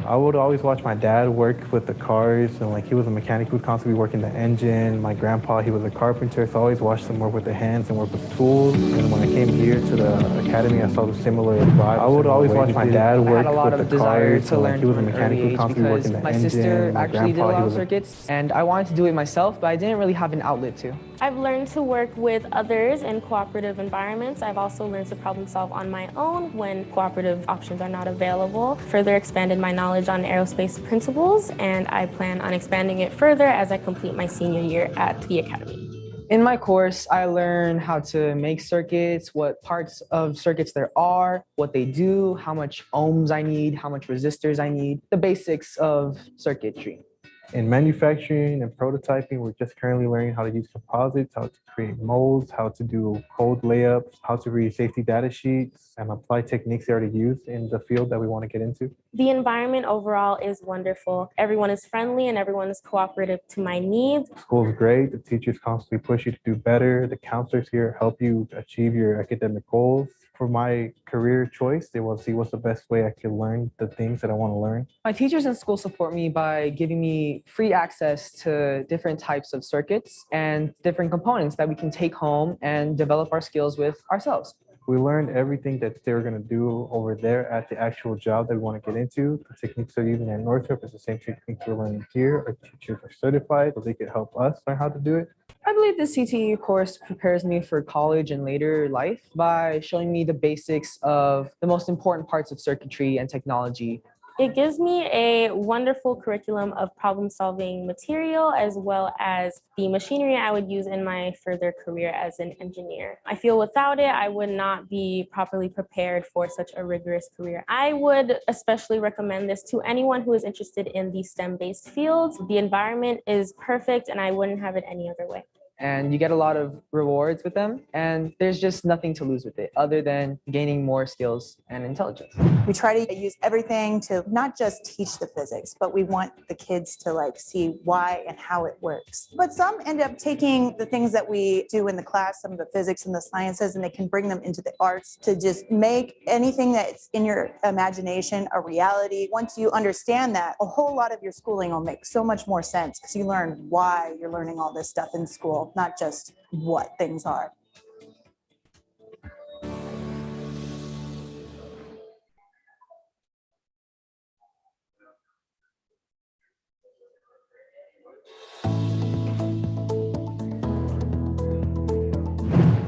I would always watch my dad work with the cars, and like he was a mechanic, he would constantly work in the engine. My grandpa, he was a carpenter, so I always watched him work with the hands and work with tools. And when I came here to the academy, I saw the similar vibe. I would always watch my dad work with the cars, and like he was a mechanic, he would constantly work in the engine. My sister My actually did a grandpa, lot he of was circuits, and I wanted to do it myself, but I didn't really have an outlet to. I've learned to work with others in cooperative environments. I've also learned to problem solve on my own when cooperative options are not available. Further expanded my knowledge on aerospace principles, and I plan on expanding it further as I complete my senior year at the academy. In my course, I learned how to make circuits, what parts of circuits there are, what they do, how much ohms I need, how much resistors I need, the basics of circuitry. In manufacturing and prototyping, we're just currently learning how to use composites, how to create molds, how to do code layups, how to read safety data sheets, and apply techniques they already use in the field that we want to get into. The environment overall is wonderful. Everyone is friendly and everyone is cooperative to my needs. School is great. The teachers constantly push you to do better. The counselors here help you achieve your academic goals. For my career choice, they will see what's the best way I can learn the things that I want to learn. My teachers in school support me by giving me free access to different types of circuits and different components that we can take home and develop our skills with ourselves. We learned everything that they were going to do over there at the actual job that we want to get into. The techniques they're using at Northrop is the same techniques we're learning here. Our teachers are certified, so they could help us learn how to do it. I believe the CTE course prepares me for college and later life by showing me the basics of the most important parts of circuitry and technology. It gives me a wonderful curriculum of problem-solving material as well as the machinery I would use in my further career as an engineer. I feel without it, I would not be properly prepared for such a rigorous career. I would especially recommend this to anyone who is interested in the STEM-based fields. The environment is perfect and I wouldn't have it any other way. And you get a lot of rewards with them, and there's just nothing to lose with it other than gaining more skills and intelligence. We try to use everything to not just teach the physics, but we want the kids to see why and how it works. But some end up taking the things that we do in the class, some of the physics and the sciences, and they can bring them into the arts to just make anything that's in your imagination a reality. Once you understand that, a whole lot of your schooling will make so much more sense because you learn why you're learning all this stuff in school, not just what things are.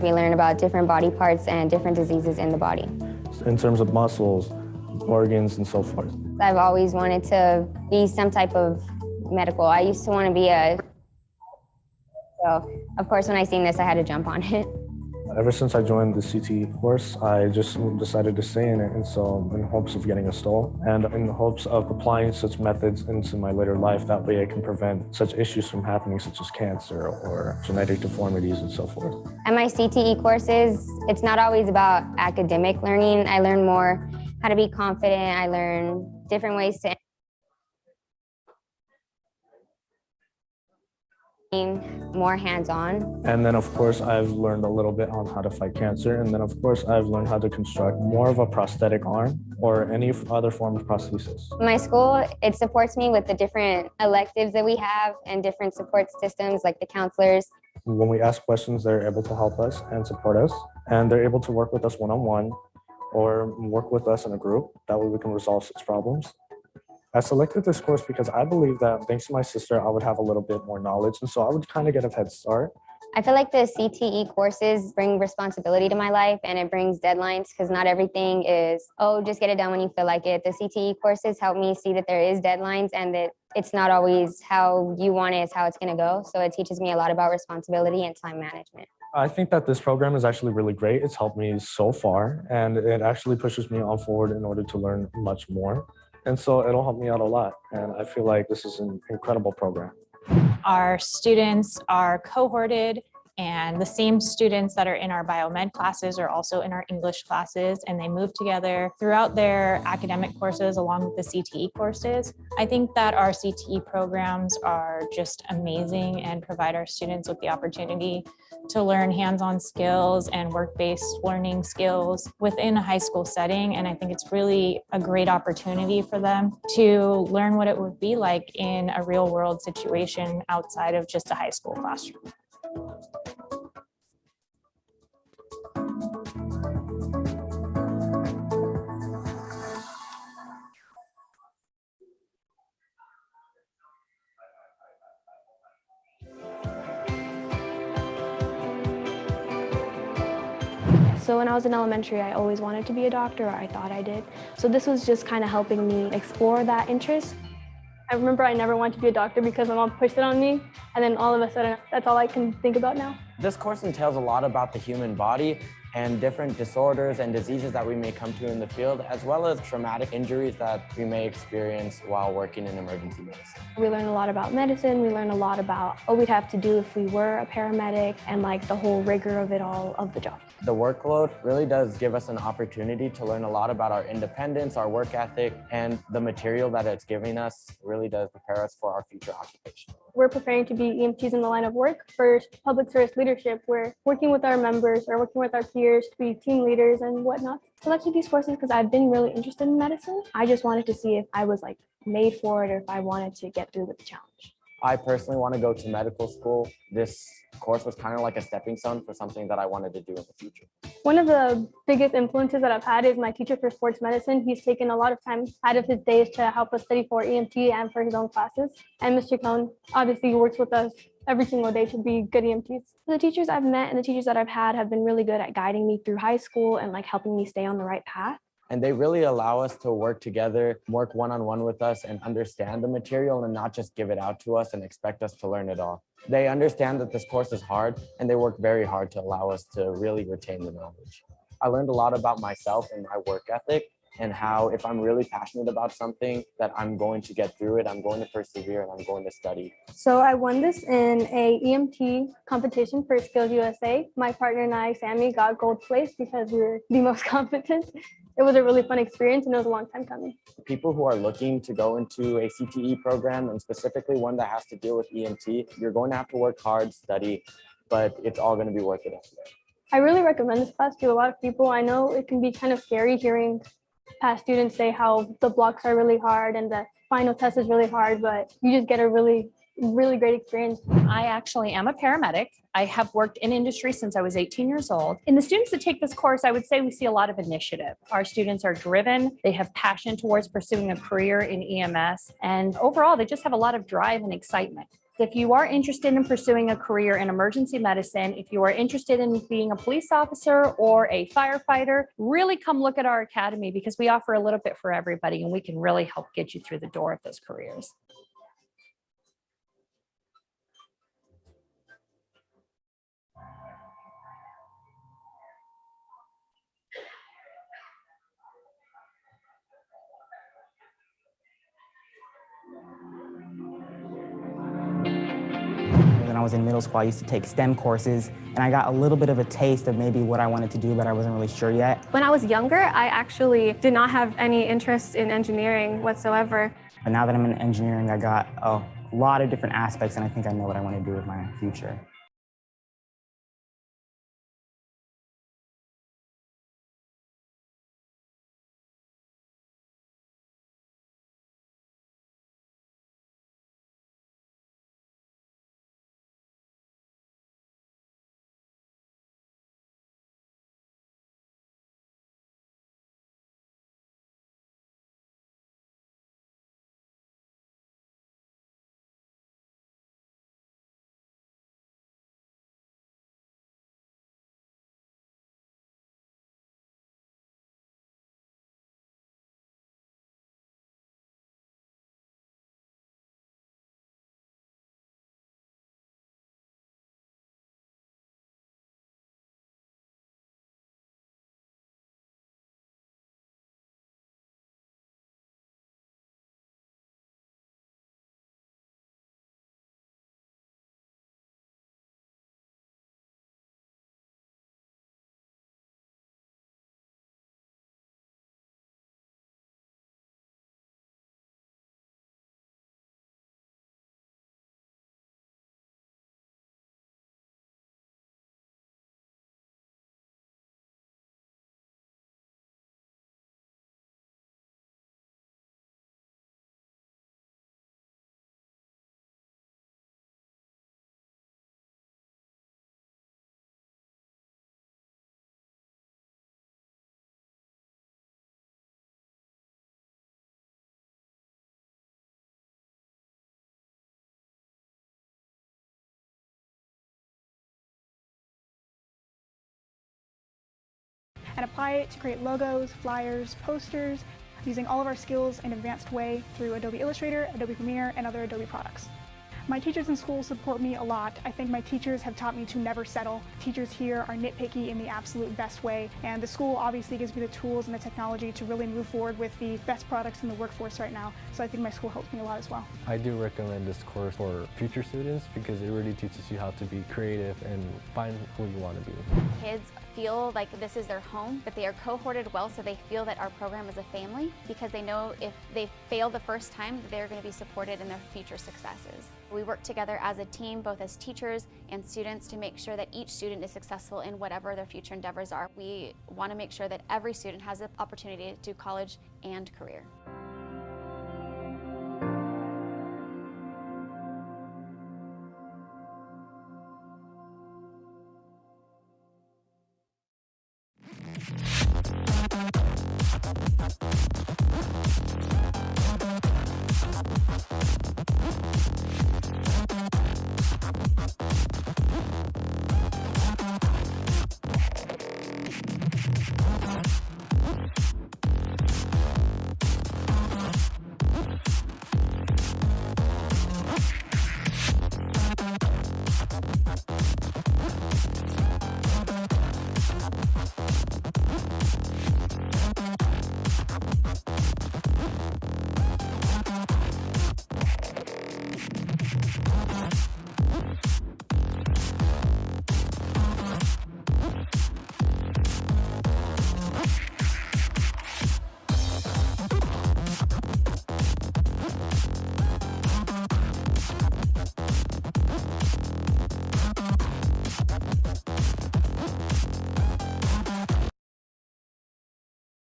We learn about different body parts and different diseases in the body. In terms of muscles, organs, and so forth. I've always wanted to be some type of medical. I used to want to be so of course when I seen this, I had to jump on it. Ever since I joined the CTE course, I just decided to stay in it, and so in hopes of getting a stall and in hopes of applying such methods into my later life. That way I can prevent such issues from happening, such as cancer or genetic deformities and so forth. At my CTE courses, it's not always about academic learning. I learn more how to be confident. I learn different ways to more hands-on. And then of course I've learned a little bit on how to fight cancer, and then of course I've learned how to construct more of a prosthetic arm or any other form of prosthesis. My school, it supports me with the different electives that we have and different support systems like the counselors. When we ask questions, they're able to help us and support us, and they're able to work with us one-on-one or work with us in a group. That way we can resolve such problems. I selected this course because I believe that thanks to my sister, I would have a little bit more knowledge, and so I would kind of get a head start. I feel like the CTE courses bring responsibility to my life, and it brings deadlines because not everything is, oh, just get it done when you feel like it. The CTE courses help me see that there is deadlines and that it's not always how you want it, it's how it's going to go. So it teaches me a lot about responsibility and time management. I think that this program is actually really great. It's helped me so far, and it actually pushes me on forward in order to learn much more. And so it'll help me out a lot. And I feel like this is an incredible program. Our students are cohorted And the same students that are in our biomed classes are also in our English classes, and they move together throughout their academic courses along with the CTE courses. I think that our CTE programs are just amazing and provide our students with the opportunity to learn hands-on skills and work-based learning skills within a high school setting. And I think it's really a great opportunity for them to learn what it would be like in a real-world situation outside of just a high school classroom. So when I was in elementary, I always wanted to be a doctor, or I thought I did. So this was just kind of helping me explore that interest. I remember I never wanted to be a doctor because my mom pushed it on me, and then all of a sudden, that's all I can think about now. This course entails a lot about the human body and different disorders and diseases that we may come to in the field, as well as traumatic injuries that we may experience while working in emergency medicine. We learn a lot about medicine. We learn a lot about what we'd have to do if we were a paramedic and like the whole rigor of it all of the job. The workload really does give us an opportunity to learn a lot about our independence, our work ethic, and the material that it's giving us really does prepare us for our future occupation. We're preparing to be EMTs in the line of work. For public service leadership, we're working with our members or working with our peers to be team leaders and whatnot. Selected these courses because I've been really interested in medicine. I just wanted to see if I was like made for it or if I wanted to get through with the challenge. I personally want to go to medical school. This course was kind of like a stepping stone for something that I wanted to do in the future. One of the biggest influences that I've had is my teacher for sports medicine. He's taken a lot of time out of his days to help us study for EMT and for his own classes. And Mr. Cohn obviously works with us every single day to be good EMTs. The teachers I've met and the teachers that I've had have been really good at guiding me through high school and like helping me stay on the right path. And they really allow us to work together, work one-on-one with us and understand the material and not just give it out to us and expect us to learn it all. They understand that this course is hard and they work very hard to allow us to really retain the knowledge. I learned a lot about myself and my work ethic and how if I'm really passionate about something that I'm going to get through it, I'm going to persevere and I'm going to study. So I won this in a EMT competition for Skills USA. My partner and I, Sammy, got gold place because we were the most competent. It was a really fun experience and it was a long time coming. People who are looking to go into a CTE program and specifically one that has to deal with EMT, you're going to have to work hard, study, but it's all going to be worth it anyway. I really recommend this class to a lot of people. I know it can be kind of scary hearing past students say how the blocks are really hard and the final test is really hard, but you just get a really great experience. I actually am a paramedic. I have worked in industry since I was 18 years old. In the students that take this course, I would say we see a lot of initiative. Our students are driven, they have passion towards pursuing a career in EMS, and overall, they just have a lot of drive and excitement. If you are interested in pursuing a career in emergency medicine, if you are interested in being a police officer or a firefighter, really come look at our academy because we offer a little bit for everybody and we can really help get you through the door of those careers. When I was in middle school, I used to take STEM courses, and I got a little bit of a taste of maybe what I wanted to do, but I wasn't really sure yet. When I was younger, I actually did not have any interest in engineering whatsoever. But now that I'm in engineering, I got a lot of different aspects, and I think I know what I want to do with my future. and apply it to create logos, flyers, posters, using all of our skills in an advanced way through Adobe Illustrator, Adobe Premiere, and other Adobe products. My teachers in school support me a lot. I think my teachers have taught me to never settle. Teachers here are nitpicky in the absolute best way, and the school obviously gives me the tools and the technology to really move forward with the best products in the workforce right now. So I think my school helps me a lot as well. I do recommend this course for future students because it really teaches you how to be creative and find who you want to be. Kids feel like this is their home, but they are cohorted well, so they feel that our program is a family because they know if they fail the first time, they're going to be supported in their future successes. We work together as a team, both as teachers and students, to make sure that each student is successful in whatever their future endeavors are. We want to make sure that every student has the opportunity to do college and career.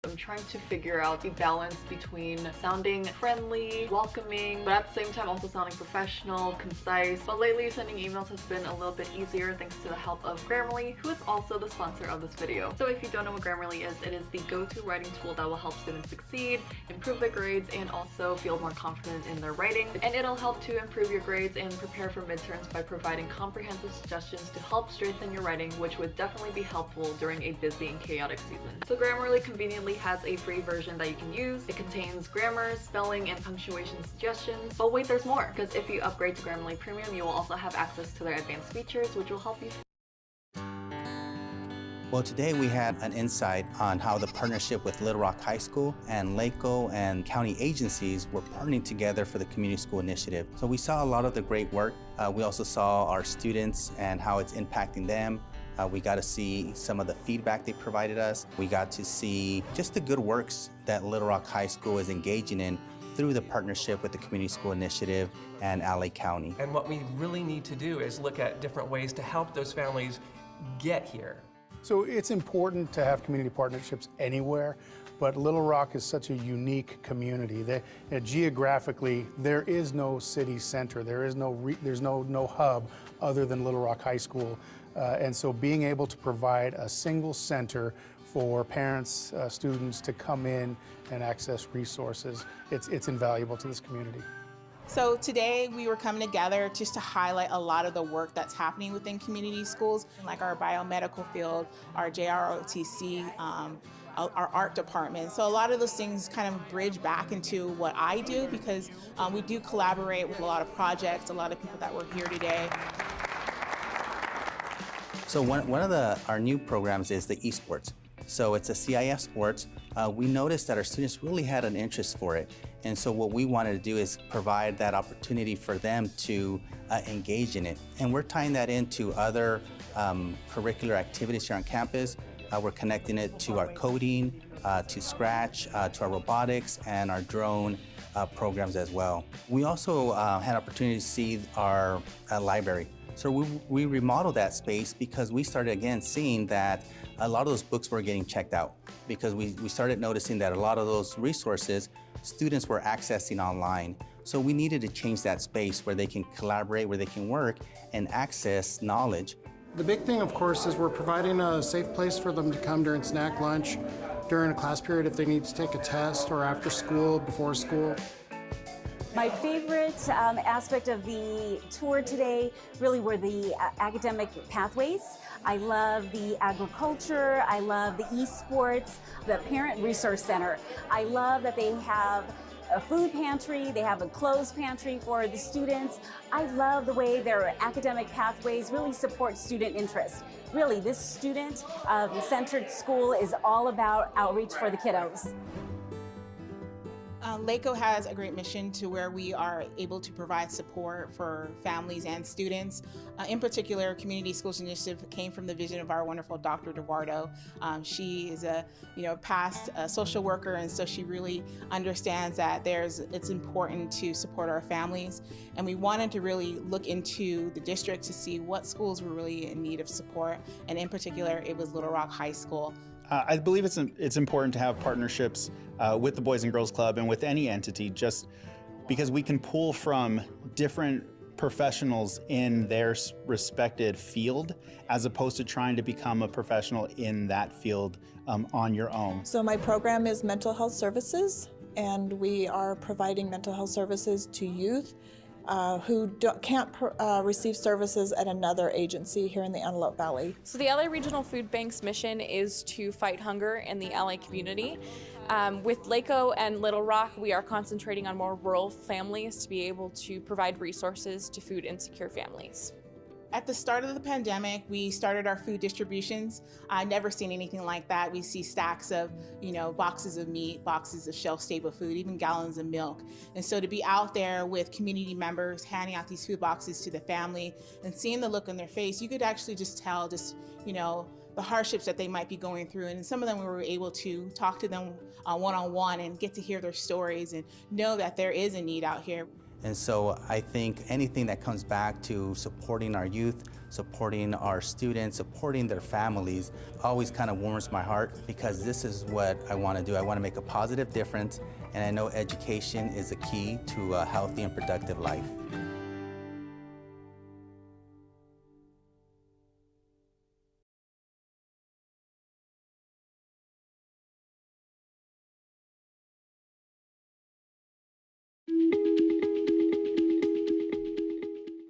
I'm trying to figure out the balance between sounding friendly, welcoming, but at the same time also sounding professional, concise. But lately sending emails has been a little bit easier thanks to the help of Grammarly, who is also the sponsor of this video. So if you don't know what Grammarly is, it is the go-to writing tool that will help students succeed, improve their grades, and also feel more confident in their writing. And it'll help to improve your grades and prepare for midterms by providing comprehensive suggestions to help strengthen your writing, which would definitely be helpful during a busy and chaotic season. So Grammarly conveniently has a free version that you can use. It contains grammar, spelling, and punctuation suggestions. But wait, there's more, because if you upgrade to Grammarly Premium, you will also have access to their advanced features, which will help you. Well, today we had an insight on how the partnership with Little Rock High School and LACO and county agencies were partnering together for the community school initiative. So we saw a lot of the great work. We also saw our students and how it's impacting them. We got to see some of the feedback they provided us. We got to see just the good works that Little Rock High School is engaging in through the partnership with the Community School Initiative and LA County. And what we really need to do is look at different ways to help those families get here. So it's important to have community partnerships anywhere, but Little Rock is such a unique community. Geographically, there is no city center. There's no hub other than Little Rock High School. And so being able to provide a single center for parents, students to come in and access resources, it's invaluable to this community. So today we were coming together just to highlight a lot of the work that's happening within community schools, like our biomedical field, our JROTC, our art department. So a lot of those things kind of bridge back into what I do, because we do collaborate with a lot of projects, a lot of people that were here today. So one of our new programs is the esports. So it's a CIF sports. We noticed that our students really had an interest for it. And so what we wanted to do is provide that opportunity for them to engage in it. And we're tying that into other curricular activities here on campus. We're connecting it to our coding, to Scratch, to our robotics, and our drone programs as well. We also had opportunity to see our library. So we remodeled that space because we started again seeing that a lot of those books were getting checked out, because we started noticing that a lot of those resources students were accessing online. So we needed to change that space where they can collaborate, where they can work and access knowledge. The big thing, of course, is we're providing a safe place for them to come during snack lunch, during a class period if they need to take a test, or after school, before school. My favorite aspect of the tour today really were the academic pathways. I love the agriculture. I love the esports, the Parent Resource Center. I love that they have a food pantry, they have a clothes pantry for the students. I love the way their academic pathways really support student interest. Really, this student-centered school is all about outreach for the kiddos. LACO has a great mission to where we are able to provide support for families and students. In particular, Community Schools Initiative came from the vision of our wonderful Dr. Eduardo. She is a past social worker, and so she really understands that it's important to support our families. And we wanted to really look into the district to see what schools were really in need of support, and in particular, it was Little Rock High School. I believe it's important to have partnerships with the Boys and Girls Club and with any entity, just because we can pull from different professionals in their respected field, as opposed to trying to become a professional in that field on your own. So my program is mental health services, and we are providing mental health services to youth who can't receive services at another agency here in the Antelope Valley. So the LA Regional Food Bank's mission is to fight hunger in the LA community. With LACO and Little Rock, we are concentrating on more rural families to be able to provide resources to food insecure families. At the start of the pandemic, we started our food distributions. I've never seen anything like that. We see stacks of, boxes of meat, boxes of shelf-stable food, even gallons of milk. And so to be out there with community members handing out these food boxes to the family and seeing the look on their face, you could actually just tell the hardships that they might be going through. And some of them we were able to talk to them one-on-one and get to hear their stories and know that there is a need out here. And so I think anything that comes back to supporting our youth, supporting our students, supporting their families, always kind of warms my heart, because this is what I want to do. I want to make a positive difference, and I know education is a key to a healthy and productive life.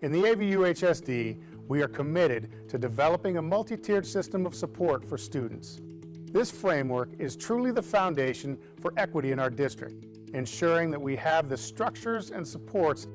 In the AVUHSD, we are committed to developing a multi-tiered system of support for students. This framework is truly the foundation for equity in our district, ensuring that we have the structures and supports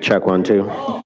Check 1, 2.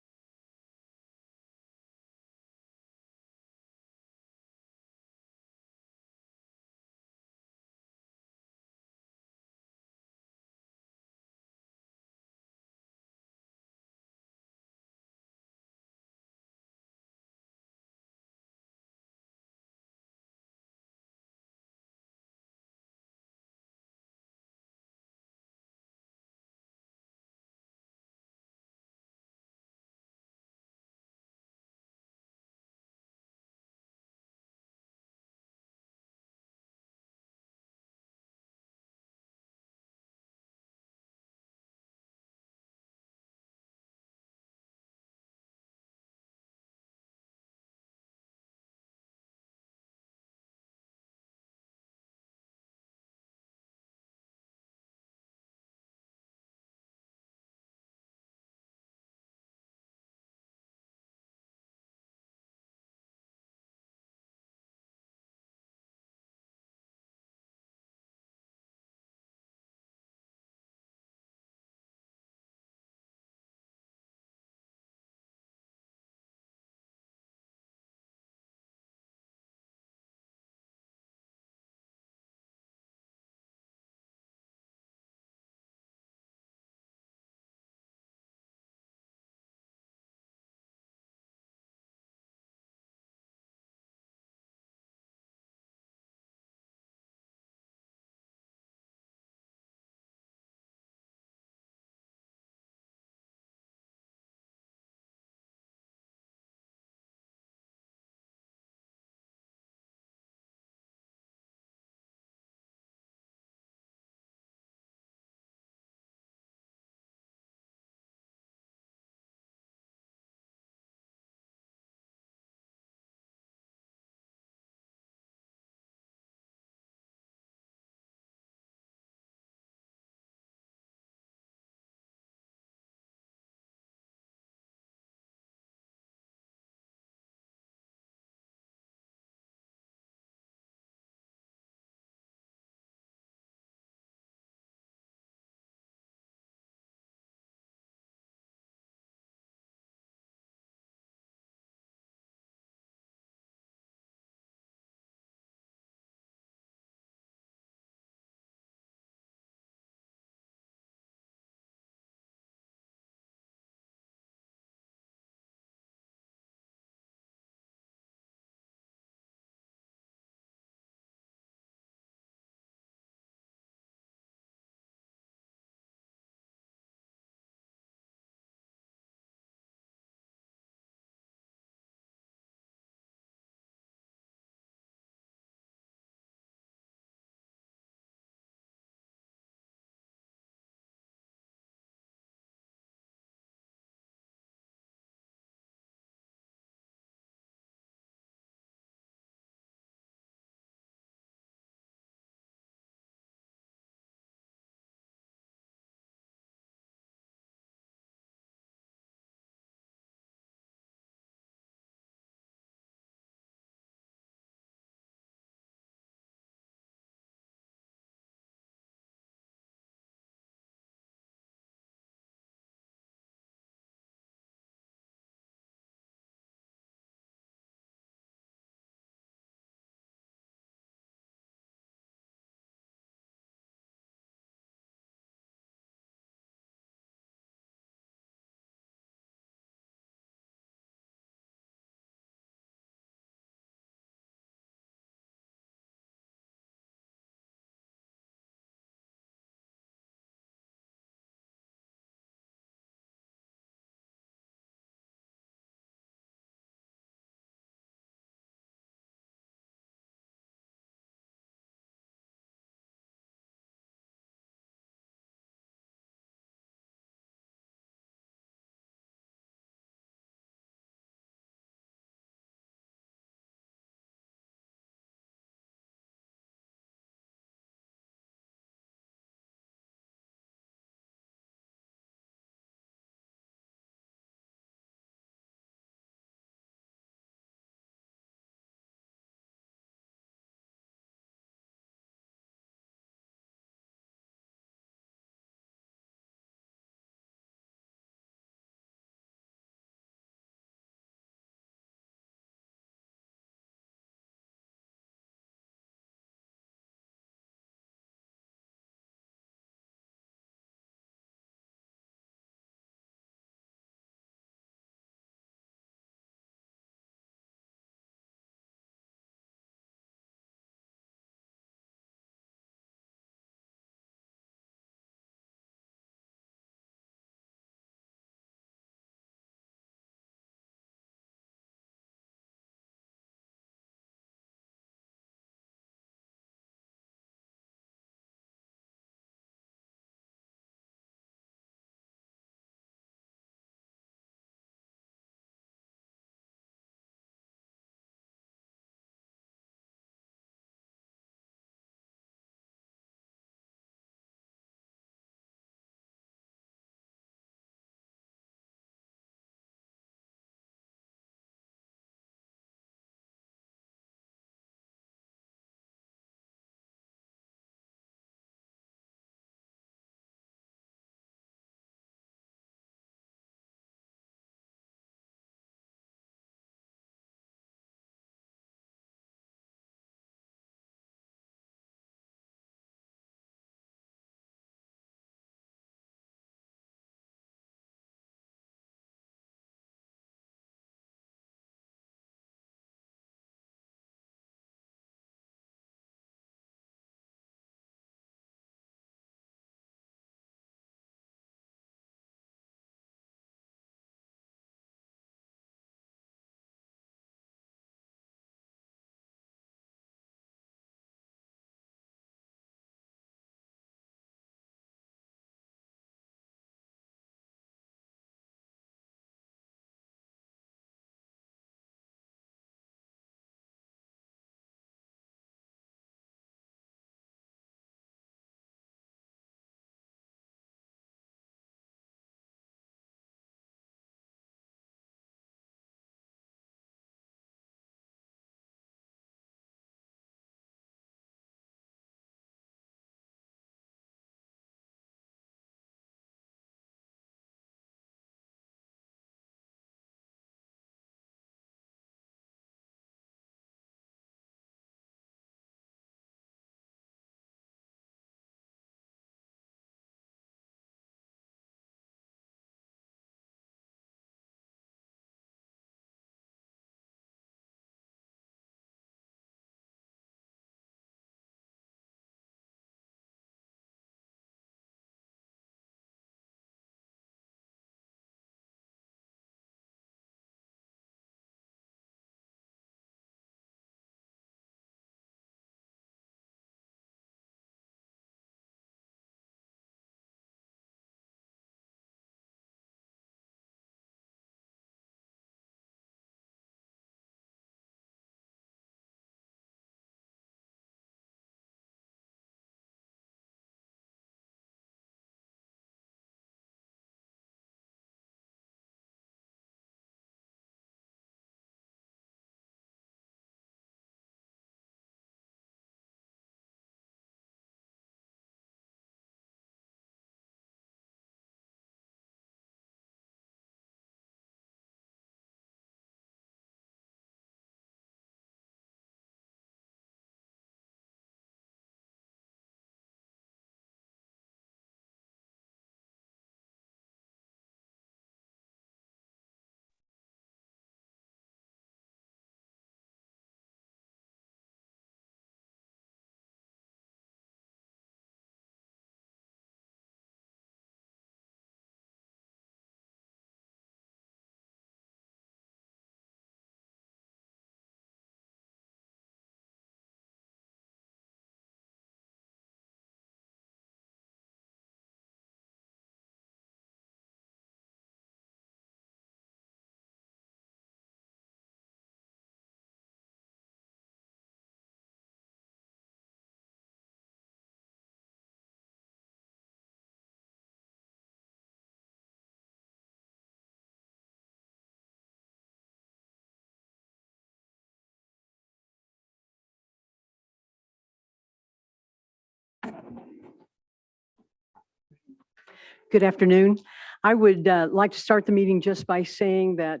Good afternoon. I would like to start the meeting just by saying that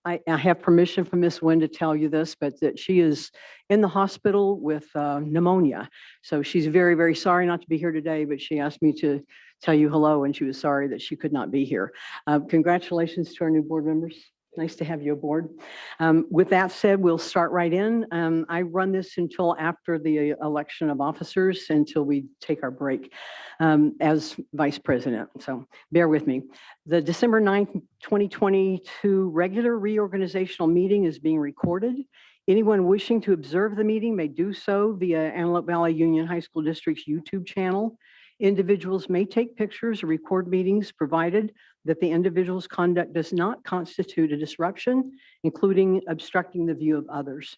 I have permission from Ms. Nguyen to tell you this, but that she is in the hospital with pneumonia. So she's very, very sorry not to be here today, but she asked me to tell you hello, and she was sorry that she could not be here. Congratulations to our new board members. Nice to have you aboard. With that said, we'll start right in. I run this until after the election of officers, until we take our break as vice president. So bear with me. The December 9th, 2022 regular reorganizational meeting is being recorded. Anyone wishing to observe the meeting may do so via Antelope Valley Union High School District's YouTube channel. Individuals may take pictures or record meetings provided that the individual's conduct does not constitute a disruption, including obstructing the view of others.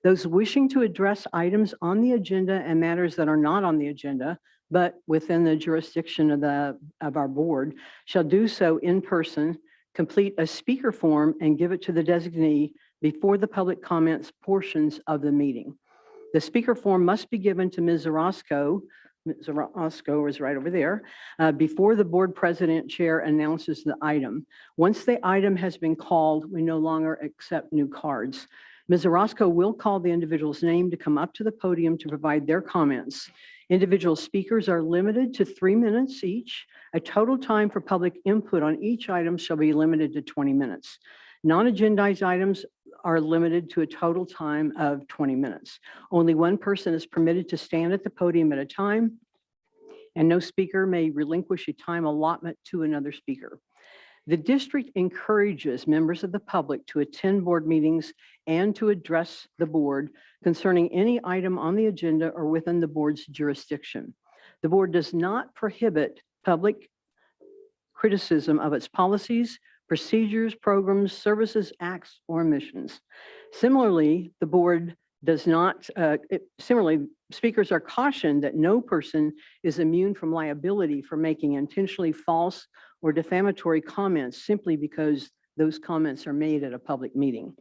Those wishing to address items on the agenda and matters that are not on the agenda, but within the jurisdiction of our board, shall do so in person, complete a speaker form, and give it to the designee before the public comments portions of the meeting. The speaker form must be given to Ms. Orozco. Ms. Orozco is right over there, before the board president chair announces the item. Once the item has been called, we no longer accept new cards. Ms. Orozco will call the individual's name to come up to the podium to provide their comments. Individual speakers are limited to 3 minutes each. A total time for public input on each item shall be limited to 20 minutes. Non-agendized items are limited to a total time of 20 minutes. Only one person is permitted to stand at the podium at a time, and no speaker may relinquish a time allotment to another speaker. The district encourages members of the public to attend board meetings and to address the board concerning any item on the agenda or within the board's jurisdiction. The board does not prohibit public criticism of its policies, procedures, programs, services, acts, or missions. Similarly, the board does not, speakers are cautioned that no person is immune from liability for making intentionally false or defamatory comments simply because those comments are made at a public meeting.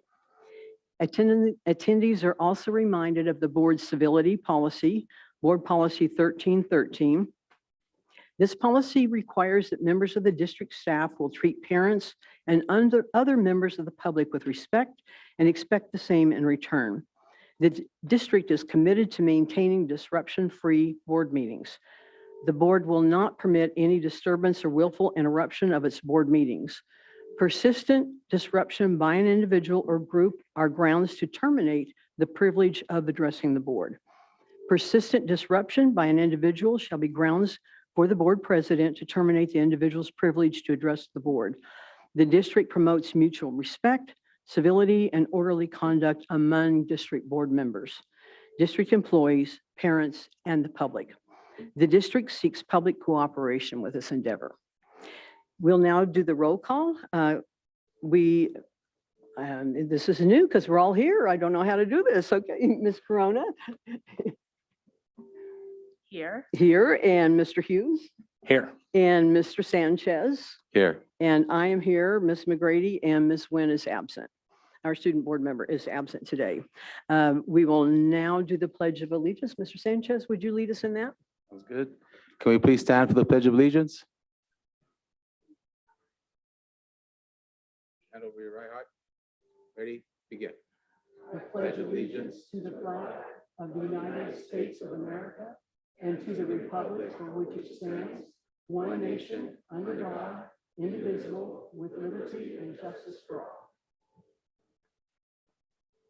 Attendees are also reminded of the board's civility policy, Board Policy 1313. This policy requires that members of the district staff will treat parents and other members of the public with respect and expect the same in return. The district is committed to maintaining disruption-free board meetings. The board will not permit any disturbance or willful interruption of its board meetings. Persistent disruption by an individual or group are grounds to terminate the privilege of addressing the board. Persistent disruption by an individual shall be grounds for the board president to terminate the individual's privilege to address the board. The district promotes mutual respect, civility, and orderly conduct among district board members, district employees, parents, and the public. The district seeks public cooperation with this endeavor. We'll now do the roll call. This is new because we're all here. I don't know how to do this. Okay, Ms. Corona. Here. Here, and Mr. Hughes. Here. And Mr. Sanchez. Here. And I am here, Ms. McGrady, and Ms. Nguyen is absent. Our student board member is absent today. We will now do the Pledge of Allegiance. Mr. Sanchez, would you lead us in that? Sounds good. Can we please stand for the Pledge of Allegiance? Hand over your right heart. Ready? Begin. I pledge allegiance to the flag of the United States of America and to the republic for which it stands, one nation, under God, indivisible, with liberty and justice for all.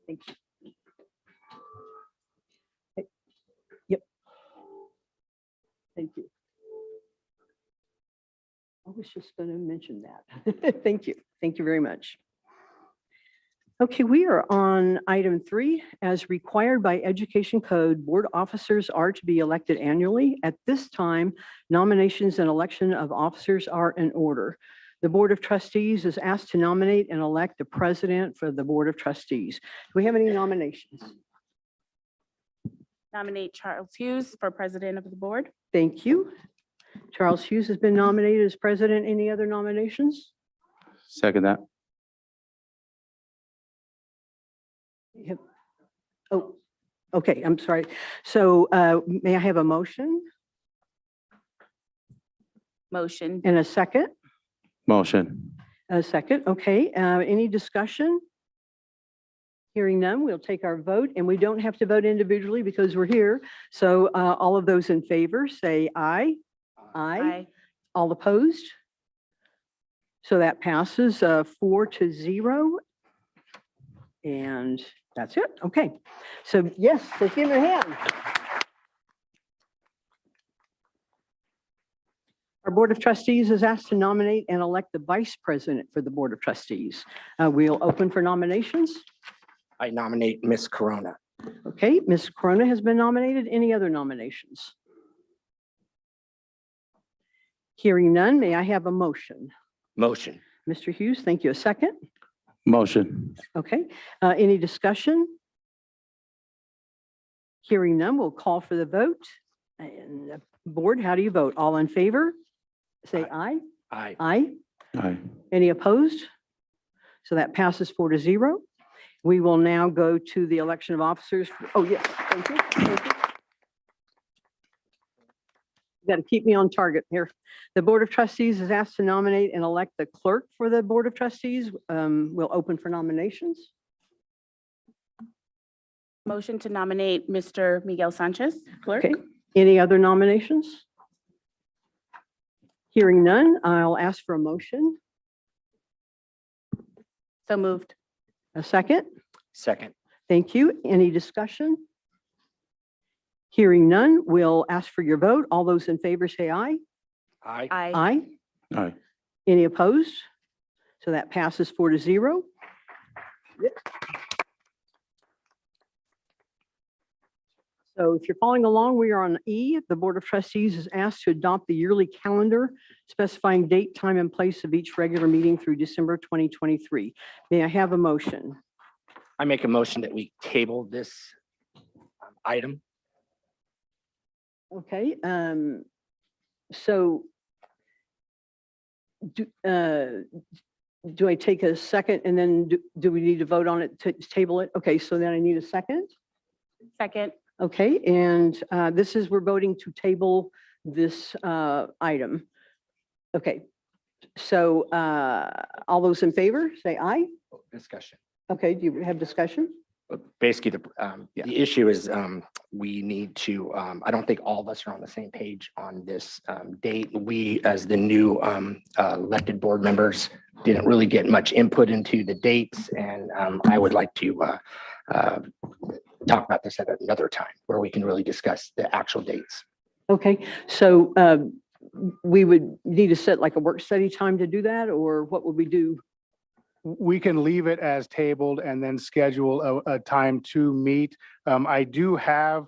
Thank you. Yep. Thank you. I was just going to mention that. Thank you. Thank you very much. Okay, we are on item 3. As required by Education Code, board officers are to be elected annually. At this time, nominations and election of officers are in order. The Board of Trustees is asked to nominate and elect the president for the Board of Trustees. Do we have any nominations? Nominate Charles Hughes for president of the board. Thank you. Charles Hughes has been nominated as president. Any other nominations? Second that. Yep. Oh, okay, I'm sorry. So may I have a motion? Motion. And a second? Motion. A second, okay. Any discussion? Hearing none, we'll take our vote, and we don't have to vote individually because we're here. So all of those in favor, say aye. Aye. All opposed? So that passes 4-0. And that's it. Okay. So yes, let's give them a hand. Our Board of Trustees is asked to nominate and elect the Vice President for the Board of Trustees. We'll open for nominations. I nominate Miss Corona. Okay, Ms. Corona has been nominated. Any other nominations? Hearing none, may I have a motion? Motion. Mr. Hughes, thank you. A second? Motion. Okay, any discussion? Hearing none, we'll call for the vote. And the board, how do you vote? All in favor? Say aye. Aye. Aye. Aye. Any opposed? So that passes 4-0. We will now go to the election of officers. Oh, yes, thank you. Thank you. You got to keep me on target here. The Board of Trustees is asked to nominate and elect the clerk for the Board of Trustees. We'll open for nominations. Motion to nominate Mr. Miguel Sanchez, clerk. Okay. Any other nominations? Hearing none, I'll ask for a motion. So moved. A second? Second. Thank you. Any discussion? Hearing none, we'll ask for your vote. All those in favor say aye. Aye. Aye. Aye. Any opposed? So that passes 4-0. So if you're following along, we are on E. The Board of Trustees is asked to adopt the yearly calendar specifying date, time, and place of each regular meeting through December 2023. May I have a motion? I make a motion that we table this item. Okay, so do I take a second and then do we need to vote on it to table it? Okay, so then I need a second. Second. Okay, and this is, we're voting to table this item. Okay, so all those in favor, say aye. Discussion. Okay, do you have discussion? Basically, the issue is we need to, I don't think all of us are on the same page on this date. We, as the new elected board members, didn't really get much input into the dates. And I would like to talk about this at another time where we can really discuss the actual dates. Okay, so we would need to set like a work study time to do that, or what would we do? We can leave it as tabled and then schedule a time to meet. I do have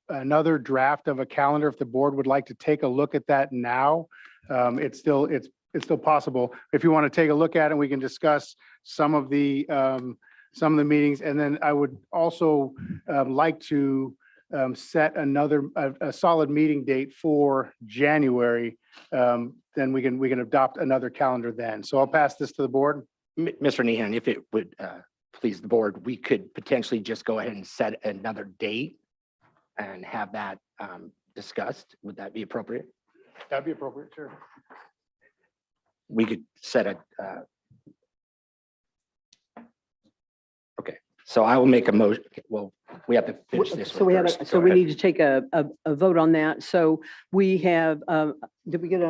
another draft of a calendar if the board would like to take a look at that now. It's still possible. If you want to take a look at it, we can discuss some of the meetings. And then I would also like to set a solid meeting date for January. Then we can adopt another calendar then. So I'll pass this to the board. Mr. Nehan, if it would please the board, we could potentially just go ahead and set another date and have that discussed. Would that be appropriate? That'd be appropriate, sure. We could set a, okay, so I will make a motion. Well, we have to finish this So one we have, first. so Go we ahead. need to take a vote on that. So we have, did we get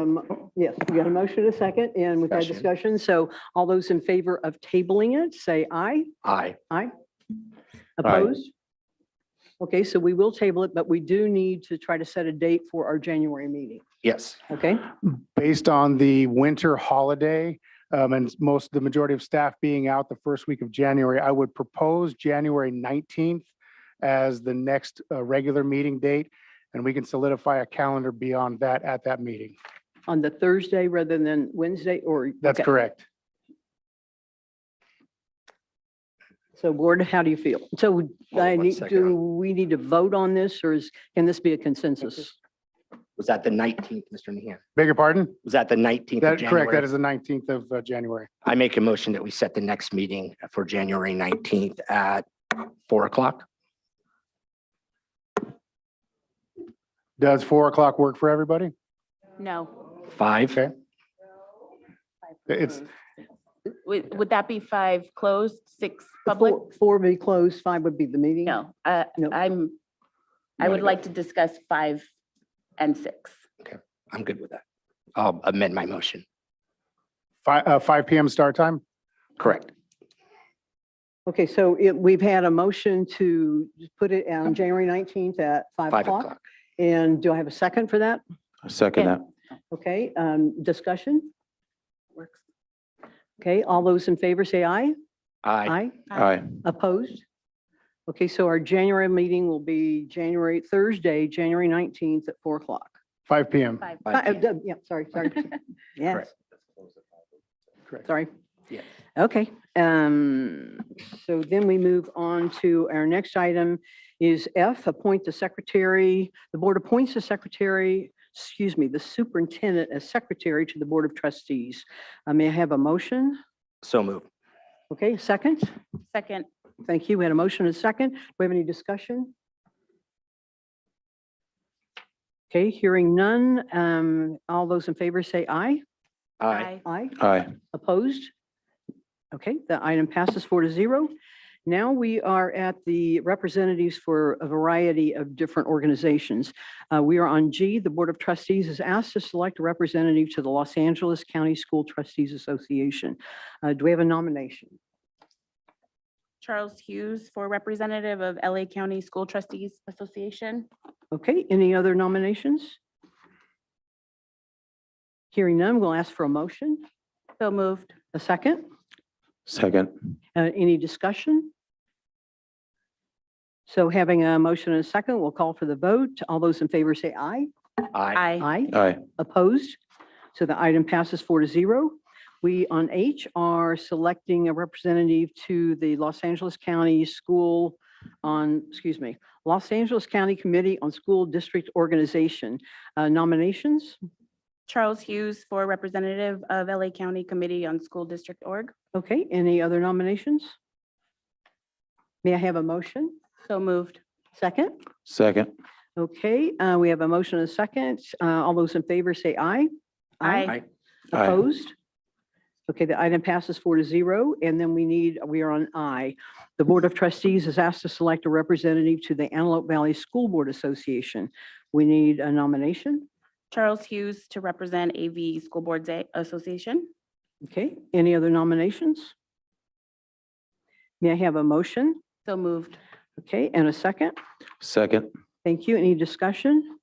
yes, we got a motion, a second, and we've had discussion. So all those in favor of tabling it, say aye. Aye. Aye. Opposed? Okay, so we will table it, but we do need to try to set a date for our January meeting. Yes. Okay, Based on the winter holiday and the majority of staff being out the first week of January, I would propose January 19th as the next regular meeting date, and we can solidify a calendar beyond that at that meeting. on the Thursday rather than Wednesday, or? That's okay. correct. So board, how do you feel? So second. do we need to vote on this, or can this be a consensus? Was that the 19th, Mr. Nehan? Beg your pardon? Was that the 19th of That's January? correct. That is the 19th of January. I make a motion that we set the next meeting for January 19th at 4 o'clock. Does 4 o'clock work for everybody? No. 5. Okay. It's Would that be 5 closed, 6 public? Four would be closed, 5 would be the meeting? No, No. I would go? like to discuss 5 and 6. Okay, I'm good with that. I'll amend my motion. 5 p.m. start time? Correct. Okay, so we've had a motion to put it on January 19th at 5 5 o'clock. o'clock. And do I have a second for that? Second that. Okay, discussion? Works. Okay, all those in favor say aye. Aye. Aye. Opposed? Okay, so our January meeting will be Thursday, January 19th at 4 o'clock. 5 p.m. Yeah, sorry. Yes, Correct. Correct. sorry. Yeah. Okay, so then we move on to our next item is F, appoint the secretary. The board appoints the superintendent as secretary to the Board of Trustees. May I have a motion? So moved. Okay, second? Second. Thank you. We had a motion and a second. Do we have any discussion? Okay, hearing none. All those in favor say aye. Aye. Aye. Aye. Opposed? Okay, the item passes 4-0. Now we are at the representatives for a variety of different organizations. We are on G. The Board of Trustees is asked to select a representative to the Los Angeles County School Trustees Association. Do we have a nomination? Charles Hughes for representative of LA County School Trustees Association. Okay, any other nominations? Hearing none, we'll ask for a motion. So moved. A second? Second. Any discussion? So having a motion and a second, we'll call for the vote. All those in favor say aye. Aye. Aye. Aye. Opposed? So the item passes 4-0. We on H are selecting a representative to the Los Angeles County Los Angeles County Committee on School District Organization. Nominations? Charles Hughes for representative of LA County Committee on School District Org. Okay, any other nominations? May I have a motion? So moved. Second? Second. Okay, we have a motion and a second. All those in favor say aye. Aye. Aye. Opposed? Okay, the item passes 4-0, and then we are on I. The Board of Trustees is asked to select a representative to the Antelope Valley School Board Association. We need a nomination. Charles Hughes to represent AV School Boards Association. Okay, any other nominations? May I have a motion? So moved. Okay, and a second? Second. Thank you. Any discussion?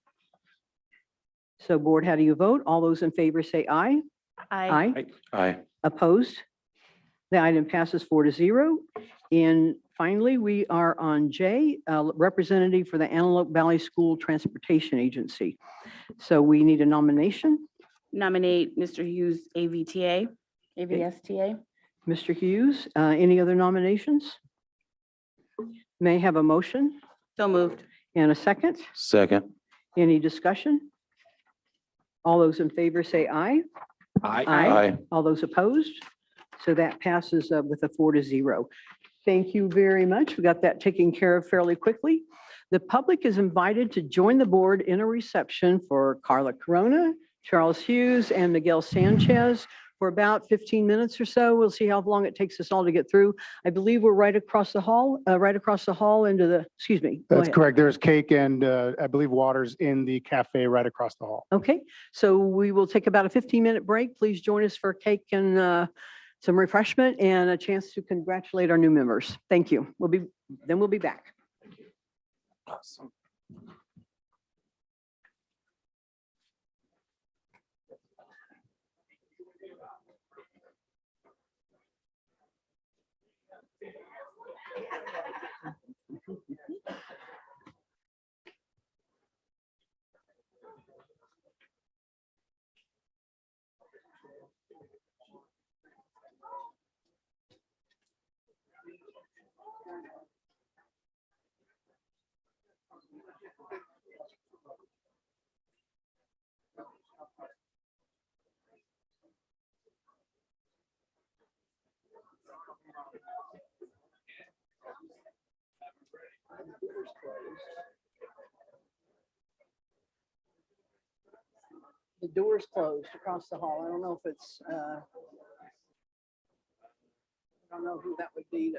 So board, how do you vote? All those in favor say aye. Aye. Aye. Opposed? The item passes 4-0. And finally, we are on J, representative for the Antelope Valley School Transportation Agency. So we need a nomination. Nominate Mr. Hughes, AVTA, AVSTA. Mr. Hughes, any other nominations? May I have a motion So moved. and a second? Second. Any discussion? All those in favor say aye. Aye. Aye. All those opposed? So that passes with a 4-0. Thank you very much. We got that taken care of fairly quickly. The public is invited to join the board in a reception for Carla Corona, Charles Hughes, and Miguel Sanchez for about 15 minutes or so. We'll see how long it takes us all to get through. I believe we're right across the hall into the, excuse me. go That's ahead. correct. There's cake and I believe waters in the cafe right across the hall. Okay, so we will take about a 15-minute break. Please join us for cake and some refreshment and a chance to congratulate our new members. Thank you. We'll be back. Awesome. The door's closed across the hall. I don't know if it's, I don't know who that would be to.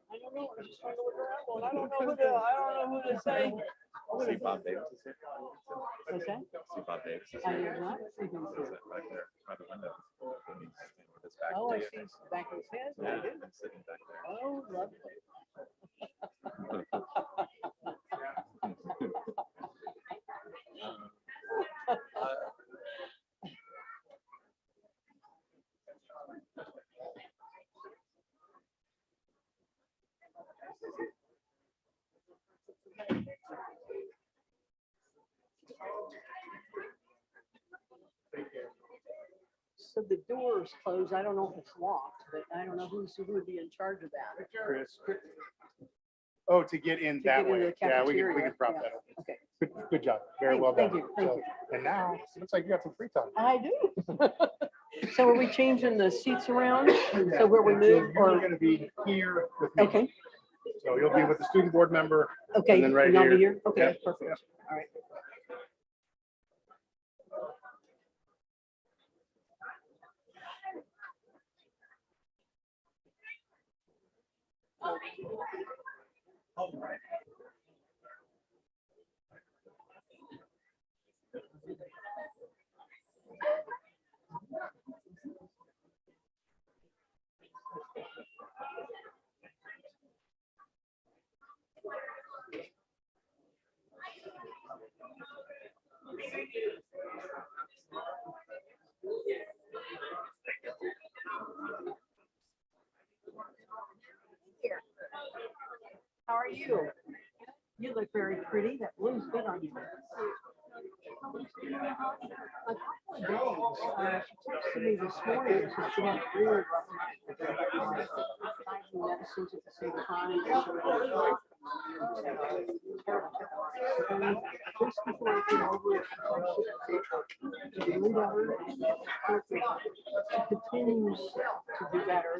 I don't know. I'm just trying to look around. Going, I don't know who to say. See Bob Davis is here. What's that? See Bob Davis is I here. did not see him. Right there by the window. He's with his back Oh, to I you. see his back of his head. Yeah, I do. he's sitting back there. Oh, lovely. So the door is closed. I don't know if it's locked, but I don't know who would be in charge of that. Chris. Oh, to get in that get into way. the Yeah, we cafeteria. can prop Yeah. that up. Okay. Good job. Very well Thank done. you, thank you. And now, it looks like you got some free time. I do. So are we changing the seats around? Yeah. So where we So move you're or? going to be here with me. Okay. So you'll be with the student board member. Okay. And then right I'll be here. here. Okay, Yeah. perfect. All right. Here. How are you? You look very pretty. That blue's good on you. A couple of days. She texted me this morning and said she had a really rough night. Taking medicines at the same time. Just before I came over, she leaned over and she continues to do better.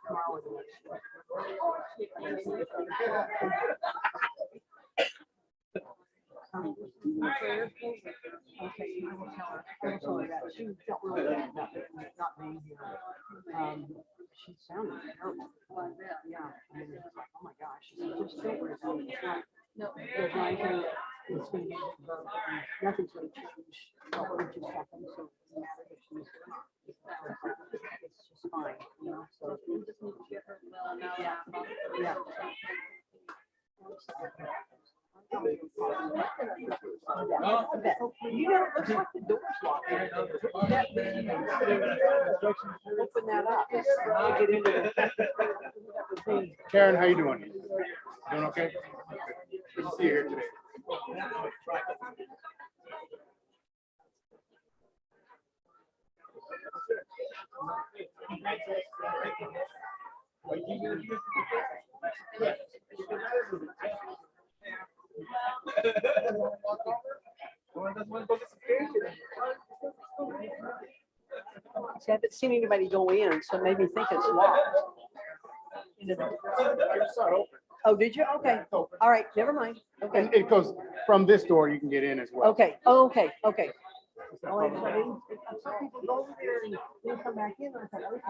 Tomorrow or the next day. Okay, I will tell her. I will tell her that. She felt really bad about not being here. She sounded terrible. Yeah, I mean, it's like, oh my gosh. She said, just don't worry about it. No, it's right here. It's going to be nothing's going to change. What just happened, so it doesn't matter if she's it's just fine, you know. So we just need to get her well now. Yeah. You know, it looks like the door's locked. That means open that up. Get into the Karen, how you doing? Doing okay? Good to see you here today. See, I haven't seen anybody go in, so it made me think it's locked. Oh, did you? Okay. All right. Never mind. Okay. And it goes from this door, you can get in as well. Okay. Oh, okay. Okay. Oh, I saw people go over there and then come back in. I thought, okay.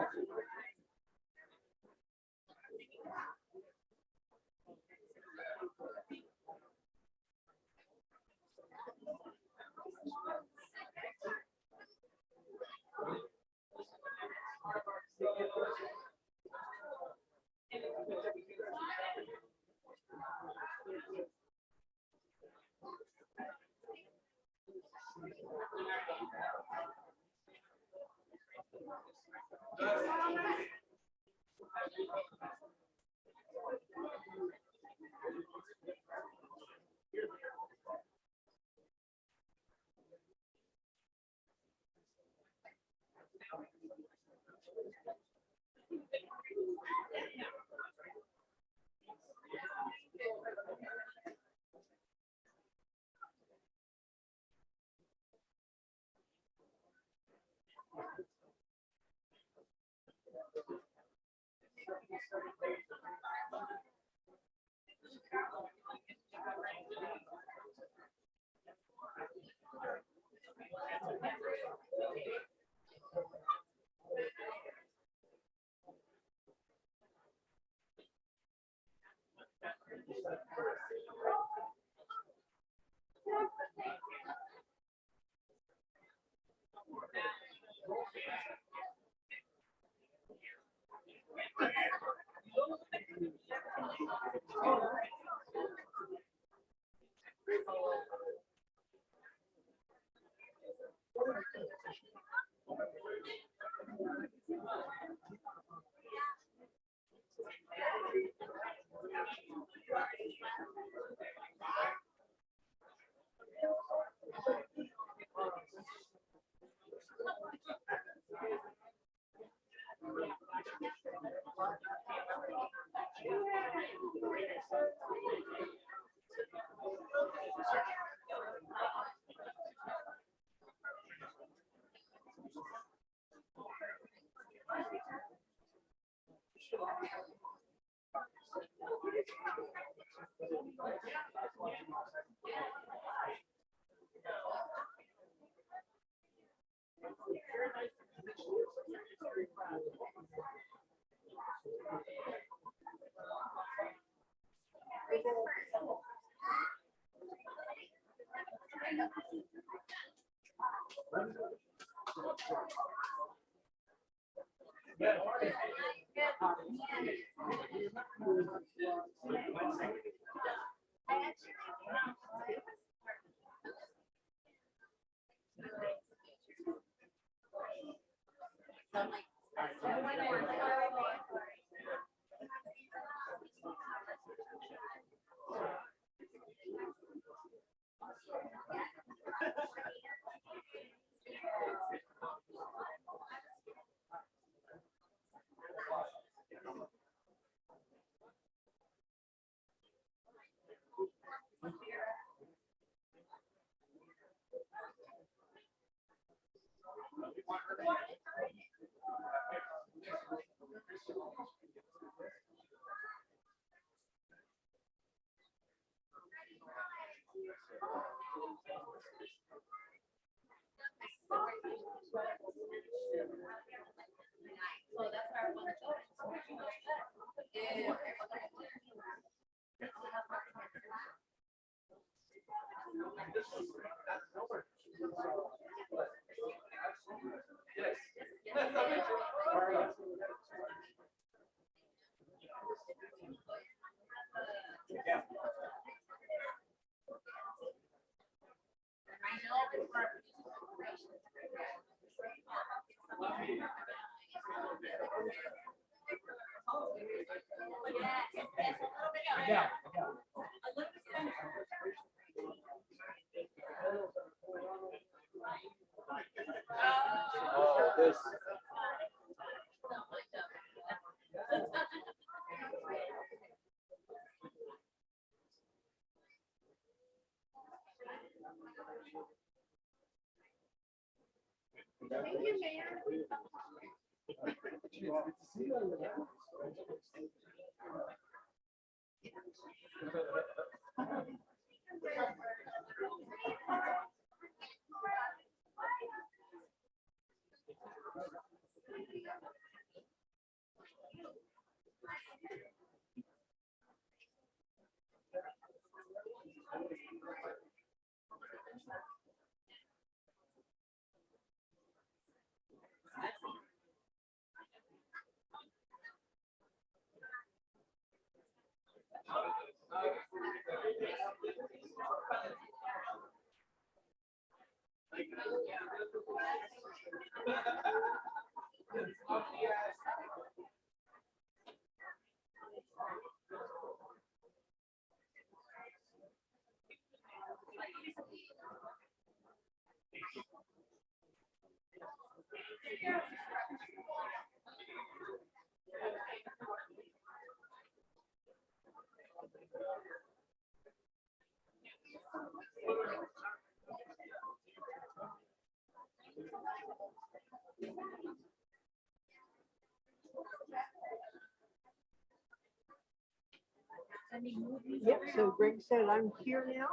Yep, so Greg said I'm here now.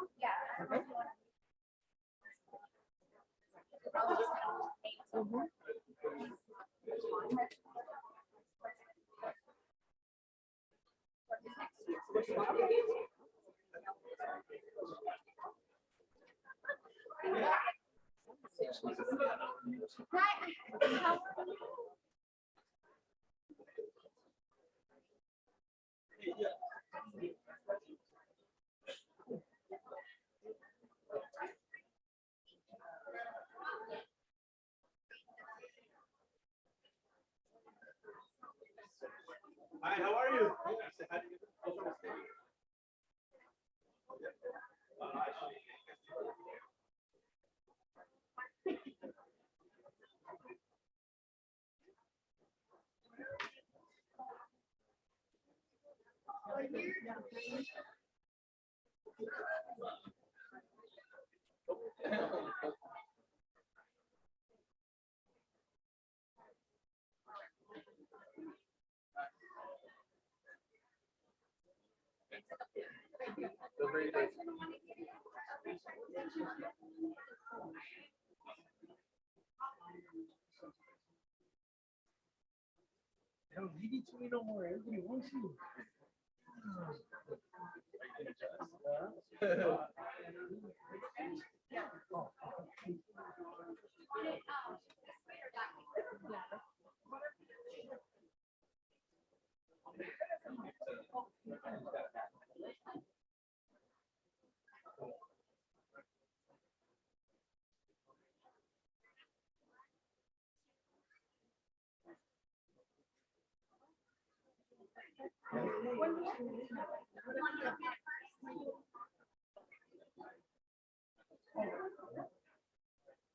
Okay. Hi, how are you? Don't need it to me no more. Everybody wants you.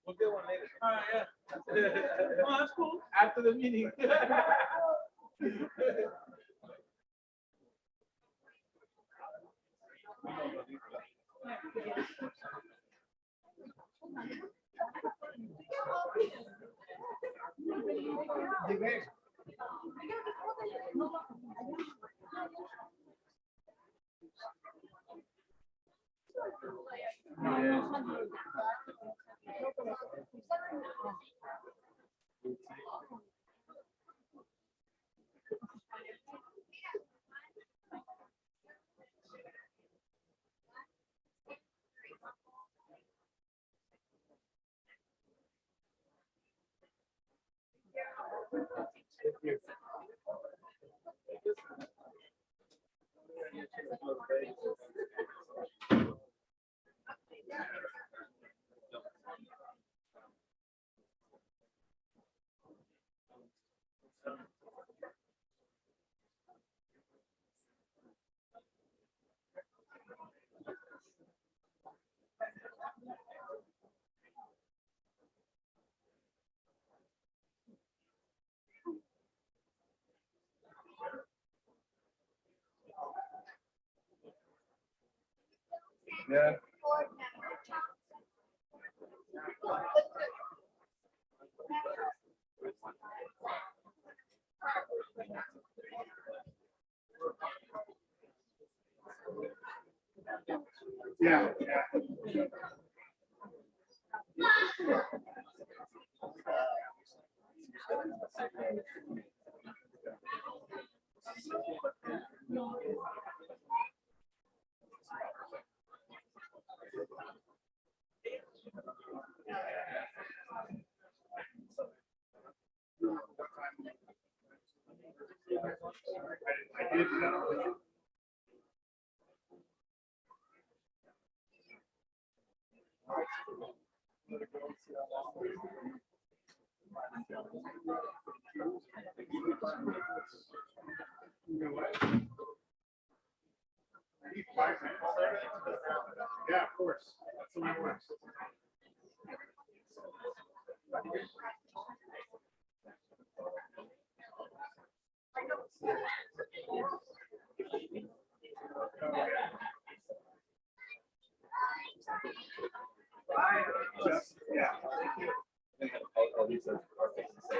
We'll get one later. All right, yeah. Oh, that's cool. After the meeting. Yeah. Yeah, yeah. I did know. Yeah, of course. That's the way it works. at least that's our thing to say.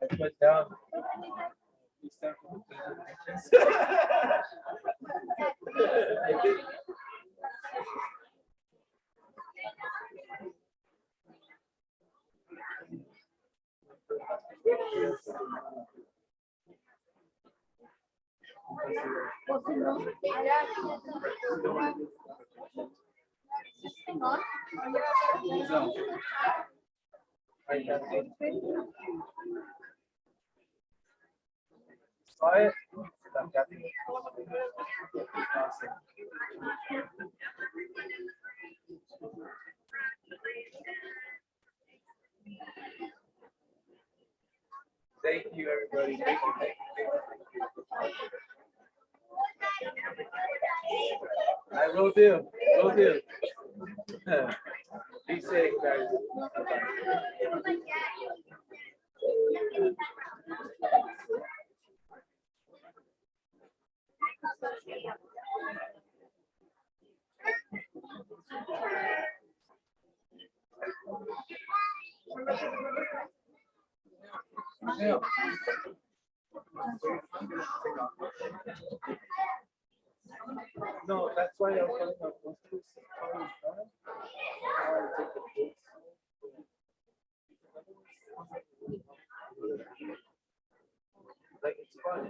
I put down. Saw it. Thank you, everybody. Thank you. Thank you. I will do. Will do. Be safe, guys. Yeah. No, that's why I was telling my posters. Like it's fun.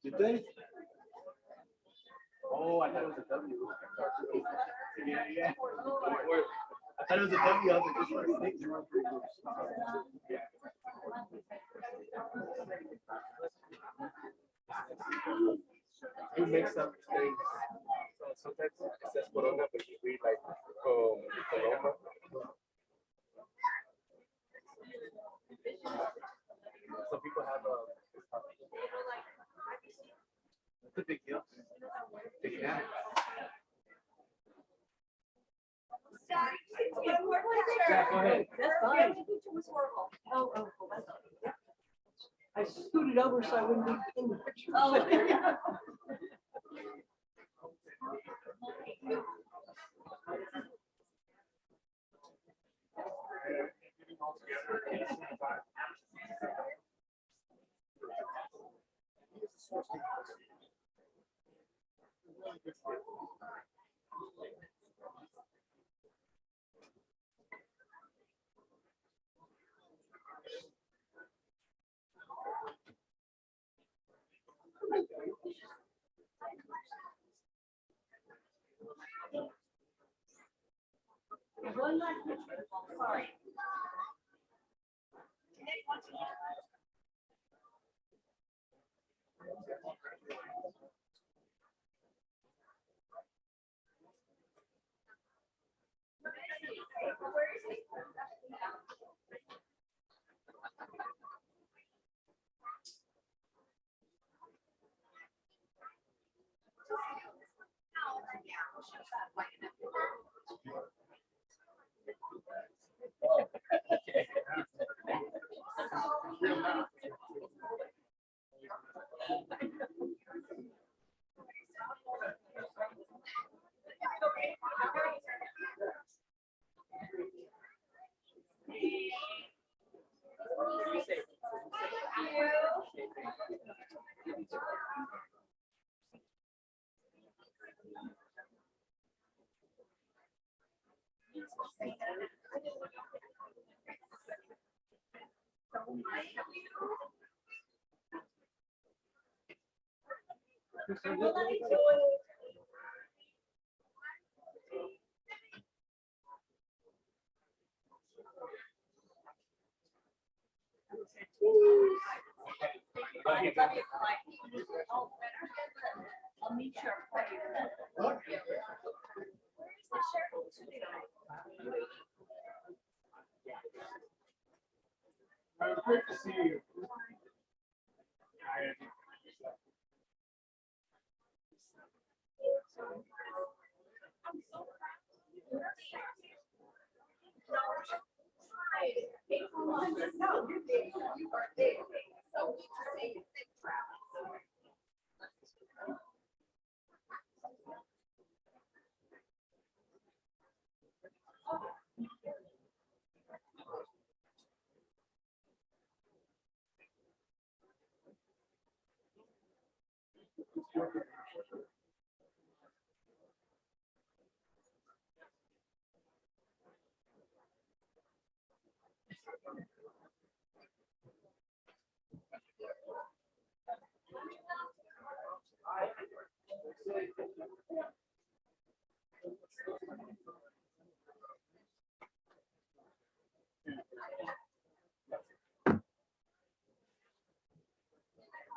You think? Oh, I thought it was a W. Yeah, yeah. I thought it was a W. I was like, this one six. Yeah. You mix up things. Sometimes it says Corona, but you read like Coloma. Some people have it's a big deal. Big yeah. Yeah, go ahead. That's fine. Oh, that's yeah. I scooted over so I wouldn't be in the picture. Oh, there you go. One last picture. Sorry. Great to see you.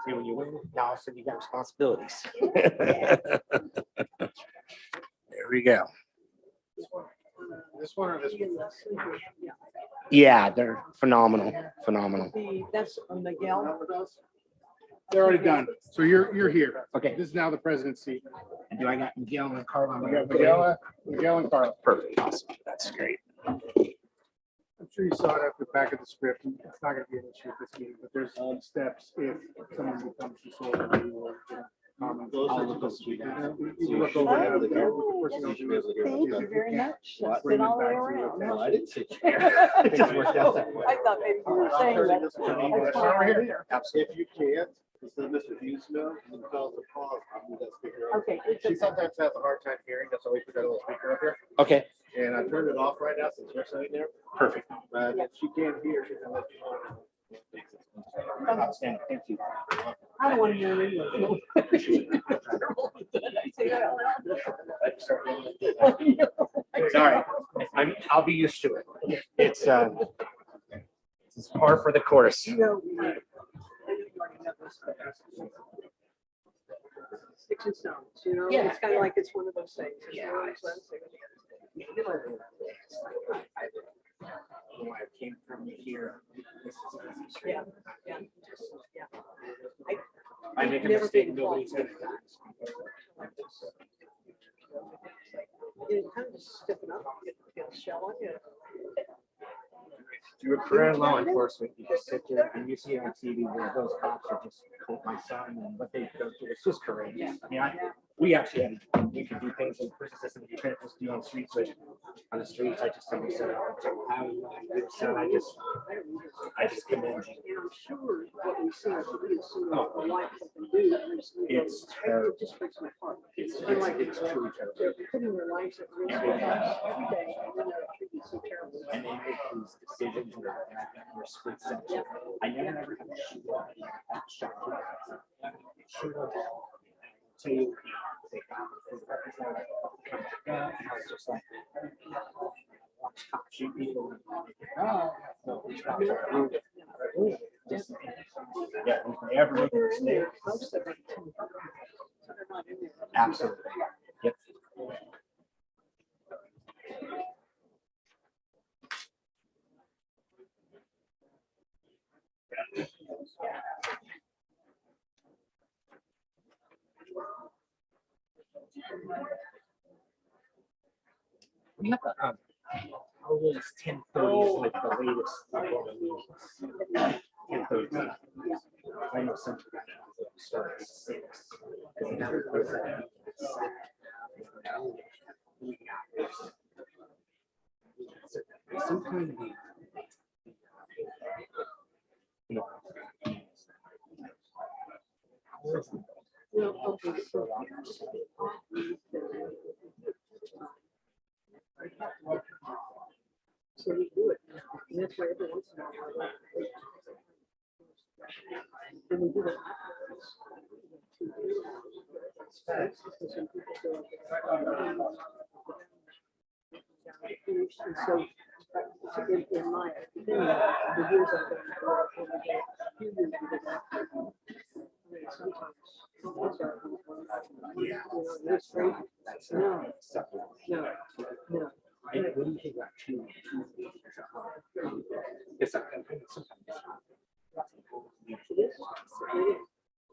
See, when you win, now all of a sudden you got responsibilities. There we go. This one or this one? Yeah, they're phenomenal, phenomenal. That's Miguel. They're already done. So you're here. Okay. This is now the president's seat. And do I got Miguel and Carla? We got Miguel and Carla. Perfect. Awesome. That's great. I'm sure you saw it at the back of the script. It's not going to be an issue at this meeting, but there's steps if someone becomes disorderly or comments. I'll look those through. You look over that. Thank you very much. That's been all the way around. Well, I didn't say chair. I thought maybe you were saying that. That's fine. If you can't, instead of Mr. Hughes know, you can call the pause. I'll move that speaker up. Okay. She sometimes has a hard time hearing. That's why we put that little speaker up here. Okay. And I turned it off right now since you're sitting there. Perfect. But if she can't hear, she can let you know. Outstanding. Thank you. I don't want to hear anything. Sorry, I'll be used to it. It's par for the course. Sticks and stones, Yeah. It's kind of like it's one of those things. Yeah. I came from here. Yeah. I make a mistake, nobody's gonna. You kind of stiffen up, get a shell on you. You're a career in law enforcement, you just sit there and you see on TV where those cops are just quote my son and what they go through. It's just courageous. I mean, we actually we can do things in the prison system you can't just do on the streets. But on the streets, I just tell myself, how you your son, I just commend you. And I'm sure what we see on TV is sort Oh. of the life that they do. It's It just breaks my heart. It's truly terrible. They're putting their lives at risk every day, and then they're treated so terribly. And they make these decisions in a split second. I never had a shot. Shoot up. Tell you, I was just like, watch cops shoot people. No, these cops are rude. Yeah, if they ever make a mistake. Absolutely. Yep. We have a, always 10:30 is like the latest. 10:30. I know some start at 6. Some kind of Well, okay, so we do it. And that's why every once in a while, And so, in my opinion, the years I've been over there, few years ago, sometimes, it's great. No, no. What do you think about two?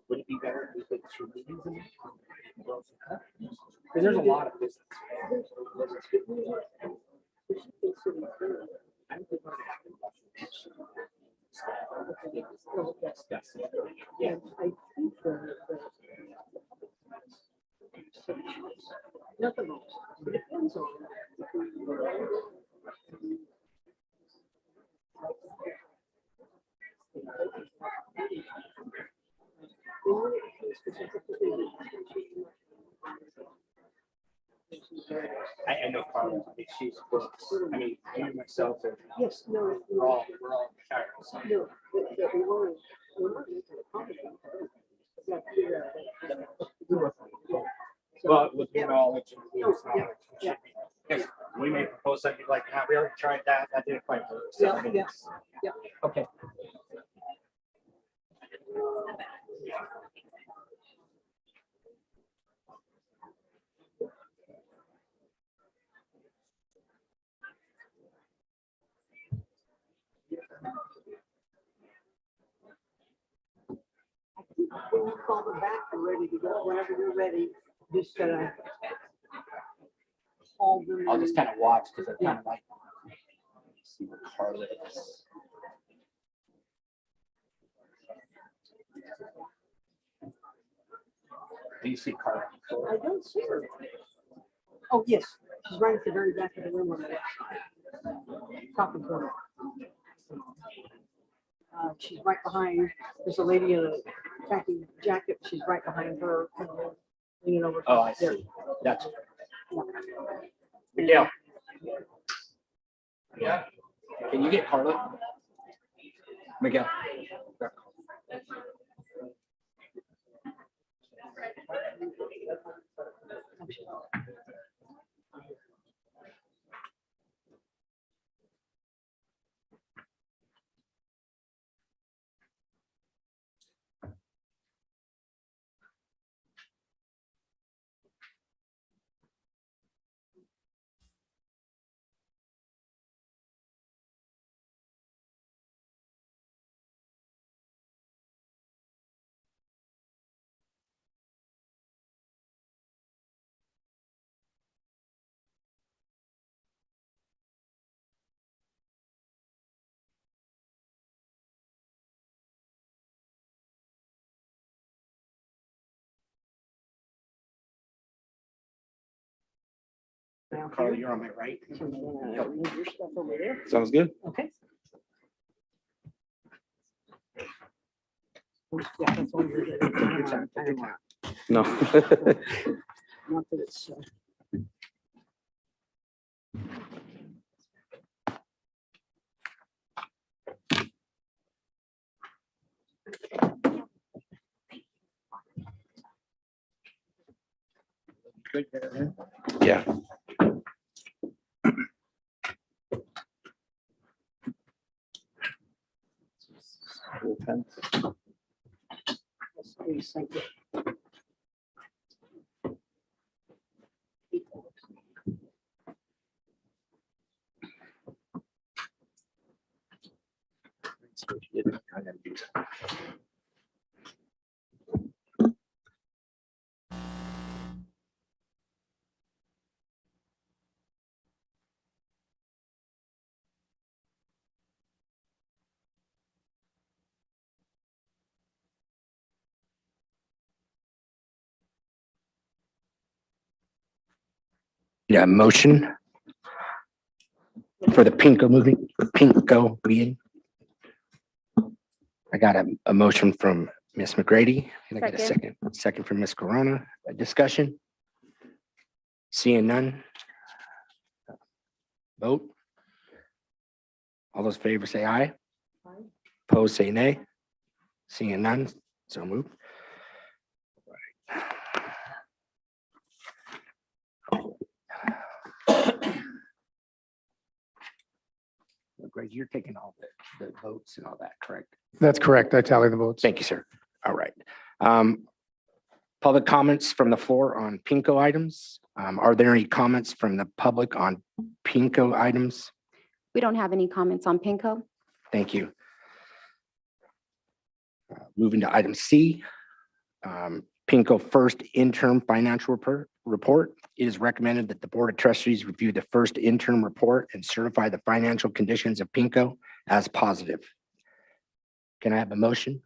Would it be better if we put 2 meetings in? Because there's a lot of business. Yeah, I think not the most. It depends on. I know Carla, she's books. I mean, I myself, yes, no, we're all tired. No, but we weren't making a comment. Well, with your knowledge and yes, we may propose something like that. We already tried that. That didn't quite work. So, yes. Yeah. Okay. When you call them back, you're ready to go. Whenever you're ready, just call them. I'll just kind of watch because I kind of like see what Carla is. Do you see Carla? I don't see her. Oh, yes. She's right at the very back of the room on the left side. Top of the room. She's right behind. There's a lady in a khaki jacket. She's right behind her, leaning over. Oh, I see. That's Miguel. Yeah. Can you get Carla? Miguel. Carla, you're on my right. Move your stuff over there. Sounds good. Okay. Yeah, that's all you're doing. No. Not that it's. Good there. Yeah. Please, thank you. Yeah, motion for the Pinko meeting. I got a motion from Ms. McGrady. Can I get a second? Second from Ms. Corona. A discussion? Seeing none. Vote. All those in favor say aye. Opposed say nay. Seeing none, so moved. Greg, you're taking all the votes and all that, correct? That's correct. I tally the votes. Thank you, sir. All right. Public comments from the floor on PINCO items. Are there any comments from the public on PINCO items? We don't have any comments on PINCO. Thank you. Moving to item C, PINCO first interim financial report. It is recommended that the Board of Trustees review the first interim report and certify the financial conditions of PINCO as positive. Can I have a motion?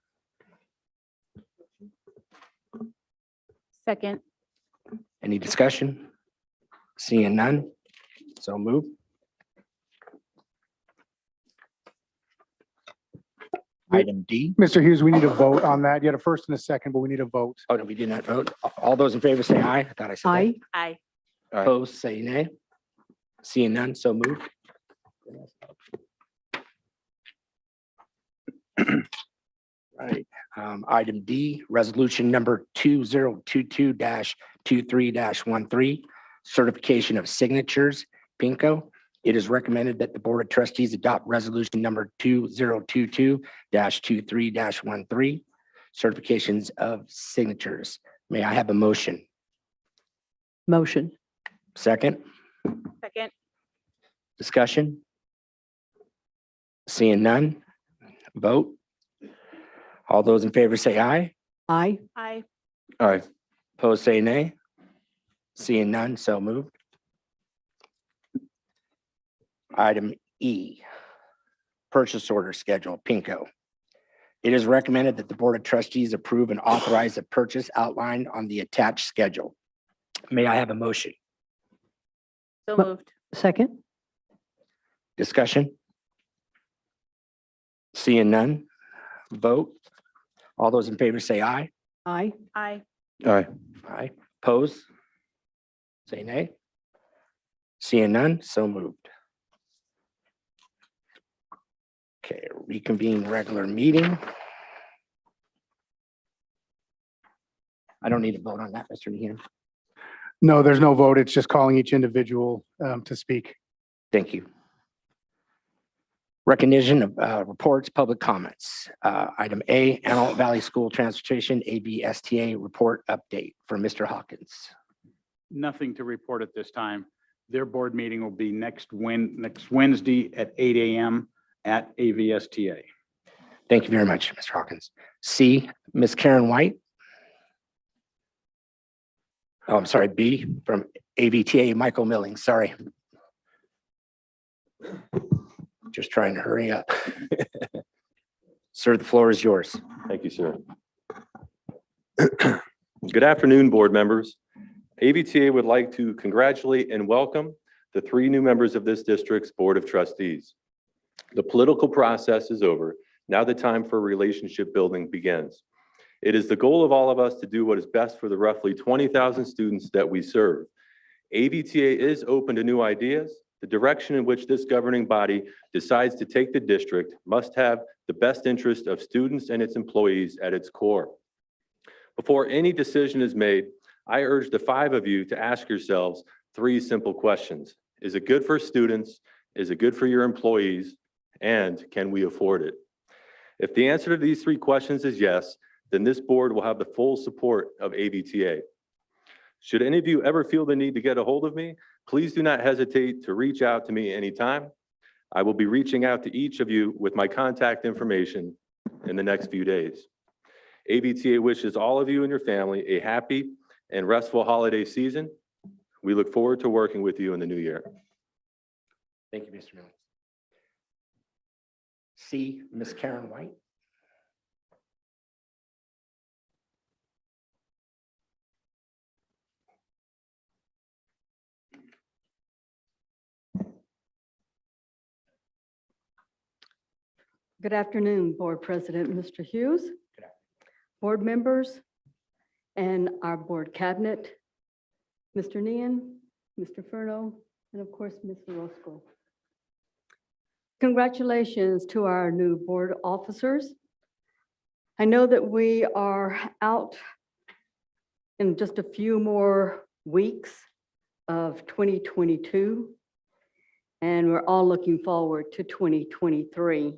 Second. Any discussion? Seeing none, so move. Item D. Mr. Hughes, we need a vote on that. You had a first and a second, but we need a vote. Oh, no, we did not vote. All those in favor say aye. I thought I said that. Aye. Opposed, say nay. Seeing none, so moved. Right. Item D, resolution number 2022-23-13, certification of signatures, PINCO. It is recommended that the Board of Trustees adopt resolution number 2022-23-13, certifications of signatures. May I have a motion? Motion. Second, Second. discussion? Seeing none, vote. All those in favor say aye. Aye. Aye. Aye. Opposed, say nay. Seeing none, so moved. Item E, purchase order schedule, PINCO. It is recommended that the Board of Trustees approve and authorize the purchase outlined on the attached schedule. May I have a motion? So moved. Second. Discussion? Seeing none, vote. All those in favor say aye. Aye. Aye. Aye. Aye. Pose? Say nay. Seeing none, so moved. Okay, reconvene regular meeting. I don't need a vote on that, Mr. Nehan. No, there's no vote. It's just calling each individual to speak. Thank you. Recognition of reports, public comments. Item A, Antelope Valley School Transportation, AVSTA report update from Mr. Hawkins. Nothing to report at this time. Their board meeting will be next Wednesday at 8 a.m. at AVSTA. Thank you very much, Mr. Hawkins. C, Ms. Karen White. Oh, I'm sorry, B from AVTA, Michael Milling, sorry. Just trying to hurry up. Sir, the floor is yours. Thank you, sir. Good afternoon, board members. AVTA would like to congratulate and welcome the 3 new members of this district's Board of Trustees. The political process is over. Now the time for relationship building begins. It is the goal of all of us to do what is best for the roughly 20,000 students that we serve. AVTA is open to new ideas. The direction in which this governing body decides to take the district must have the best interest of students and its employees at its core. Before any decision is made, I urge the 5 of you to ask yourselves 3 simple questions. Is it good for students? Is it good for your employees? And can we afford it? If the answer to these 3 questions is yes, then this board will have the full support of AVTA. Should any of you ever feel the need to get a hold of me, please do not hesitate to reach out to me anytime. I will be reaching out to each of you with my contact information in the next few days. AVTA wishes all of you and your family a happy and restful holiday season. We look forward to working with you in the new year. Thank you, Mr. Milling. C, Ms. Karen White. Good afternoon, Board President, Mr. Hughes, board members, and our board cabinet, Mr. Nehan, Mr. Furno, and of course, Ms. Roscoe. Congratulations to our new board officers. I know that we are out in just a few more weeks of 2022, and we're all looking forward to 2023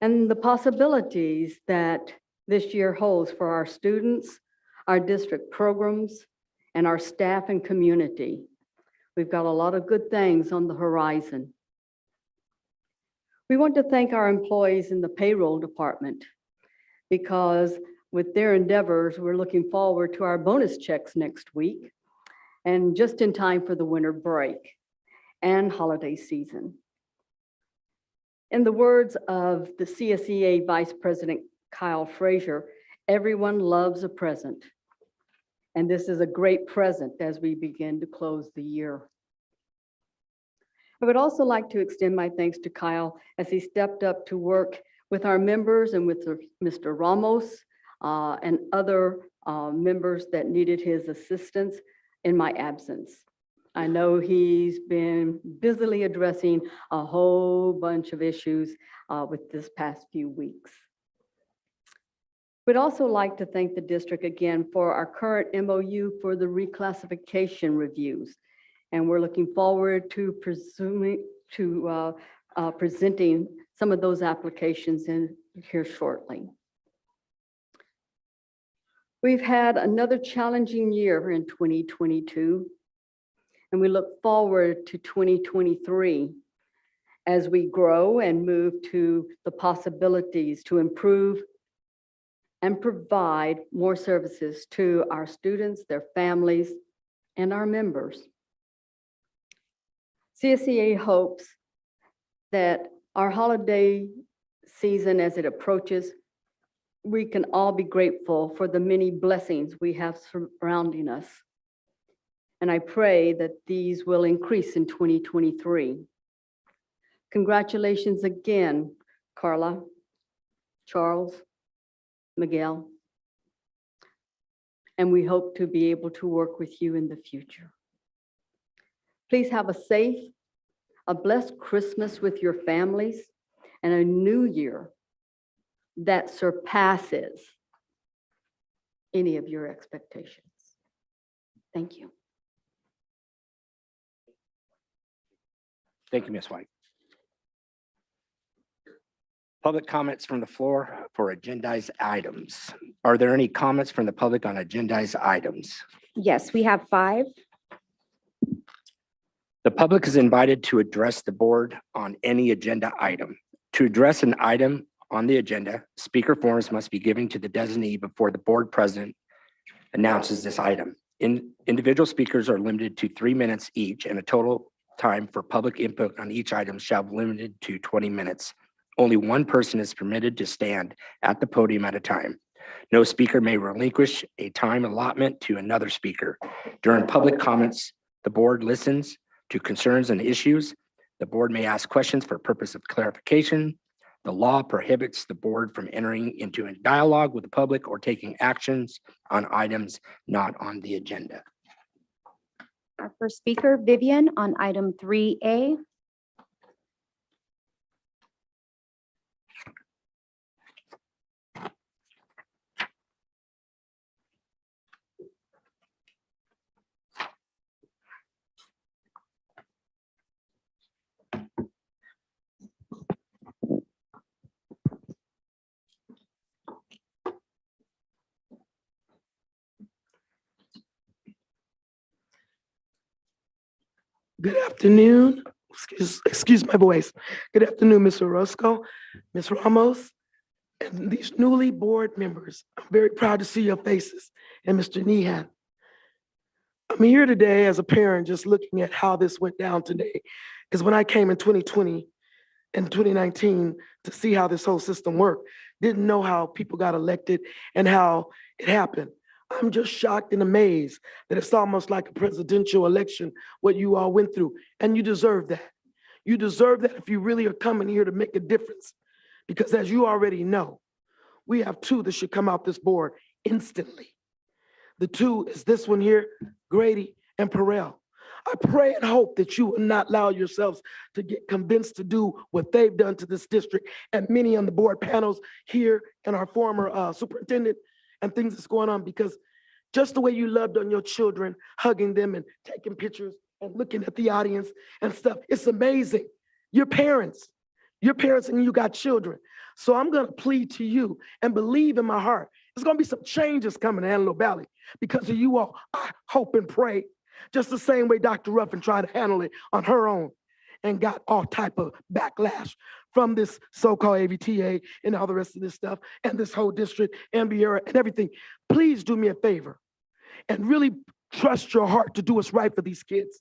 and the possibilities that this year holds for our students, our district programs, and our staff and community. We've got a lot of good things on the horizon. We want to thank our employees in the payroll department because with their endeavors, we're looking forward to our bonus checks next week and just in time for the winter break and holiday season. In the words of the CSEA Vice President Kyle Frazier, everyone loves a present. And this is a great present as we begin to close the year. I would also like to extend my thanks to Kyle as he stepped up to work with our members and with Mr. Ramos and other members that needed his assistance in my absence. I know he's been busily addressing a whole bunch of issues with this past few weeks. We'd also like to thank the district again for our current MOU for the reclassification reviews. And we're looking forward to presenting some of those applications in here shortly. We've had another challenging year in 2022, and we look forward to 2023 as we grow and move to the possibilities to improve and provide more services to our students, their families, and our members. CSEA hopes that our holiday season as it approaches, we can all be grateful for the many blessings we have surrounding us. And I pray that these will increase in 2023. Congratulations again, Carla, Charles, Miguel. And we hope to be able to work with you in the future. Please have a safe, a blessed Christmas with your families and a new year that surpasses any of your expectations. Thank you. Thank you, Ms. White. Public comments from the floor for agendized items. Are there any comments from the public on agendized items? Yes, we have 5. The public is invited to address the board on any agenda item. To address an item on the agenda, speaker forms must be given to the designee before the board president announces this item. Individual speakers are limited to 3 minutes each, and a total time for public input on each item shall be limited to 20 minutes. Only one person is permitted to stand at the podium at a time. No speaker may relinquish a time allotment to another speaker. During public comments, the board listens to concerns and issues. The board may ask questions for purpose of clarification. The law prohibits the board from entering into a dialogue with the public or taking actions on items not on the agenda. Our first speaker, Vivian, on item 3A. Good afternoon. Excuse my voice. Good afternoon, Ms. Orozco, Ms. Ramos, and these newly board members. I'm very proud to see your faces, and Mr. Nehan. I'm here today as a parent just looking at how this went down today, because when I came in 2020 and 2019 to see how this whole system worked, didn't know how people got elected and how it happened. I'm just shocked and amazed that it's almost like a presidential election, what you all went through, and you deserve that. You deserve that if you really are coming here to make a difference. Because as you already know, we have 2 that should come out this board instantly. The 2 is this one here, Grady and Perrell. I pray and hope that you will not allow yourselves to get convinced to do what they've done to this district and many on the board panels here and our former superintendent and things that's going on, because just the way you loved on your children, hugging them and taking pictures and looking at the audience and stuff, it's amazing. Your parents and you got children. So I'm gonna plead to you and believe in my heart. There's gonna be some changes coming to Antelope Valley because of you all. I hope and pray just the same way Dr. Ruffin tried to handle it on her own and got all type of backlash from this so-called AVTA and all the rest of this stuff and this whole district and Vieira and everything. Please do me a favor and really trust your heart to do what's right for these kids.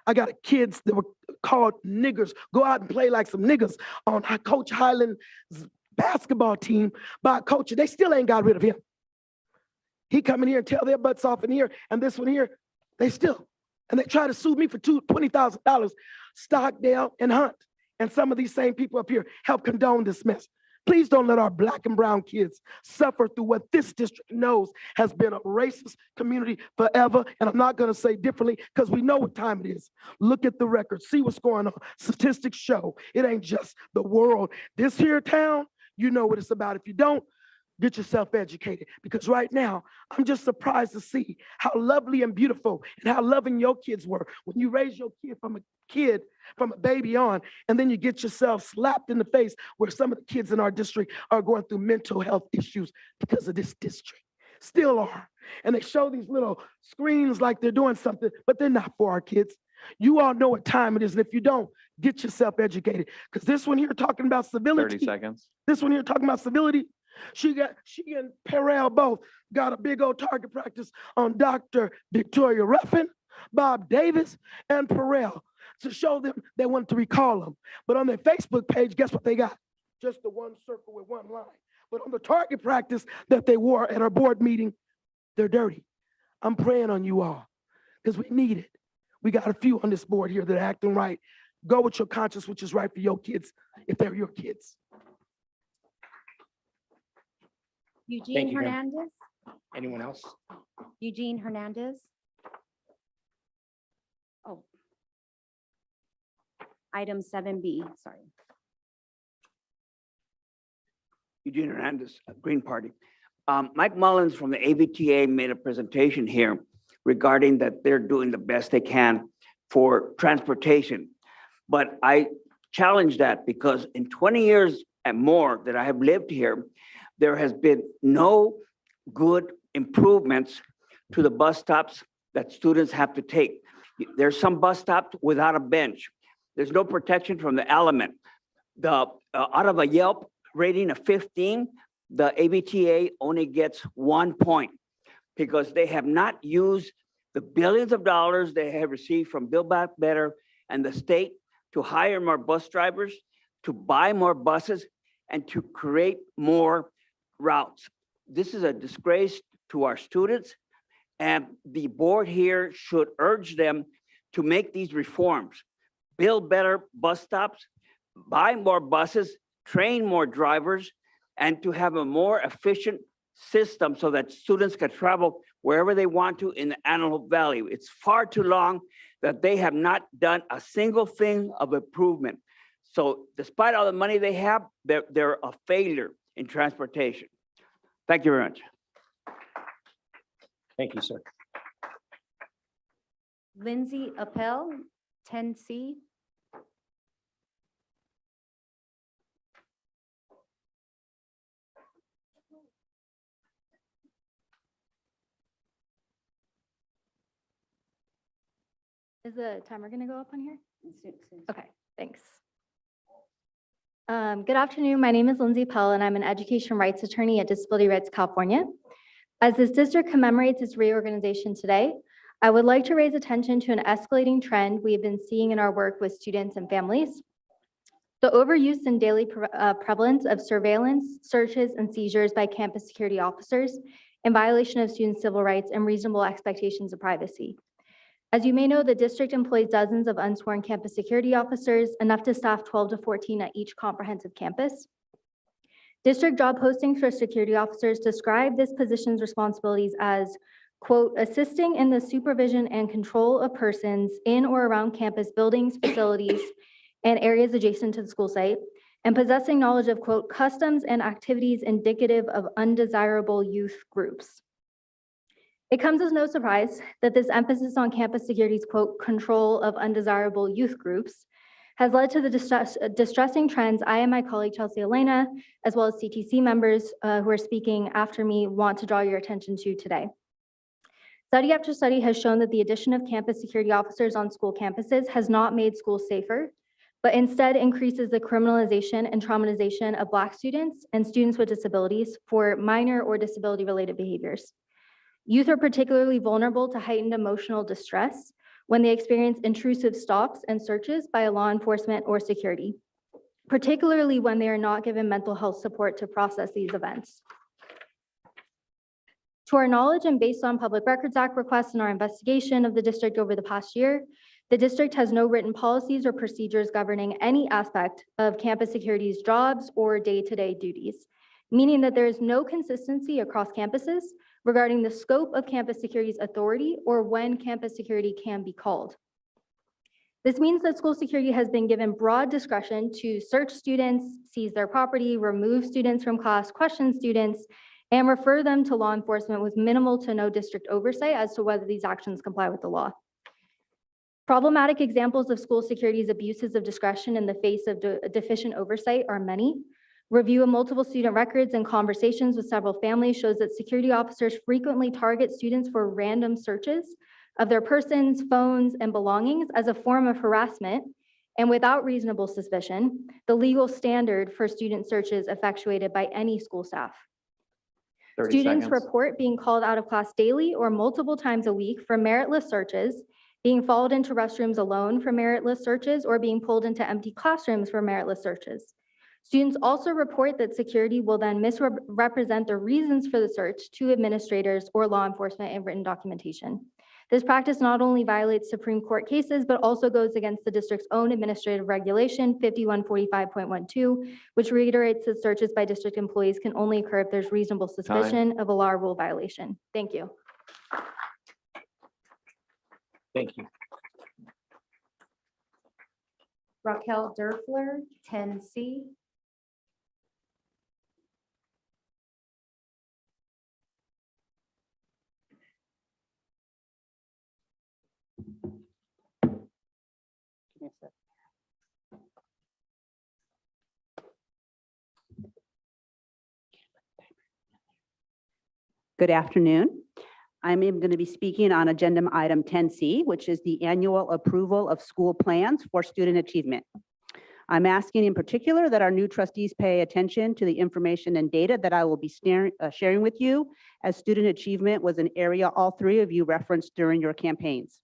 I got kids that were called niggers, go out and play like some niggas on Coach Highland's basketball team by a coach. They still ain't got rid of him. He come in here and tell their butts off in here, and this one here, they still. And they try to sue me for $20,000. Stockdale and Hunt and some of these same people up here help condone this mess. Please don't let our black and brown kids suffer through what this district knows has been a racist community forever. And I'm not going to say differently because we know what time it is. Look at the records, see what's going on. Statistics show it ain't just the world. This here town, you know what it's about. If you don't, get yourself educated, because right now, I'm just surprised to see how lovely and beautiful and how loving your kids were when you raise your kid from a baby on, and then you get yourself slapped in the face where some of the kids in our district are going through mental health issues because of this district. Still are. And they show these little screens like they're doing something, but they're not for our kids. You all know what time it is, and if you don't, get yourself educated, because this one here talking about civility. 30 seconds. This one here talking about civility. She and Perel both got a big old target practice on Dr. Victoria Ruffin, Bob Davis, and Perel to show them they wanted to recall them. But on their Facebook page, guess what they got? Just the one circle with one line. But on the target practice that they wore at our board meeting, they're dirty. I'm praying on you all because we need it. We got a few on this board here that are acting right. Go with your conscience, which is right for your kids, if they're your kids. Thank Eugene you, ma'am. Hernandez. Anyone else? Eugene Hernandez. Oh. Item 7B, sorry. Eugene Hernandez, Green Party. Mike Mullins from the AVTA made a presentation here regarding that they're doing the best they can for transportation. But I challenge that because in 20 years and more that I have lived here, there has been no good improvements to the bus stops that students have to take. There's some bus stops without a bench. There's no protection from the element. Out of a Yelp rating of 15, the AVTA only gets 1 point because they have not used the billions of dollars they have received from Build Back Better and the state to hire more bus drivers, to buy more buses, and to create more routes. This is a disgrace to our students, and the board here should urge them to make these reforms. Build better bus stops, buy more buses, train more drivers, and to have a more efficient system so that students can travel wherever they want to in the Antelope Valley. It's far too long that they have not done a single thing of improvement. So despite all the money they have, they're a failure in transportation. Thank you very much. Thank you, sir. Lindsay Appel, 10C. Is the timer going to go up on here? Okay, thanks. Good afternoon. My name is Lindsay Pell, and I'm an education rights attorney at Disability Rights California. As this district commemorates its reorganization today, I would like to raise attention to an escalating trend we have been seeing in our work with students and families. The overuse and daily prevalence of surveillance, searches, and seizures by campus security officers in violation of student civil rights and reasonable expectations of privacy. As you may know, the district employs dozens of unsworn campus security officers, enough to staff 12 to 14 at each comprehensive campus. District job postings for security officers describe this position's responsibilities as quote, assisting in the supervision and control of persons in or around campus buildings, facilities, and areas adjacent to the school site, and possessing knowledge of, quote, customs and activities indicative of undesirable youth groups. It comes as no surprise that this emphasis on campus security's, quote, control of undesirable youth groups has led to the distressing trends I and my colleague Chelsea Elena, as well as CTC members who are speaking after me, want to draw your attention to today. Study after study has shown that the addition of campus security officers on school campuses has not made schools safer, but instead increases the criminalization and traumatization of Black students and students with disabilities for minor or disability-related behaviors. Youth are particularly vulnerable to heightened emotional distress when they experience intrusive stops and searches by law enforcement or security, particularly when they are not given mental health support to process these events. To our knowledge, and based on Public Records Act requests in our investigation of the district over the past year, the district has no written policies or procedures governing any aspect of campus security's jobs or day-to-day duties, meaning that there is no consistency across campuses regarding the scope of campus security's authority or when campus security can be called. This means that school security has been given broad discretion to search students, seize their property, remove students from class, question students, and refer them to law enforcement with minimal to no district oversight as to whether these actions comply with the law. Problematic examples of school security's abuses of discretion in the face of deficient oversight are many. Review of multiple student records and conversations with several families shows that security officers frequently target students for random searches of their persons, phones, and belongings as a form of harassment, and without reasonable suspicion, the legal standard for student searches effectuated by any school staff. 30 Students seconds. report being called out of class daily or multiple times a week for meritless searches, being followed into restrooms alone for meritless searches, or being pulled into empty classrooms for meritless searches. Students also report that security will then misrepresent the reasons for the search to administrators or law enforcement in written documentation. This practice not only violates Supreme Court cases, but also goes against the district's own administrative regulation 5145.12, which reiterates that searches by district employees can only occur if there's reasonable suspicion of a law or rule violation. Thank you. Thank you. Raquel Derfler, 10C. Good afternoon. I'm going to be speaking on agenda item 10C, which is the annual approval of school plans for student achievement. I'm asking in particular that our new trustees pay attention to the information and data that I will be sharing with you, as student achievement was an area all three of you referenced during your campaigns.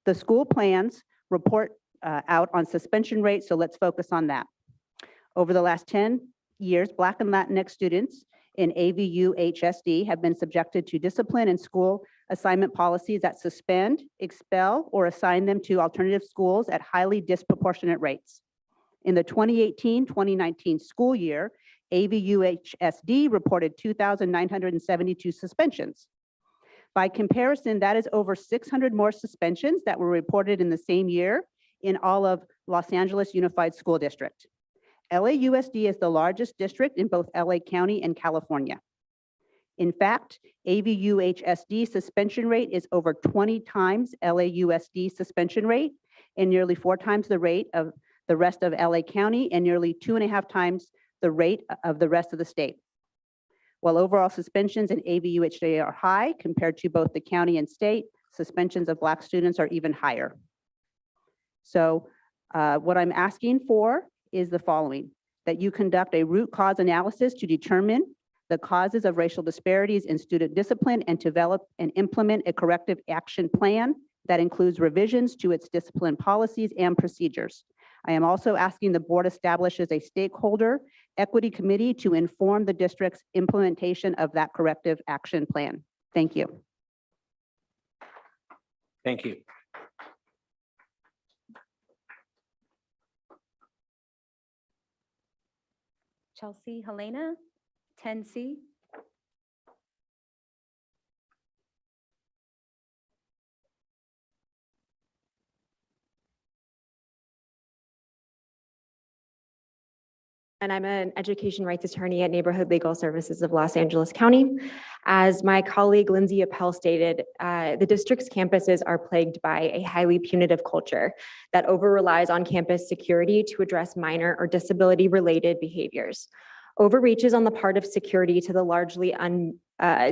The school plans report out on suspension rates, so let's focus on that. Over the last 10 years, Black and Latinx students in AVUHSD have been subjected to discipline and school assignment policies that suspend, expel, or assign them to alternative schools at highly disproportionate rates. In the 2018-2019 school year, AVUHSD reported 2,972 suspensions. By comparison, that is over 600 more suspensions that were reported in the same year in all of Los Angeles Unified School District. LAUSD is the largest district in both LA County and California. In fact, AVUHSD suspension rate is over 20 times LAUSD suspension rate and nearly 4 times the rate of the rest of LA County and nearly 2.5 times the rate of the rest of the state. While overall suspensions in AVUHSD are high compared to both the county and state, suspensions of Black students are even higher. So what I'm asking for is the following: that you conduct a root cause analysis to determine the causes of racial disparities in student discipline and develop and implement a corrective action plan that includes revisions to its discipline policies and procedures. I am also asking the board establishes a stakeholder equity committee to inform the district's implementation of that corrective action plan. Thank you. Thank you. Chelsea Helena, 10C. and I'm an education rights attorney at Neighborhood Legal Services of Los Angeles County. As my colleague Lindsay Appel stated, the district's campuses are plagued by a highly punitive culture that over-relies on campus security to address minor or disability-related behaviors. Overreaches on the part of security to the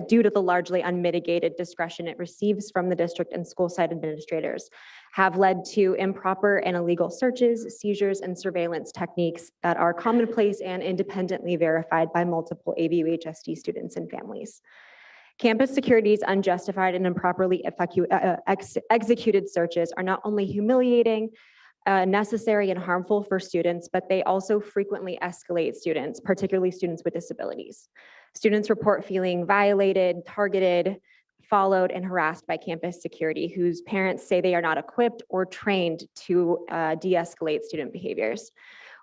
due to the largely unmitigated discretion it receives from the district and school site administrators have led to improper and illegal searches, seizures, and surveillance techniques that are commonplace and independently verified by multiple AVUHSD students and families. Campus security's unjustified and improperly executed searches are not only humiliating, necessary and harmful for students, but they also frequently escalate students, particularly students with disabilities. Students report feeling violated, targeted, followed, and harassed by campus security, whose parents say they are not equipped or trained to de-escalate student behaviors.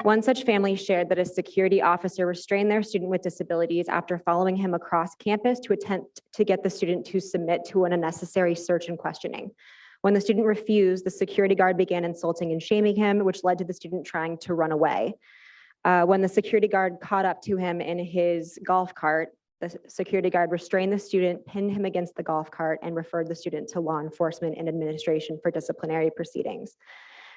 One such family shared that a security officer restrained their student with disabilities after following him across campus to attempt to get the student to submit to an unnecessary search and questioning. When the student refused, the security guard began insulting and shaming him, which led to the student trying to run away. When the security guard caught up to him in his golf cart, the security guard restrained the student, pinned him against the golf cart, and referred the student to law enforcement and administration for disciplinary proceedings.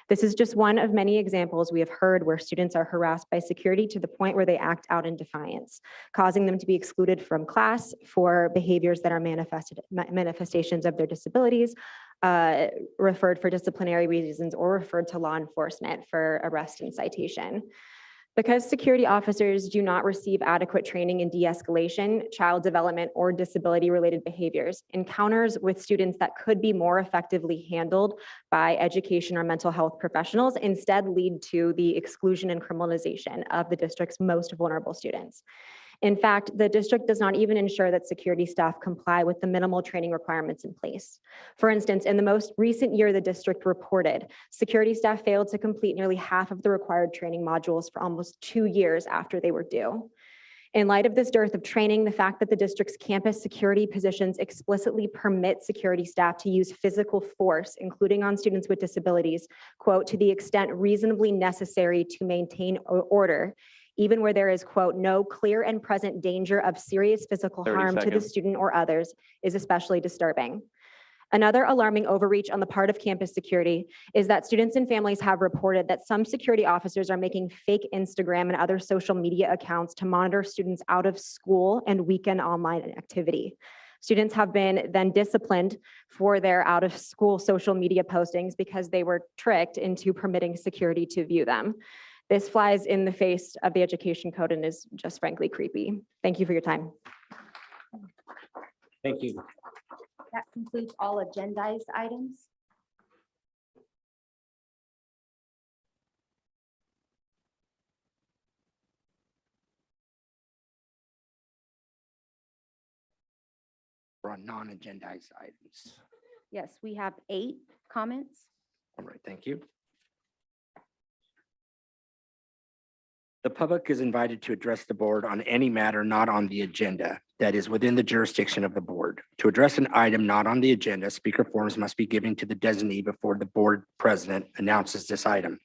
This is just one of many examples we have heard where students are harassed by security to the point where they act out in defiance, causing them to be excluded from class for behaviors that are manifestations of their disabilities, referred for disciplinary reasons, or referred to law enforcement for arrest and citation. Because security officers do not receive adequate training in de-escalation, child development, or disability-related behaviors, encounters with students that could be more effectively handled by education or mental health professionals instead lead to the exclusion and criminalization of the district's most vulnerable students. In fact, the district does not even ensure that security staff comply with the minimal training requirements in place. For instance, in the most recent year, the district reported security staff failed to complete nearly half of the required training modules for almost 2 years after they were due. In light of this dearth of training, the fact that the district's campus security positions explicitly permit security staff to use physical force, including on students with disabilities, quote, to the extent reasonably necessary to maintain order, even where there is, quote, no clear and present danger of serious physical 30 harm to the seconds. student or others, is especially disturbing. Another alarming overreach on the part of campus security is that students and families have reported that some security officers are making fake Instagram and other social media accounts to monitor students out of school and weekend online activity. Students have been then disciplined for their out of school social media postings because they were tricked into permitting security to view them. This flies in the face of the education code and is just frankly creepy. Thank you for your time. Thank you. That concludes all agendized items. We're on non-agendized items. Yes, we have 8 comments. All right, thank you. The public is invited to address the board on any matter not on the agenda that is within the jurisdiction of the board. To address an item not on the agenda, speaker forms must be given to the designee before the board president announces this item.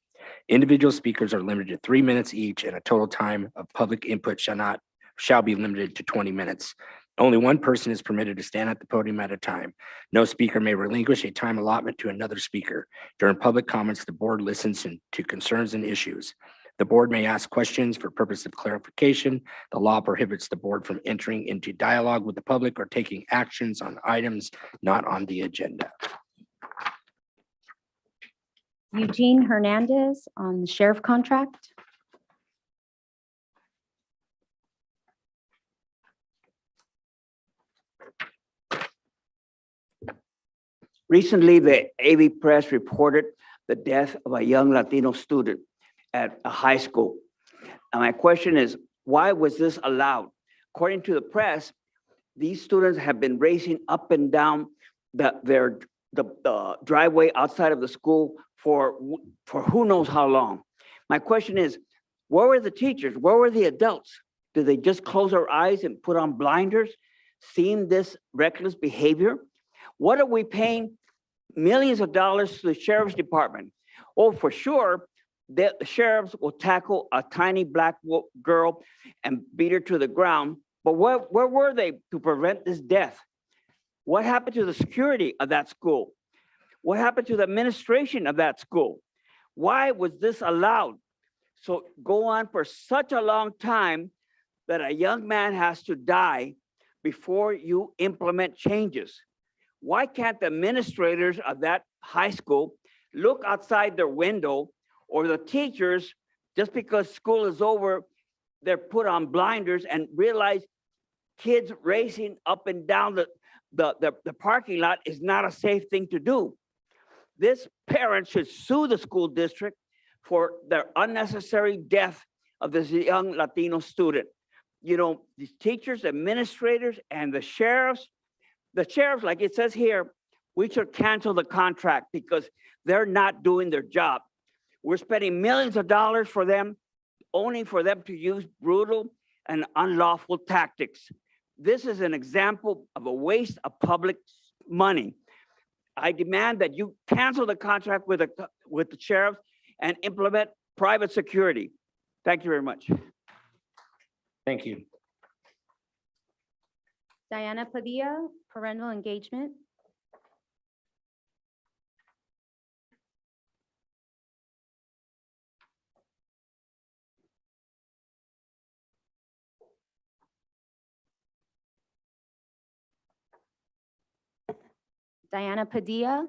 Individual speakers are limited to 3 minutes each, and a total time of public input shall be limited to 20 minutes. Only one person is permitted to stand at the podium at a time. No speaker may relinquish a time allotment to another speaker. During public comments, the board listens to concerns and issues. The board may ask questions for purpose of clarification. The law prohibits the board from entering into dialogue with the public or taking actions on items not on the agenda. Eugene Hernandez on the sheriff contract. Recently, the AV Press reported the death of a young Latino student at a high school. And my question is, why was this allowed? According to the press, these students have been racing up and down the driveway outside of the school for who knows how long. My question is, where were the teachers? Where were the adults? Did they just close their eyes and put on blinders, seeing this reckless behavior? What are we paying millions of dollars to the sheriff's department? Oh, for sure, the sheriffs will tackle a tiny black girl and beat her to the ground. But where were they to prevent this death? What happened to the security of that school? What happened to the administration of that school? Why was this allowed? So go on for such a long time that a young man has to die before you implement changes. Why can't the administrators of that high school look outside their window, or the teachers, just because school is over, they're put on blinders and realize kids racing up and down the parking lot is not a safe thing to do. This parent should sue the school district for their unnecessary death of this young Latino student. You know, these teachers, administrators, and the sheriffs, like it says here, we should cancel the contract because they're not doing their job. We're spending millions of dollars for them, only for them to use brutal and unlawful tactics. This is an example of a waste of public money. I demand that you cancel the contract with the sheriffs and implement private security. Thank you very much. Thank you. Diana Padilla, Parental Engagement. Diana Padilla.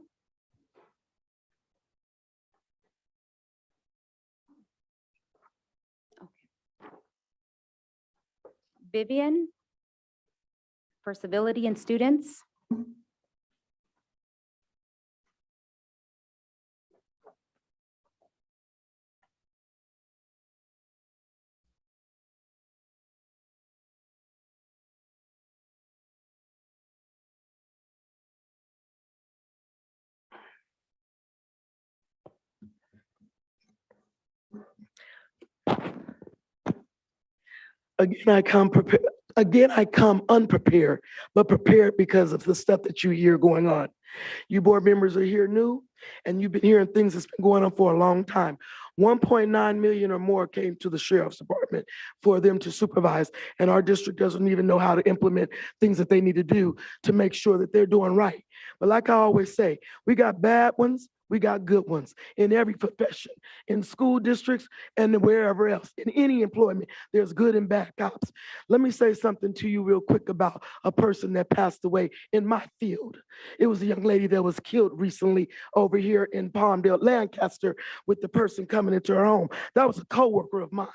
Okay. Vivian, for Civility and Students. Again, I come prepared. Again, I come unprepared, but prepared because of the stuff that you hear going on. You board members are here new, and you've been hearing things that's been going on for a long time. 1.9 million or more came to the sheriff's department for them to supervise, and our district doesn't even know how to implement things that they need to do to make sure that they're doing right. But like I always say, we got bad ones, we got good ones in every profession, in school districts and wherever else. In any employment, there's good and bad cops. Let me say something to you real quick about a person that passed away in my field. It was a young lady that was killed recently over here in Palmdale, Lancaster, with the person coming into her home. That was a coworker of mine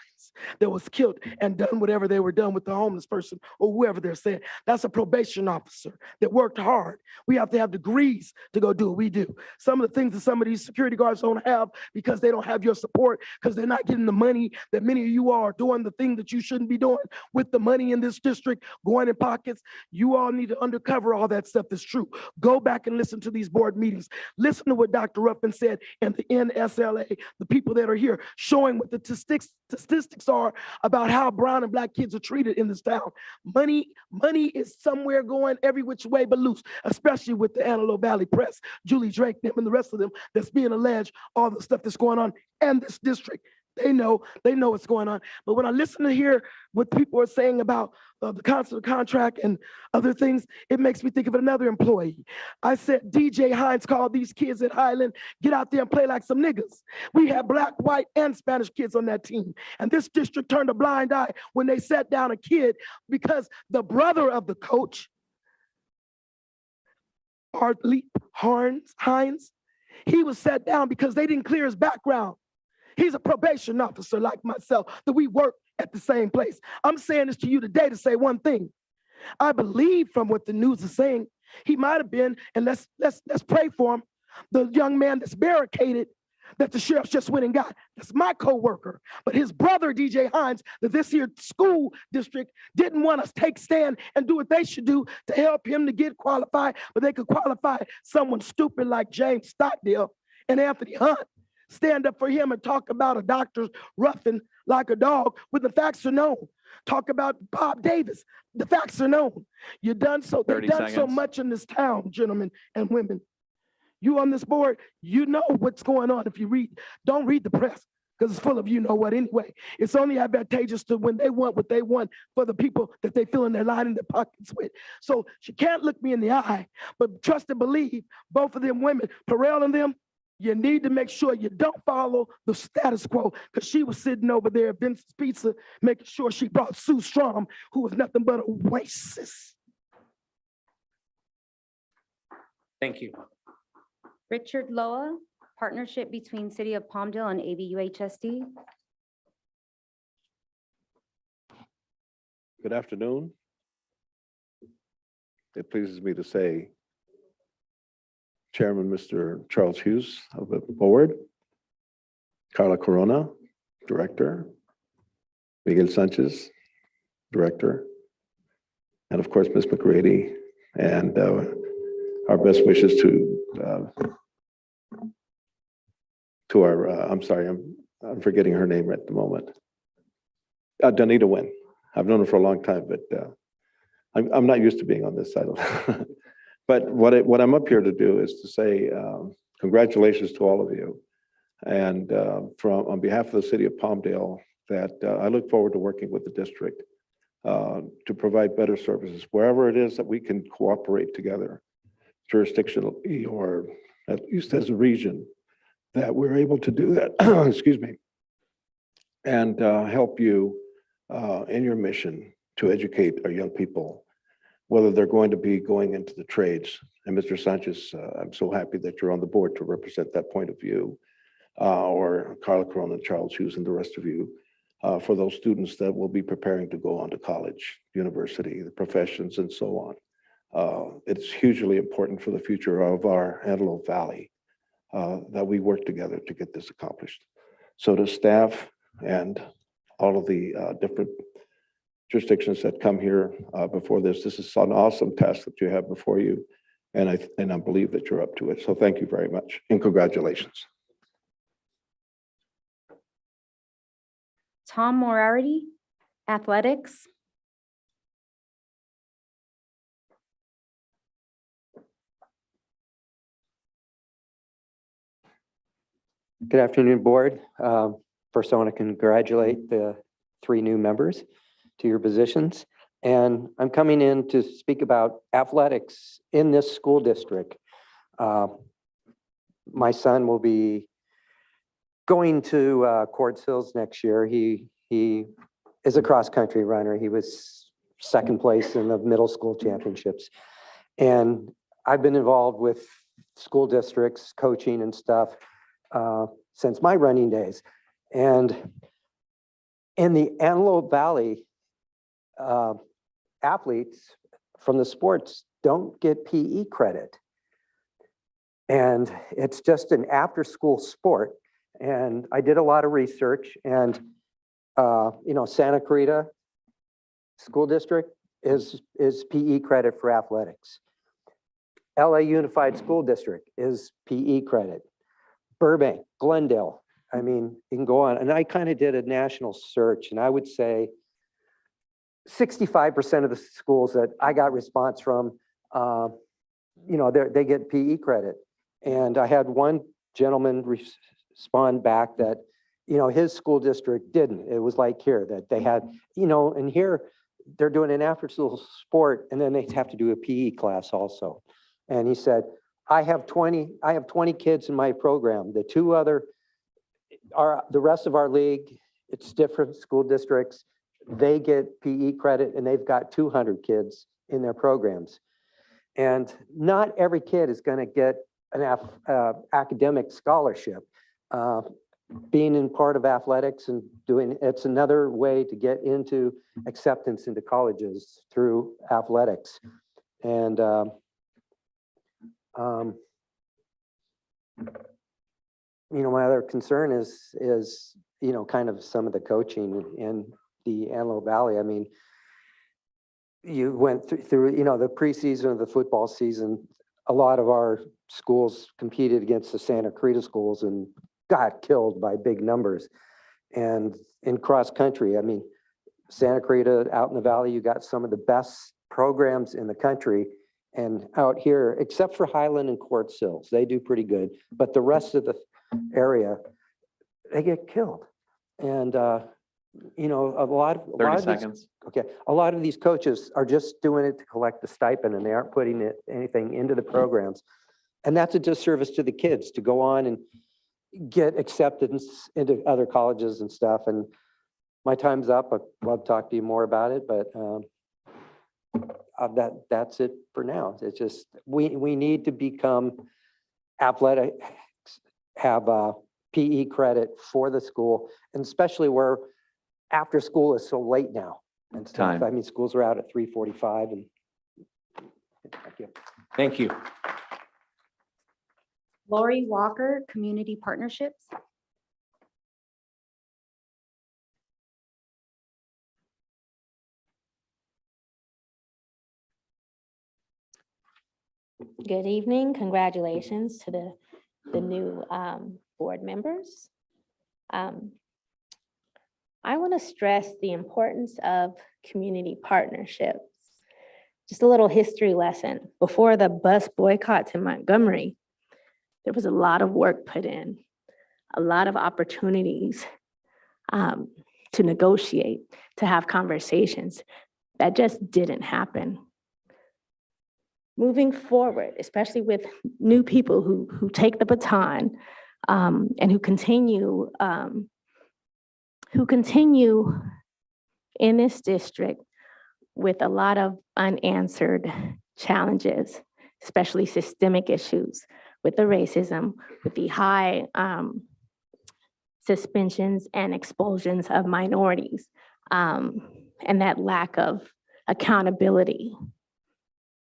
that was killed and done whatever they were done with the homeless person or whoever they're saying. That's a probation officer that worked hard. We have to have degrees to go do what we do. Some of the things that some of these security guards don't have because they don't have your support, because they're not getting the money that many of you are doing the thing that you shouldn't be doing with the money in this district, going in pockets. You all need to undercover all that stuff that's true. Go back and listen to these board meetings. Listen to what Dr. Ruffin said in the NSLA, the people that are here, showing what the statistics are about how brown and black kids are treated in this town. Money is somewhere going every which way but loose, especially with the Antelope Valley Press, Julie Drake, them, and the rest of them that's being alleged, all the stuff that's going on in this district. They know what's going on. But when I listen to hear what people are saying about the consular contract and other things, it makes me think of another employee. I said, DJ Hines called these kids at Highland, get out there and play like some niggas. We had black, white, and Spanish kids on that team. And this district turned a blind eye when they sat down a kid because the brother of the coach, Artley Hines, he was sat down because they didn't clear his background. He's a probation officer like myself, that we work at the same place. I'm saying this to you today to say one thing. I believe from what the news is saying, he might have been, and let's pray for him, the young man that's barricaded that the sheriff just went and got. That's my co-worker. But his brother, DJ Hines, that this here school district didn't want us to take stand and do what they should do to help him to get qualified, but they could qualify someone stupid like James Stockdale and Anthony Hunt. Stand up for him and talk about a doctor roughing like a dog when the facts are known. Talk about Bob Davis. The facts are known. They've done so much in this town, gentlemen and women. You on this board, you know what's going on. If you don't read the press, because it's full of you know what anyway. It's only advantageous to when they want what they want for the people that they feel in their line in their pockets with. So she can't look me in the eye, but trust and believe both of them women, Perel and them, you need to make sure you don't follow the status quo, because she was sitting over there at Vincent's Pizza making sure she brought Sue Strom, who was nothing but a racist. Thank you. Richard Loa, partnership between City of Palmdale and AVUHSD. Good afternoon. It pleases me to say Chairman, Mr. Charles Hughes of the board, Carla Corona, Director, Miguel Sanchez, Director, and of course, Ms. McGrady, and our best wishes to our, I'm sorry, I'm forgetting her name at the moment. Danita Nguyen. I've known her for a long time, but I'm not used to being on this side of But what I'm up here to do is to say congratulations to all of you. And on behalf of the city of Palmdale, that I look forward to working with the district to provide better services wherever it is that we can cooperate together, jurisdictionally or at least as a region, that we're able to do that, excuse me, and help you in your mission to educate our young people, whether they're going to be going into the trades. And Mr. Sanchez, I'm so happy that you're on the board to represent that point of view, or Carla Corona, Charles Hughes, and the rest of you, for those students that will be preparing to go on to college, university, the professions, and so on. It's hugely important for the future of our Antelope Valley that we work together to get this accomplished. So to staff and all of the different jurisdictions that come here before this is an awesome task that you have before you, and I believe that you're up to it. So thank you very much, and congratulations. Tom Moriarty, athletics. Good afternoon, board. First, I want to congratulate the 3 new members to your positions. And I'm coming in to speak about athletics in this school district. My son will be going to Quartz Hills next year. He is a cross-country runner. He was 2nd place in the middle school championships. And I've been involved with school districts, coaching and stuff since my running days. And in the Antelope Valley, athletes from the sports don't get PE credit. And it's just an after-school sport. And I did a lot of research, and Santa Clarita School District is PE credit for athletics. LA Unified School District is PE credit. Burbank, Glendale, I mean, you can go on. And I kind of did a national search, and I would say 65% of the schools that I got response from, they get PE credit. And I had one gentleman respond back that, his school district didn't. It was like here, that they had, and here they're doing an after-school sport, and then they have to do a PE class also. And he said, I have 20 kids in my program. The 2 other are the rest of our league. It's different school districts. They get PE credit, and they've got 200 kids in their programs. And not every kid is going to get an academic scholarship. Being in part of athletics and it's another way to get into acceptance into colleges through athletics. And my other concern is kind of some of the coaching in the Antelope Valley. I mean, you went through the preseason of the football season. A lot of our schools competed against the Santa Clarita schools and got killed by big numbers. And in cross country, I mean, Santa Clarita out in the valley, you got some of the best programs in the country. And out here, except for Highland and Quartz Hills, they do pretty good. But the rest of the area, they get killed. And, you know, a lot of 30 these- seconds. Okay, a lot of these coaches are just doing it to collect the stipend and they aren't putting anything into the programs. And that's a disservice to the kids to go on and get acceptance into other colleges and stuff. And my time's up. I'd love to talk to you more about it, but that's it for now. It's just, we need to become athletic, have PE credit for the school, and especially where after school is so late now and stuff. Time. I mean, schools are out at 3:45 and. Thank you. Thank you. Lori Walker, Community Partnerships. Good evening. Congratulations to the new board members. I want to stress the importance of community partnerships. Just a little history lesson. Before the bus boycotts in Montgomery, there was a lot of work put in, a lot of opportunities to negotiate, to have conversations. That just didn't happen. Moving forward, especially with new people who take the baton and who continue in this district with a lot of unanswered challenges, especially systemic issues with the racism, with the high suspensions and expulsions of minorities, and that lack of accountability.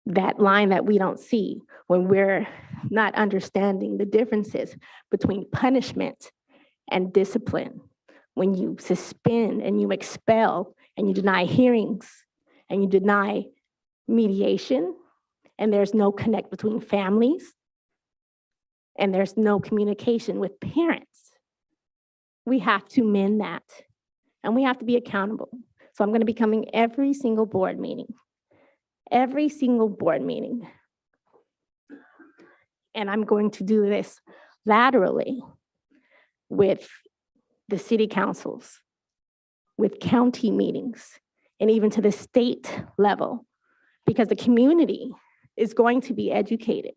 That line that we don't see when we're not understanding the differences between punishment and discipline. When you suspend and you expel and you deny hearings and you deny mediation, and there's no connect between families, and there's no communication with parents. We have to mend that, and we have to be accountable. So I'm going to be coming every single board meeting. Every single board meeting. And I'm going to do this laterally with the city councils, with county meetings, and even to the state level, because the community is going to be educated.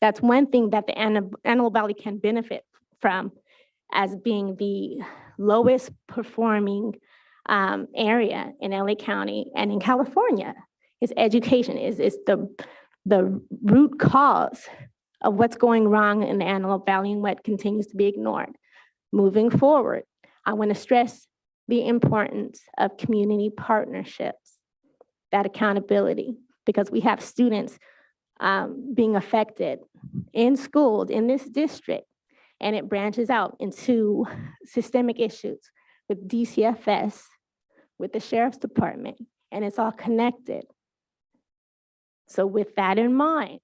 That's one thing that the Antelope Valley can benefit from as being the lowest performing area in LA County and in California. Is education, is the root cause of what's going wrong in the Antelope Valley and what continues to be ignored. Moving forward, I want to stress the importance of community partnerships, that accountability, because we have students being affected in schools in this district, and it branches out into systemic issues with DCFS, with the Sheriff's Department, and it's all connected. So with that in mind,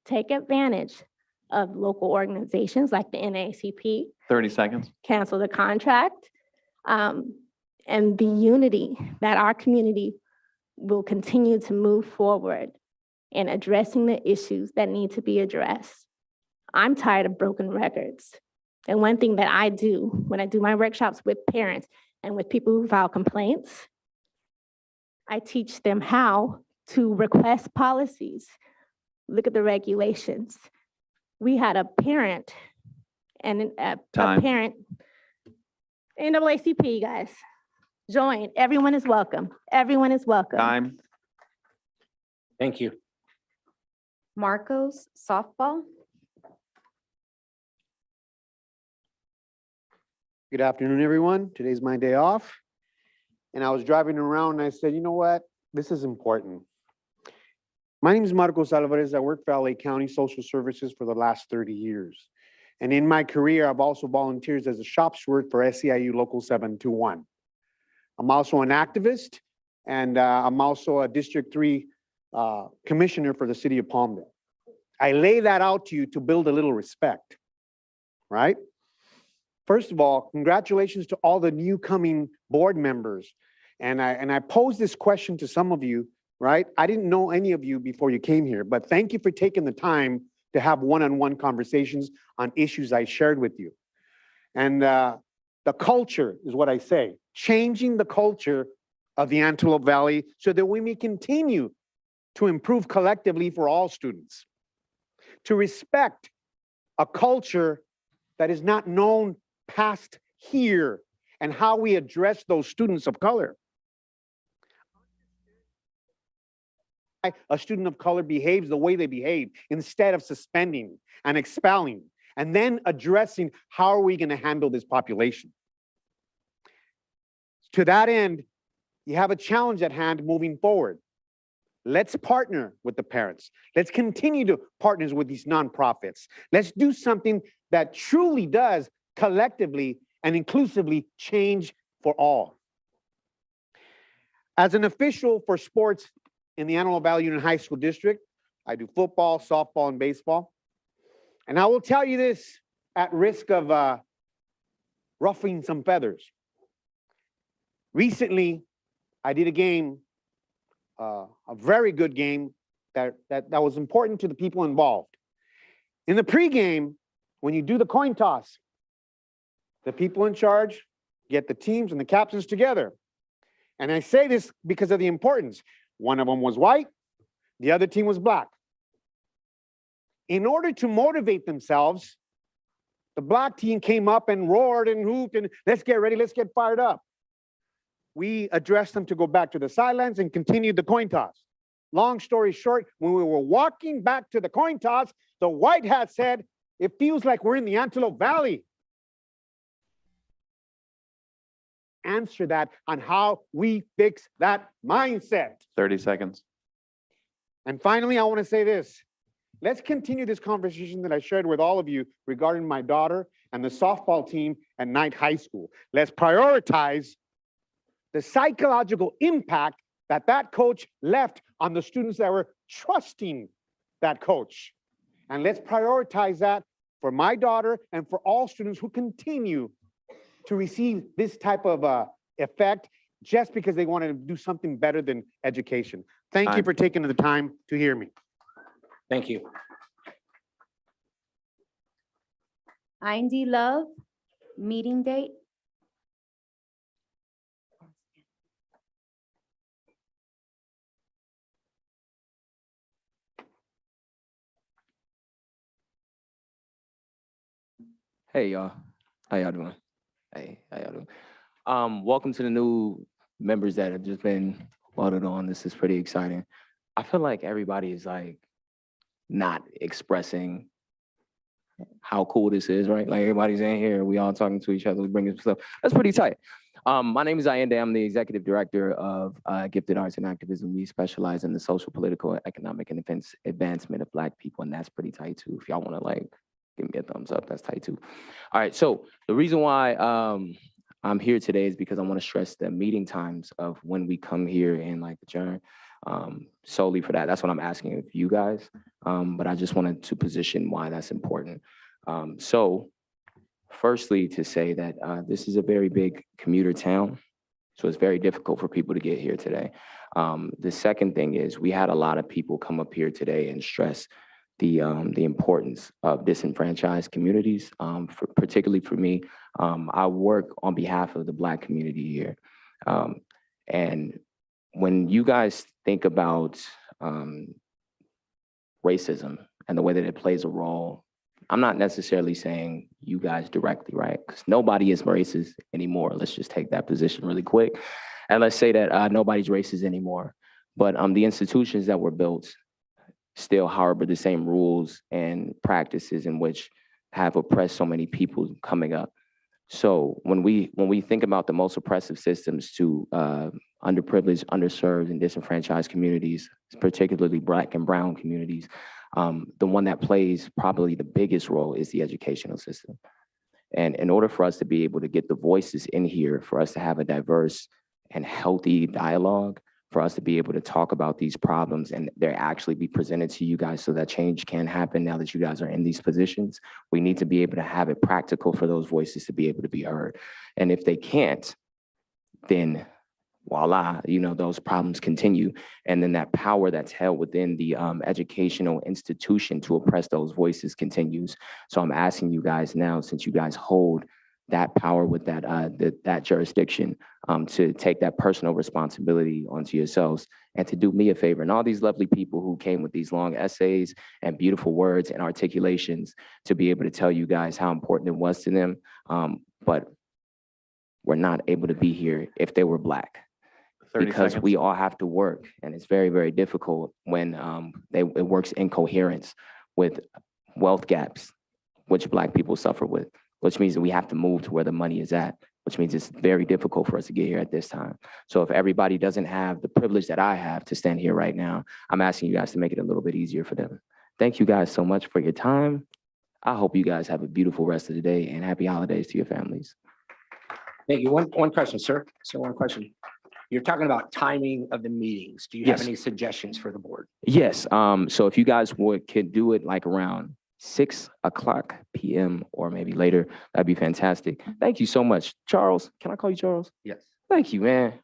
take advantage of local organizations like the NAACP, 30 seconds. cancel the contract, and the unity that our community will continue to move forward in addressing the issues that need to be addressed. I'm tired of broken records. And one thing that I do when I do my workshops with parents and with people who file complaints, I teach them how to request policies. Look at the regulations. We had a parent and a parent, NAACP, guys, join. Everyone is welcome. Everyone is welcome. Time. Thank you. Marcos Softball. Good afternoon, everyone. Today's my day off. And I was driving around and I said, you know what? This is important. My name is Marcos Alvarez. I work for LA County Social Services for the last 30 years. And in my career, I've also volunteered as a shop steward for SEIU Local 721. I'm also an activist, and I'm also a District 3 commissioner for the city of Palmdale. I lay that out to you to build a little respect, right? First of all, congratulations to all the new coming board members. And I posed this question to some of you, right? I didn't know any of you before you came here, but thank you for taking the time to have one-on-one conversations on issues I shared with you. And The culture is what I say, changing the culture of the Antelope Valley so that we may continue to improve collectively for all students, to respect a culture that is not known past here and how we address those students of color. A student of color behaves the way they behave instead of suspending and expelling and then addressing how are we going to handle this population. To that end, you have a challenge at hand moving forward. Let's partner with the parents. Let's continue to partner with these nonprofits. Let's do something that truly does collectively and inclusively change for all. As an official for sports in the Antelope Valley Union High School District, I do football, softball, and baseball. And I will tell you this at risk of ruffling some feathers. Recently, I did a game, a very good game that was important to the people involved. In the pregame, when you do the coin toss, the people in charge get the teams and the captains together. And I say this because of the importance. One of them was white, the other team was black. In order to motivate themselves, the black team came up and roared and hooped and let's get ready, let's get fired up. We addressed them to go back to the sidelines and continued the coin toss. Long story short, when we were walking back to the coin toss, the white hat said, "It feels like we're in the Antelope Valley." Answer that on how we fix that mindset. 30 seconds. And finally, I want to say this. Let's continue this conversation that I shared with all of you regarding my daughter and the softball team at Knight High School. Let's prioritize the psychological impact that that coach left on the students that were trusting that coach. And let's prioritize that for my daughter and for all students who continue to receive this type of effect just because they want to do something better than education. Thank you for taking the time to hear me. Thank you. Indy Love, meeting date. Hey y'all, how y'all doing? Hey, how y'all doing? Welcome to the new members that have just been voted on. This is pretty exciting. I feel like everybody is like not expressing how cool this is, right? Like everybody's in here, we all talking to each other, we bringing stuff. That's pretty tight. My name is Ayende. I'm the executive director of Gifted Arts and Activism. We specialize in the social, political, economic, and advancement of Black people, and that's pretty tight too. If y'all want to like give me a thumbs up, that's tight too. All right, so the reason why I'm here today is because I want to stress the meeting times of when we come here and like adjourn. Solely for that. That's what I'm asking of you guys. But I just wanted to position why that's important. So firstly, to say that this is a very big commuter town. So it's very difficult for people to get here today. The second thing is we had a lot of people come up here today and stress the importance of disenfranchised communities, particularly for me. I work on behalf of the Black community here. And when you guys think about racism and the way that it plays a role, I'm not necessarily saying you guys directly, right? Because nobody is racist anymore. Let's just take that position really quick. And let's say that nobody's racist anymore. But the institutions that were built still harbor the same rules and practices in which have oppressed so many people coming up. So when we think about the most oppressive systems to underprivileged, underserved, and disenfranchised communities, particularly Black and brown communities, the one that plays probably the biggest role is the educational system. And in order for us to be able to get the voices in here, for us to have a diverse and healthy dialogue, for us to be able to talk about these problems and they're actually be presented to you guys so that change can happen now that you guys are in these positions, we need to be able to have it practical for those voices to be able to be heard. And if they can't, then voila, those problems continue. And then that power that's held within the educational institution to oppress those voices continues. So I'm asking you guys now, since you guys hold that power with that jurisdiction to take that personal responsibility onto yourselves and to do me a favor. And all these lovely people who came with these long essays and beautiful words and articulations to be able to tell you guys how important it was to them. But we're not able to be here if they were Black. 30 Because seconds. we all have to work, and it's very, very difficult when it works in coherence with wealth gaps, which Black people suffer with, which means that we have to move to where the money is at, which means it's very difficult for us to get here at this time. So if everybody doesn't have the privilege that I have to stand here right now, I'm asking you guys to make it a little bit easier for them. Thank you guys so much for your time. I hope you guys have a beautiful rest of the day and happy holidays to your families. Thank you. One question, sir. So one question. You're talking about timing of the meetings. Do you have Yes. any suggestions for the board? Yes, so if you guys could do it like around 6:00 p.m. or maybe later, that'd be fantastic. Thank you so much. Charles, can I call you Charles? Yes. Thank you, man.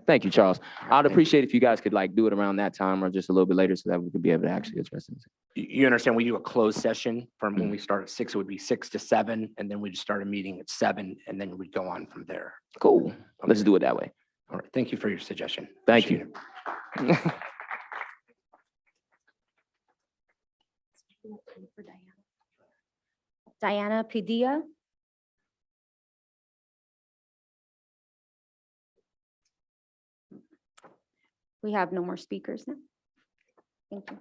Thank you, Charles. I'd appreciate if you guys could like do it around that time or just a little bit later so that we could be able to actually address it. You understand we do a closed session from when we start at 6, it would be 6 to 7, and then we just start a meeting at 7, and then we'd go on from there. Cool. Let's do it that way. All right. Thank you for your suggestion. Thank Appreciate you. it. Diana Padilla. We have no more speakers now. Thank you.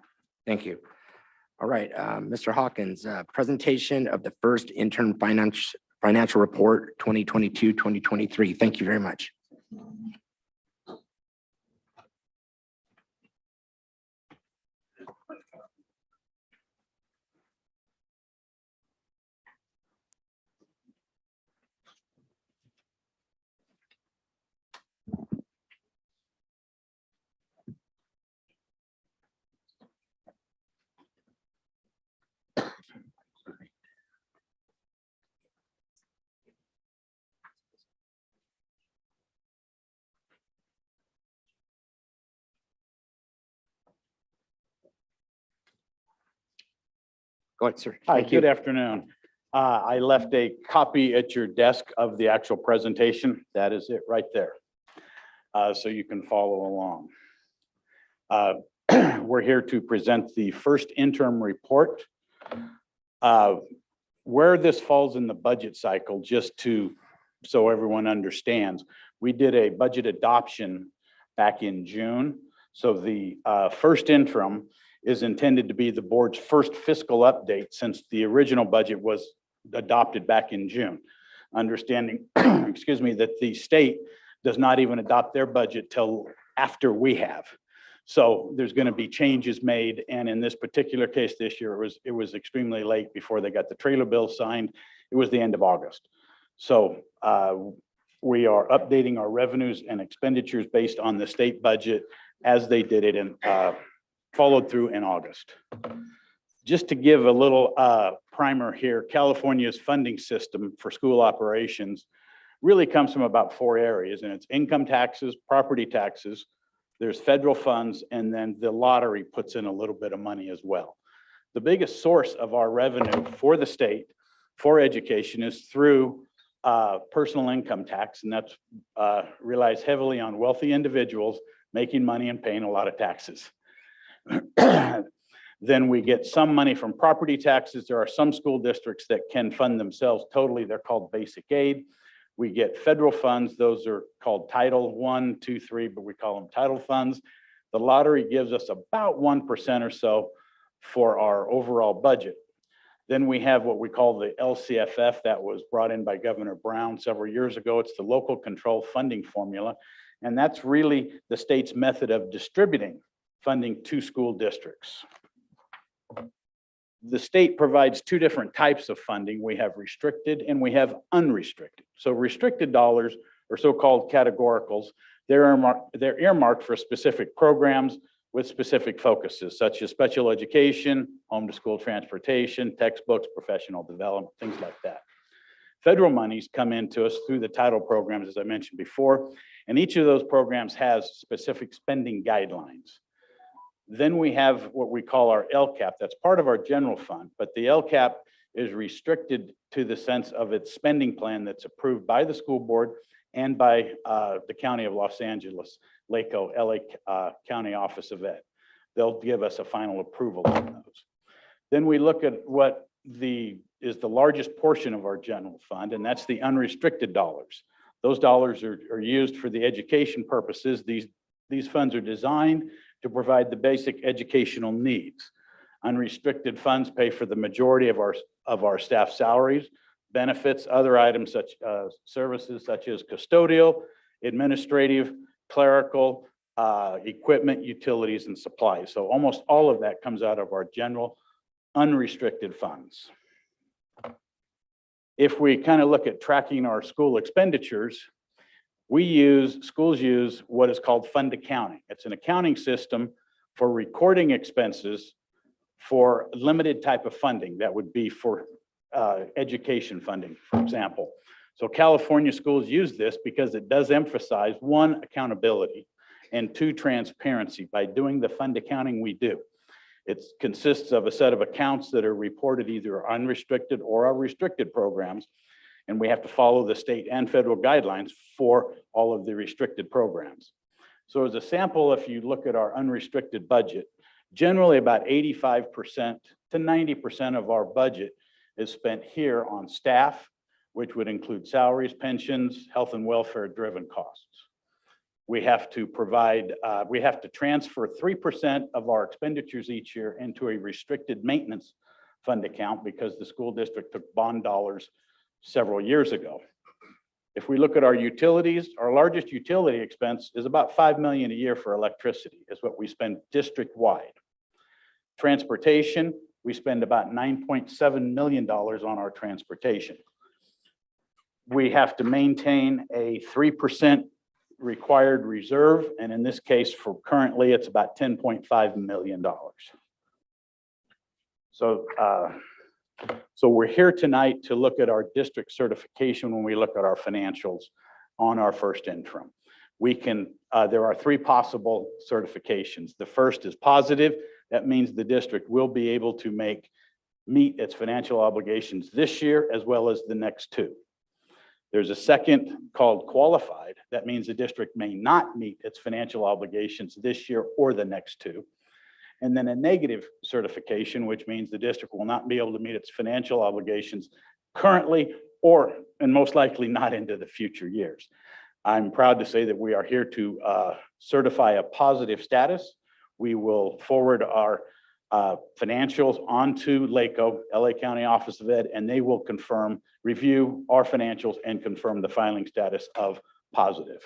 Thank you. All right, Mr. Hawkins, presentation of the first interim financial report 2022-2023. Thank you very much. Go ahead, sir. Hi, Thank you. good afternoon. I left a copy at your desk of the actual presentation. That is it right there. So you can follow along. We're here to present the first interim report. Where this falls in the budget cycle, so everyone understands, we did a budget adoption back in June. So the first interim is intended to be the board's first fiscal update since the original budget was adopted back in June. Understanding, excuse me, that the state does not even adopt their budget till after we have. So there's going to be changes made. And in this particular case this year, it was extremely late before they got the trailer bill signed. It was the end of August. So we are updating our revenues and expenditures based on the state budget as they did it in followed through in August. Just to give a little primer here, California's funding system for school operations really comes from about 4 areas, and it's income taxes, property taxes, there's federal funds, and then the lottery puts in a little bit of money as well. The biggest source of our revenue for the state for education is through personal income tax, and that's relies heavily on wealthy individuals making money and paying a lot of taxes. Then we get some money from property taxes. There are some school districts that can fund themselves totally. They're called basic aid. We get federal funds. Those are called Title 1, 2, 3, but we call them title funds. The lottery gives us about 1% or so for our overall budget. Then we have what we call the LCFF that was brought in by Governor Brown several years ago. It's the local control funding formula. And that's really the state's method of distributing funding to school districts. The state provides 2 different types of funding. We have restricted and we have unrestricted. So restricted dollars are so-called categoricals. They're earmarked for specific programs with specific focuses, such as special education, home to school transportation, textbooks, professional development, things like that. Federal monies come into us through the title programs, as I mentioned before, and each of those programs has specific spending guidelines. Then we have what we call our LCAP. That's part of our general fund, but the LCAP is restricted to the sense of its spending plan that's approved by the school board and by the County of Los Angeles, LACO, LA County Office of Ed. They'll give us a final approval on those. Then we look at what is the largest portion of our general fund, and that's the unrestricted dollars. Those dollars are used for the education purposes. These funds are designed to provide the basic educational needs. Unrestricted funds pay for the majority of our staff salaries, benefits, other items such services such as custodial, administrative, clerical, equipment, utilities, and supplies. So almost all of that comes out of our general unrestricted funds. If we kind of look at tracking our school expenditures, schools use what is called fund accounting. It's an accounting system for recording expenses for limited type of funding. That would be for education funding, for example. So California schools use this because it does emphasize, one, accountability, and two, transparency by doing the fund accounting we do. It consists of a set of accounts that are reported either unrestricted or our restricted programs, and we have to follow the state and federal guidelines for all of the restricted programs. So as a sample, if you look at our unrestricted budget, generally about 85% to 90% of our budget is spent here on staff, which would include salaries, pensions, health and welfare driven costs. We have to transfer 3% of our expenditures each year into a restricted maintenance fund account because the school district took bond dollars several years ago. If we look at our utilities, our largest utility expense is about $5 million a year for electricity, is what we spend district-wide. Transportation, we spend about $9.7 million on our transportation. We have to maintain a 3% required reserve, and in this case, for currently, it's about $10.5 million. So we're here tonight to look at our district certification when we look at our financials on our first interim. There are three possible certifications. The first is positive. That means the district will be able to meet its financial obligations this year as well as the next two. There's a second called qualified. That means the district may not meet its financial obligations this year or the next two. And then a negative certification, which means the district will not be able to meet its financial obligations currently and most likely not into the future years. I'm proud to say that we are here to certify a positive status. We will forward our financials onto LACO, LA County Office of Ed, and they will review our financials and confirm the filing status of positive.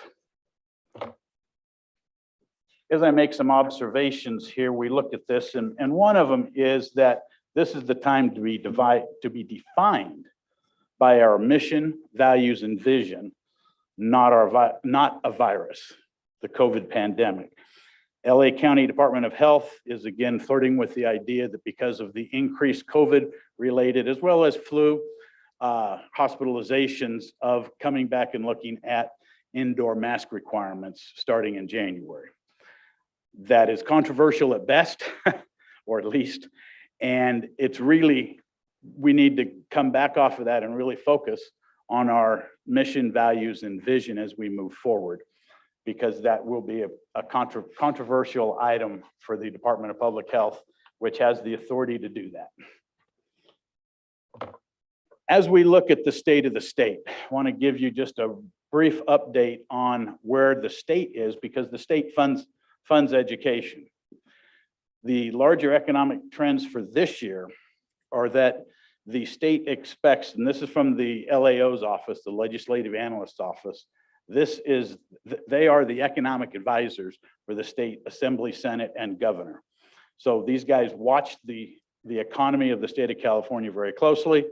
As I make some observations here, we looked at this, and one of them is that this is the time to be defined by our mission, values, and vision, not a virus, the COVID pandemic. LA County Department of Health is again flirting with the idea that because of the increased COVID-related as well as flu hospitalizations of coming back and looking at indoor mask requirements starting in January. That is controversial at best, or at least, and we need to come back off of that and really focus on our mission, values, and vision as we move forward, because that will be a controversial item for the Department of Public Health, which has the authority to do that. As we look at the state of the state, I want to give you just a brief update on where the state is, because the state funds education. The larger economic trends for this year are that the state expects, and this is from the LAO's office, the Legislative Analyst's office, they are the economic advisors for the state assembly, senate, and governor. So these guys watch the economy of the state of California very closely,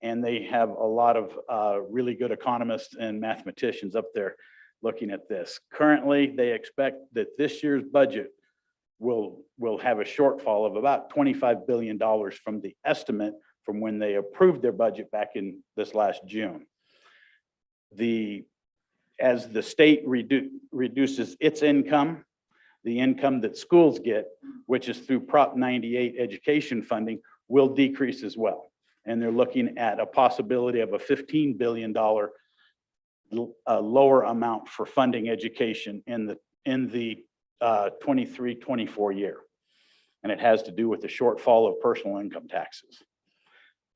and they have a lot of really good economists and mathematicians up there looking at this. Currently, they expect that this year's budget will have a shortfall of about $25 billion from the estimate from when they approved their budget back in this last June. As the state reduces its income, the income that schools get, which is through Prop 98 education funding, will decrease as well. And they're looking at a possibility of a $15 billion lower amount for funding education in the 23-24 year. And it has to do with the shortfall of personal income taxes.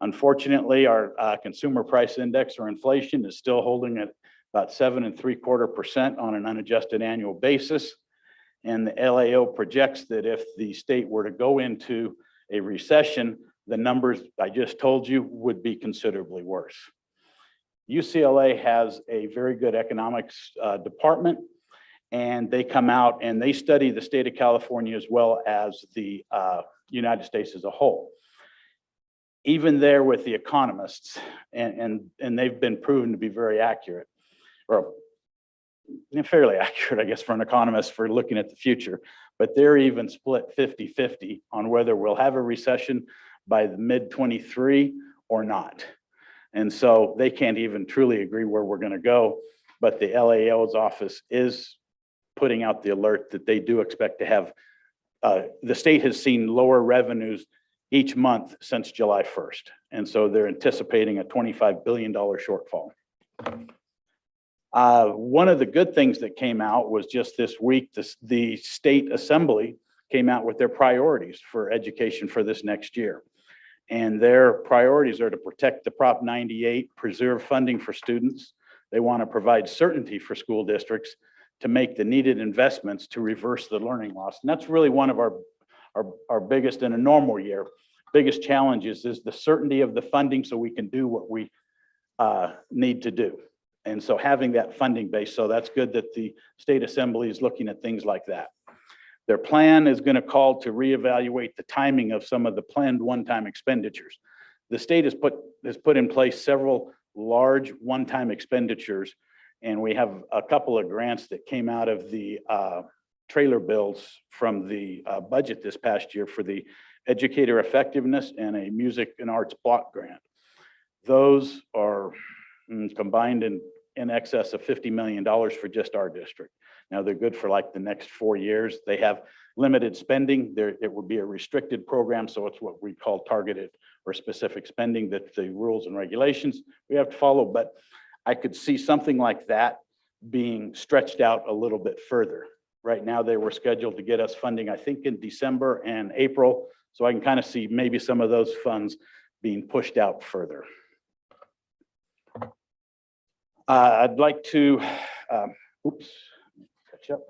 Unfortunately, our consumer price index or inflation is still holding at about 7.75% on an unadjusted annual basis. And the LAO projects that if the state were to go into a recession, the numbers I just told you would be considerably worse. UCLA has a very good economics department, and they come out and they study the state of California as well as the United States as a whole. Even there with the economists, and they've been proven to be very accurate, or fairly accurate, I guess, for an economist for looking at the future, but they're even split 50-50 on whether we'll have a recession by the mid-23 or not. And so they can't even truly agree where we're going to go, but the LAO's office is putting out the alert that they do expect to have, the state has seen lower revenues each month since July 1st. And so they're anticipating a $25 billion shortfall. One of the good things that came out was just this week, the state assembly came out with their priorities for education for this next year. And their priorities are to protect the Prop 98, preserve funding for students. They want to provide certainty for school districts to make the needed investments to reverse the learning loss. And that's really one of our biggest, in a normal year, biggest challenges is the certainty of the funding so we can do what we need to do. And so having that funding base, so that's good that the state assembly is looking at things like that. Their plan is going to call to reevaluate the timing of some of the planned one-time expenditures. The state has put in place several large one-time expenditures, and we have a couple of grants that came out of the trailer bills from the budget this past year for the educator effectiveness and a music and arts block grant. Those are combined in excess of $50 million for just our district. Now they're good for like the next 4 years. They have limited spending. It would be a restricted program, so it's what we call targeted or specific spending that the rules and regulations we have to follow. But I could see something like that being stretched out a little bit further. Right now they were scheduled to get us funding, I think, in December and April. So I can kind of see maybe some of those funds being pushed out further. I'd like to, catch up.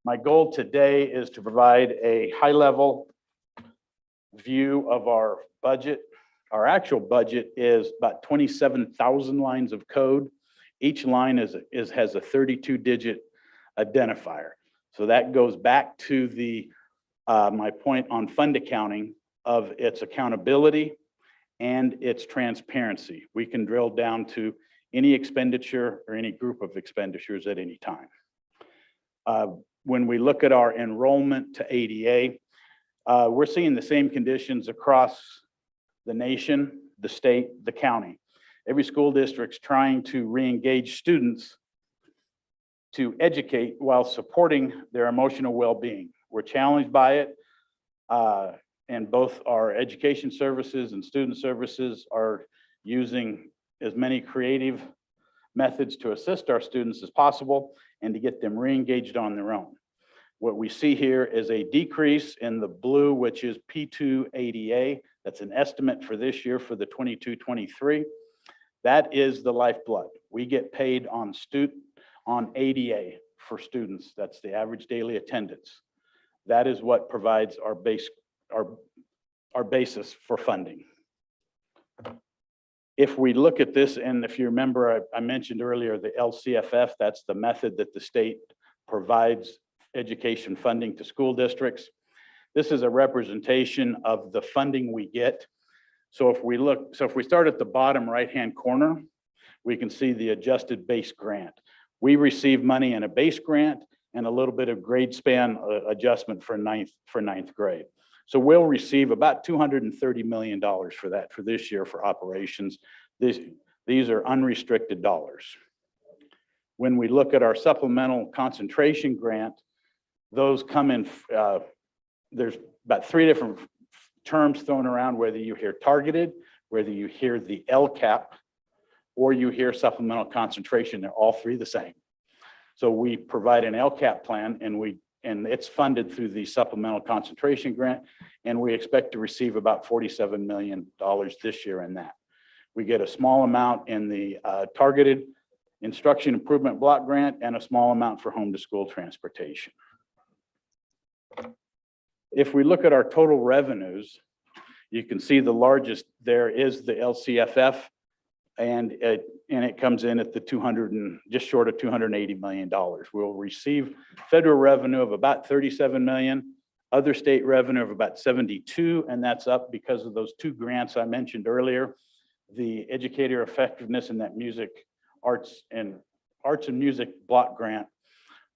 My goal today is to provide a high-level view of our budget. Our actual budget is about 27,000 lines of code. Each line has a 32-digit identifier. So that goes back to the my point on fund accounting of its accountability and its transparency. We can drill down to any expenditure or any group of expenditures at any time. When we look at our enrollment to ADA, we're seeing the same conditions across the nation, the state, the county. Every school district's trying to re-engage students to educate while supporting their emotional well-being. We're challenged by it, and both our education services and student services are using as many creative methods to assist our students as possible and to get them re-engaged on their own. What we see here is a decrease in the blue, which is P2 ADA. That's an estimate for this year for the 22-23. That is the lifeblood. We get paid on ADA for students. That's the average daily attendance. That is what provides our basis for funding. If we look at this, and if you remember, I mentioned earlier the LCFF, that's the method that the state provides education funding to school districts. This is a representation of the funding we get. So if we start at the bottom right-hand corner, we can see the adjusted base grant. We receive money in a base grant and a little bit of grade span adjustment for ninth grade. So we'll receive about $230 million for that for this year for operations. These are unrestricted dollars. When we look at our supplemental concentration grant, those come in, there's about three different terms thrown around, whether you hear targeted, whether you hear the LCAP, or you hear supplemental concentration, they're all three the same. So we provide an LCAP plan and it's funded through the supplemental concentration grant. And we expect to receive about $47 million this year in that. We get a small amount in the targeted instruction improvement block grant and a small amount for home to school transportation. If we look at our total revenues, you can see the largest there is the LCFF, and it comes in at the just short of $280 million. We'll receive federal revenue of about 37 million, other state revenue of about 72, and that's up because of those two grants I mentioned earlier, the educator effectiveness and that arts and music block grant.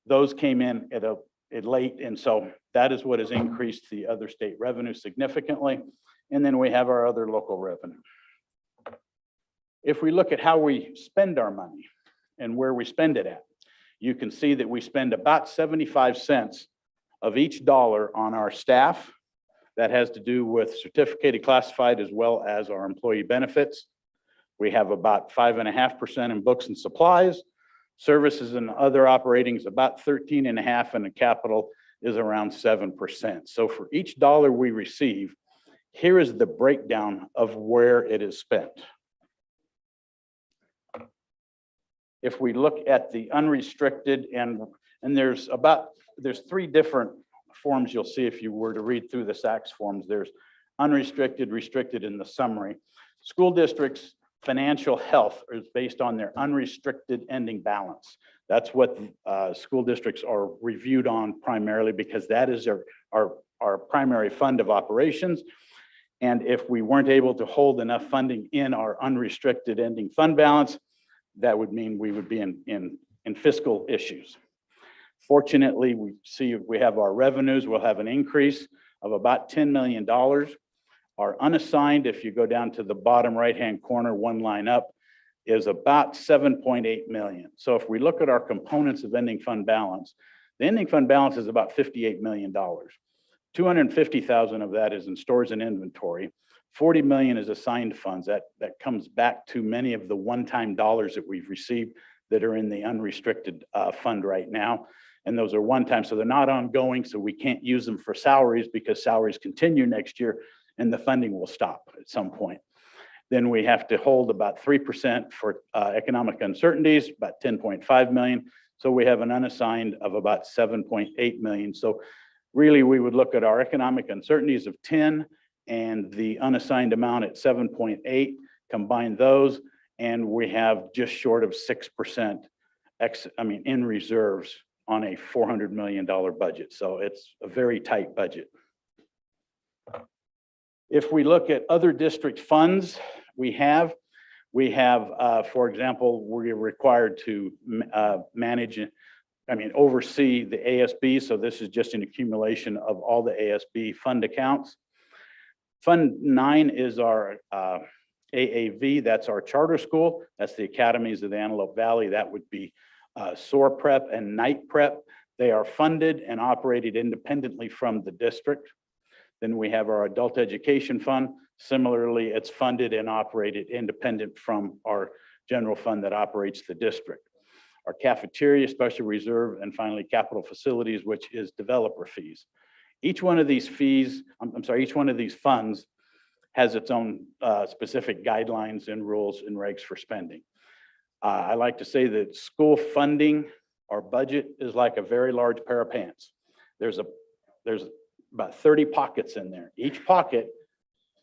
Those came in at late, and so that is what has increased the other state revenue significantly. And then we have our other local revenue. If we look at how we spend our money and where we spend it at, you can see that we spend about 75 cents of each dollar on our staff. That has to do with certificated classified as well as our employee benefits. We have about 5.5% in books and supplies. Services and other operating is about 13.5%, and the capital is around 7%. So for each dollar we receive, here is the breakdown of where it is spent. If we look at the unrestricted, and there's three different forms you'll see if you were to read through the SACS forms. There's unrestricted, restricted, in the summary. School districts' financial health is based on their unrestricted ending balance. That's what school districts are reviewed on primarily, because that is our primary fund of operations. And if we weren't able to hold enough funding in our unrestricted ending fund balance, that would mean we would be in fiscal issues. Fortunately, we have our revenues, we'll have an increase of about $10 million. Our unassigned, if you go down to the bottom right-hand corner, one line up, is about 7.8 million. So if we look at our components of ending fund balance, the ending fund balance is about $58 million. 250,000 of that is in stores and inventory. 40 million is assigned funds. That comes back to many of the one-time dollars that we've received that are in the unrestricted fund right now. And those are one-time, so they're not ongoing, so we can't use them for salaries because salaries continue next year and the funding will stop at some point. Then we have to hold about 3% for economic uncertainties, about 10.5 million. So we have an unassigned of about 7.8 million. So really we would look at our economic uncertainties of 10 and the unassigned amount at 7.8, combine those, and we have just short of 6% in reserves on a $400 million budget. So it's a very tight budget. If we look at other district funds, we have, for example, we're required to oversee the ASB. So this is just an accumulation of all the ASB fund accounts. Fund 9 is our AAV, that's our charter school. That's the academies of the Antelope Valley. That would be SOAR Prep and Night Prep. They are funded and operated independently from the district. Then we have our adult education fund. Similarly, it's funded and operated independent from our general fund that operates the district. Our cafeteria, special reserve, and finally capital facilities, which is developer fees. Each one of these each one of these funds has its own specific guidelines and rules and regs for spending. I like to say that school funding, our budget is like a very large pair of pants. There's about 30 pockets in there. Each pocket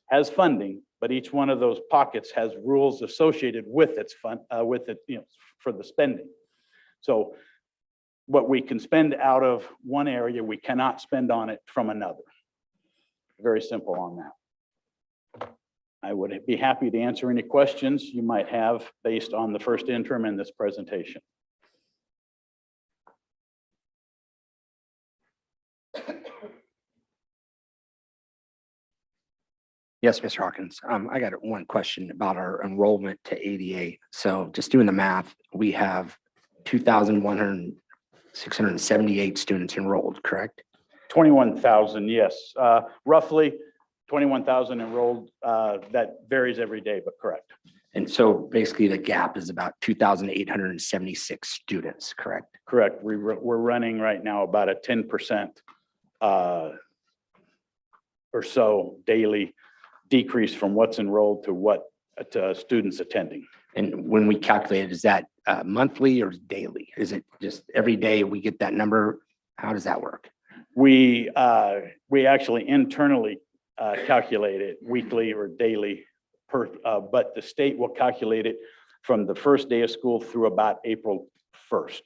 has funding, but each one of those pockets has rules associated with its fund, for the spending. So what we can spend out of one area, we cannot spend on it from another. Very simple on that. I would be happy to answer any questions you might have based on the first interim in this presentation. Yes, Mr. Hawkins. I got one question about our enrollment to 88. So just doing the math, we have 2,678 students enrolled, correct? 21,000, yes. Roughly 21,000 enrolled. That varies every day, but correct. And so basically the gap is about 2,876 students, correct? Correct. We're running right now about a 10% or so daily decrease from what's enrolled to what students attending. And when we calculate it, is that monthly or daily? Is it just every day we get that number? How does that work? We actually internally calculate it weekly or daily but the state will calculate it from the first day of school through about April 1st.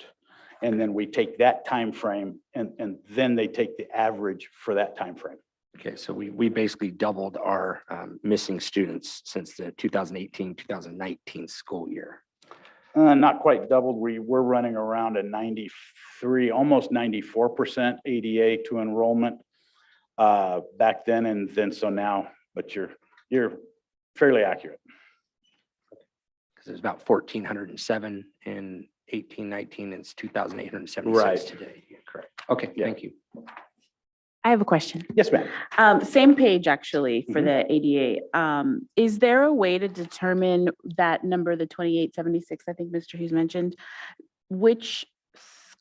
And then we take that time frame and then they take the average for that time frame. Okay, so we basically doubled our missing students since the 2018-2019 school year. Not quite doubled. We're running around a 93, almost 94% ADA to enrollment back then, and then so now. But you're fairly accurate. Because there's about 1,407 in 18-19, and it's 2,876 Right. today. Yeah, correct. Okay, thank you. I have a question. Yes, ma'am. Same page actually for the ADA. Is there a way to determine that number, the 2876, I think Mr. Hughes mentioned, which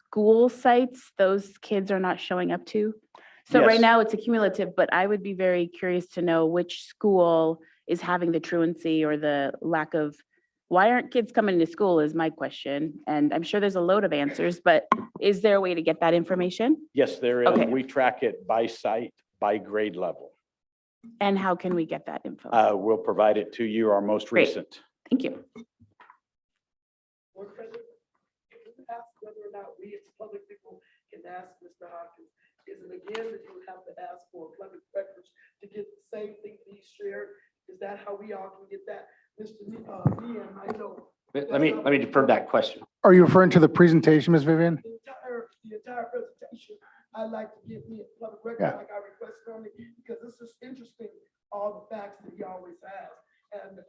school sites those kids are not showing up to? So right Yes. now it's a cumulative, but I would be very curious to know which school is having the truancy or the lack of, why aren't kids coming to school is my question. And I'm sure there's a load of answers, but is there a way to get that information? Yes, there is. Okay. We track it by site, by grade level. And how can we get that info? We'll provide it to you, our most Great. recent. Thank you. Board President, if you ask whether or not we as public people can ask Mr. Hopkins, is it again that you have to ask for public records to get the same thing that he shared? Is that how we all can get that? Mr. Ian, I know. Let me defer that question. Are you referring to the presentation, Ms. Vivian? The entire presentation, I'd like to get me a public record Yeah. like I requested on it, because this is interesting, all the facts that he always has. And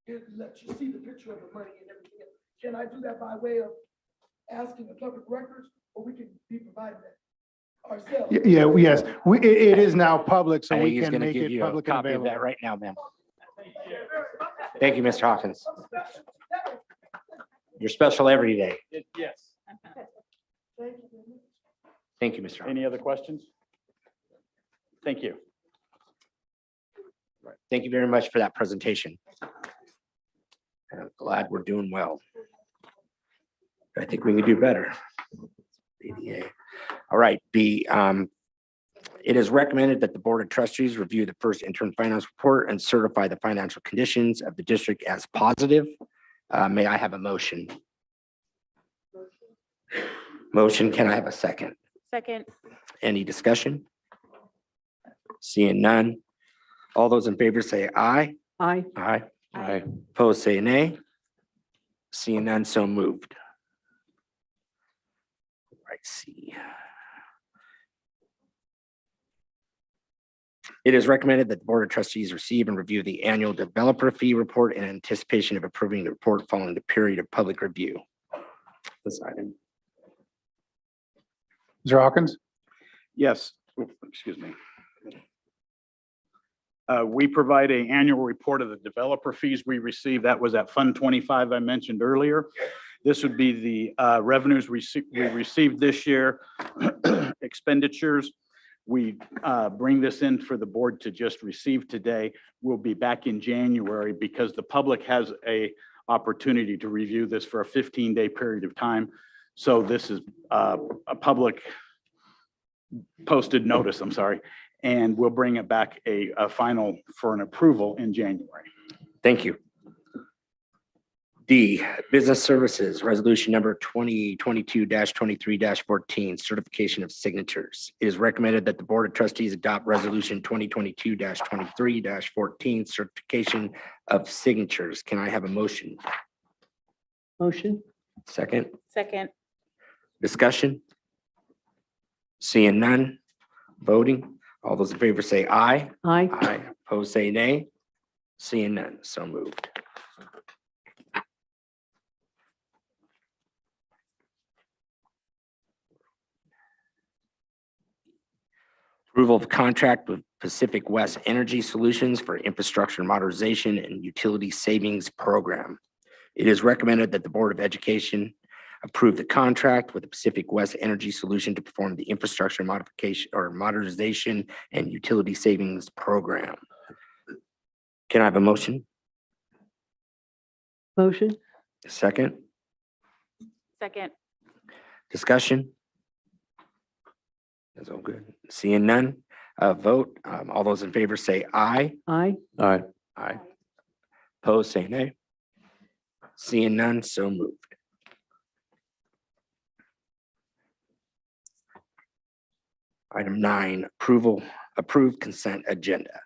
it lets you see the picture of the money and everything else. Can I do that by way of asking the public records, or we can be providing that ourselves? Yeah, yes, it is now public, so I think we he's can going to make give it you a public and copy of that available. right now, ma'am. Thank you, Mr. Hawkins. You're special every day. Yes. Thank you, Mr. Hawkins. Any other questions? Thank you. Thank you very much for that presentation. I'm glad we're doing well. I think we can do better. ADA. All right, B, it is recommended that the Board of Trustees review the first interim finance report and certify the financial conditions of the district as positive. May I have a motion? Motion, can I have a second? Second. Any discussion? Seeing none. All those in favor say aye. Aye. Aye. Aye. Opposed, say nay. Seeing none, so moved. Right, C. It is recommended that the Board of Trustees receive and review the annual developer fee report in anticipation of approving the report following the period of public review. This item. Mr. Hawkins? Yes, excuse me. We provide an annual report of the developer fees we receive. That was at Fund 25 I mentioned earlier. This would be the revenues we received this year, expenditures. We bring this in for the board to just receive today. We'll be back in January because the public has a opportunity to review this for a 15-day period of time. So this is a public posted notice, I'm sorry, and we'll bring it back a final for an approval in January. Thank you. D, Business Services, Resolution Number 2022-23-14, Certification of Signatures. It is recommended that the Board of Trustees adopt Resolution 2022-23-14, Certification of Signatures. Can I have a motion? Motion. Second, Second. discussion? Seeing none, voting. All those in favor say aye. Aye. Aye. Opposed, say nay. Seeing none, so moved. Approval of contract with Pacific West Energy Solutions for infrastructure modernization and utility savings program. It is recommended that the Board of Education approve the contract with the Pacific West Energy Solution to perform the infrastructure modification or modernization and utility savings program. Can I have a motion? Motion? Second, Second. discussion? That's all good. Seeing none, vote. All those in favor say aye. Aye. Aye. Aye. Opposed, say nay. Seeing none, so moved. Item 9, approved consent agenda.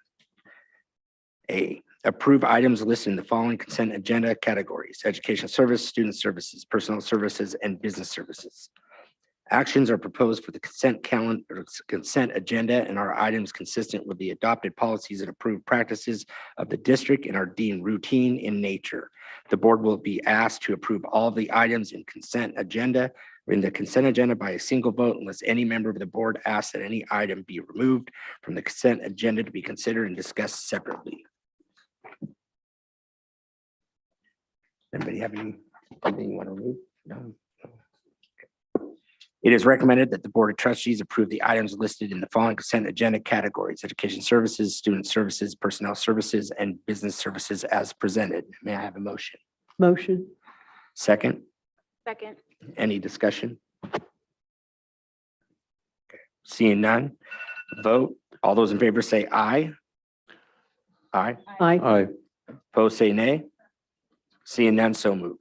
A, approve items listed in the following consent agenda categories: education service, student services, personal services, and business services. Actions are proposed for the consent calendar, consent agenda, and are items consistent with the adopted policies and approved practices of the district and are deemed routine in nature. The board will be asked to approve all of the items in the consent agenda by a single vote unless any member of the board asks that any item be removed from the consent agenda to be considered and discussed separately. Anybody have anything you want to remove? No. It is recommended that the Board of Trustees approve the items listed in the following consent agenda categories: education services, student services, personnel services, and business services as presented. May I have a motion? Motion? Second, Second. any discussion? Okay. Seeing none, vote. All those in favor say aye. Aye. Aye. Aye. Opposed, say nay. Seeing none, so moved.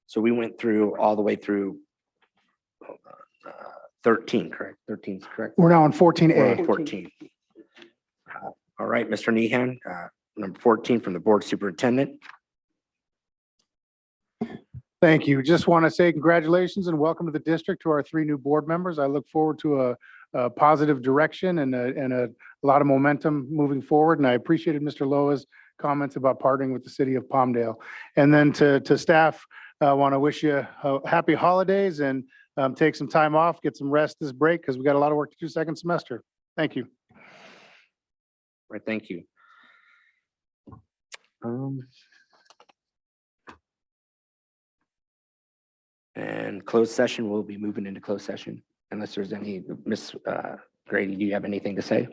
So we went through all the way through 13, correct? 13 is correct. We're now on We're 14A. on 14. All right, Mr. Nehan, number 14 from the board superintendent. Thank you. Just want to say congratulations and welcome to the district to our 3 new board members. I look forward to a positive direction and a lot of momentum moving forward. And I appreciated Mr. Loa's comments about partnering with the city of Palmdale. And then to staff, I want to wish you happy holidays and take some time off, get some rest this break because we got a lot of work to do second semester. Thank you. Right, thank you. And closed session, we'll be moving into closed session unless there's any, Ms. Grady, do you have anything to say?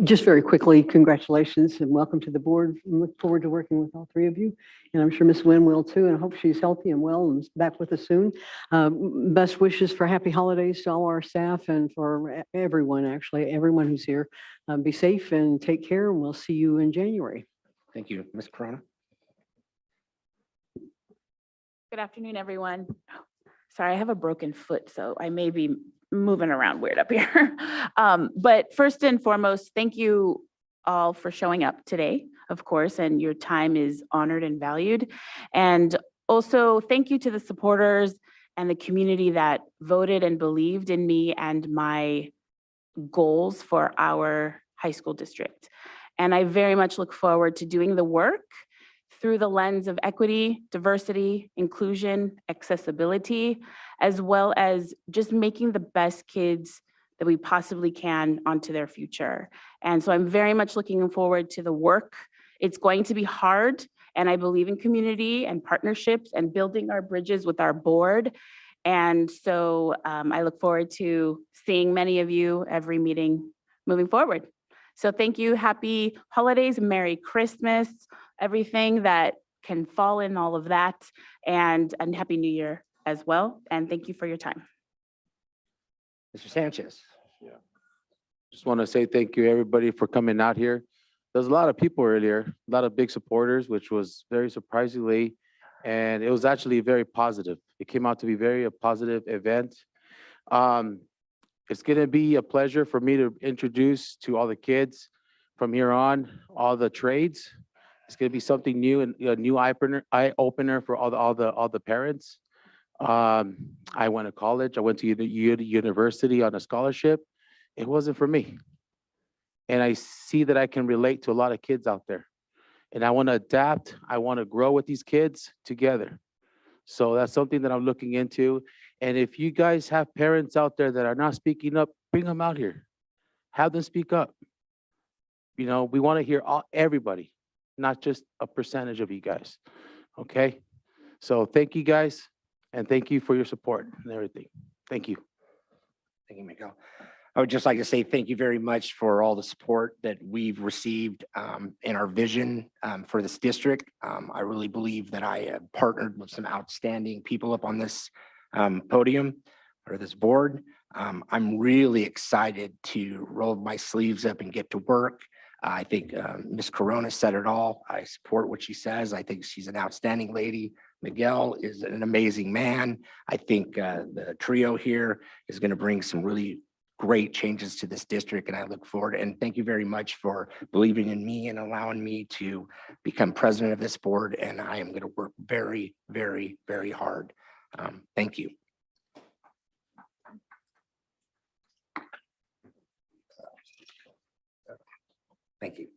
Just very quickly, congratulations and welcome to the board. I look forward to working with all 3 of you. And I'm sure Ms. Nguyen will too, and I hope she's healthy and well and is back with us soon. Best wishes for happy holidays to all our staff and for everyone, actually, everyone who's here. Be safe and take care, and we'll see you in January. Thank you, Ms. Corona. Good afternoon, everyone. Sorry, I have a broken foot, so I may be moving around weird up here. But first and foremost, thank you all for showing up today, of course, and your time is honored and valued. And also thank you to the supporters and the community that voted and believed in me and my goals for our high school district. And I very much look forward to doing the work through the lens of equity, diversity, inclusion, accessibility, as well as just making the best kids that we possibly can onto their future. And so I'm very much looking forward to the work. It's going to be hard, and I believe in community and partnerships and building our bridges with our board. And so I look forward to seeing many of you every meeting moving forward. So thank you. Happy holidays, Merry Christmas, everything that can fall in all of that, and Happy New Year as well. And thank you for your time. Mr. Sanchez. Just want to say thank you, everybody, for coming out here. There's a lot of people earlier, a lot of big supporters, which was very surprisingly, and it was actually very positive. It came out to be a positive event. It's going to be a pleasure for me to introduce to all the kids from here on, all the trades. It's going to be something new and a new eye opener for all the parents. I went to college. I went to university on a scholarship. It wasn't for me. And I see that I can relate to a lot of kids out there. And I want to adapt. I want to grow with these kids together. So that's something that I'm looking into. And if you guys have parents out there that are not speaking up, bring them out here. Have them speak up. You know, we want to hear everybody, not just a percentage of you guys. Okay? So thank you guys, and thank you for your support and everything. Thank you. Thank you, Miguel. I would just like to say thank you very much for all the support that we've received in our vision for this district. I really believe that I have partnered with some outstanding people up on this podium or this board. I'm really excited to roll my sleeves up and get to work. I think Ms. Corona said it all. I support what she says. I think she's an outstanding lady. Miguel is an amazing man. I think the trio here is going to bring some really great changes to this district, and I look forward. And thank you very much for believing in me and allowing me to become president of this board. And I am going to work very, very, very hard. Thank you. Thank you.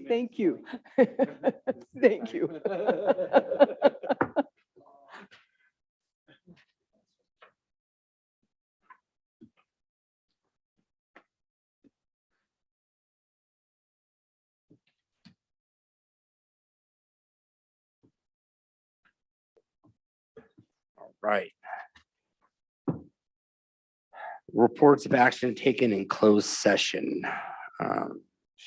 Thank you. Thank you. Right. Reports of action taken in closed session.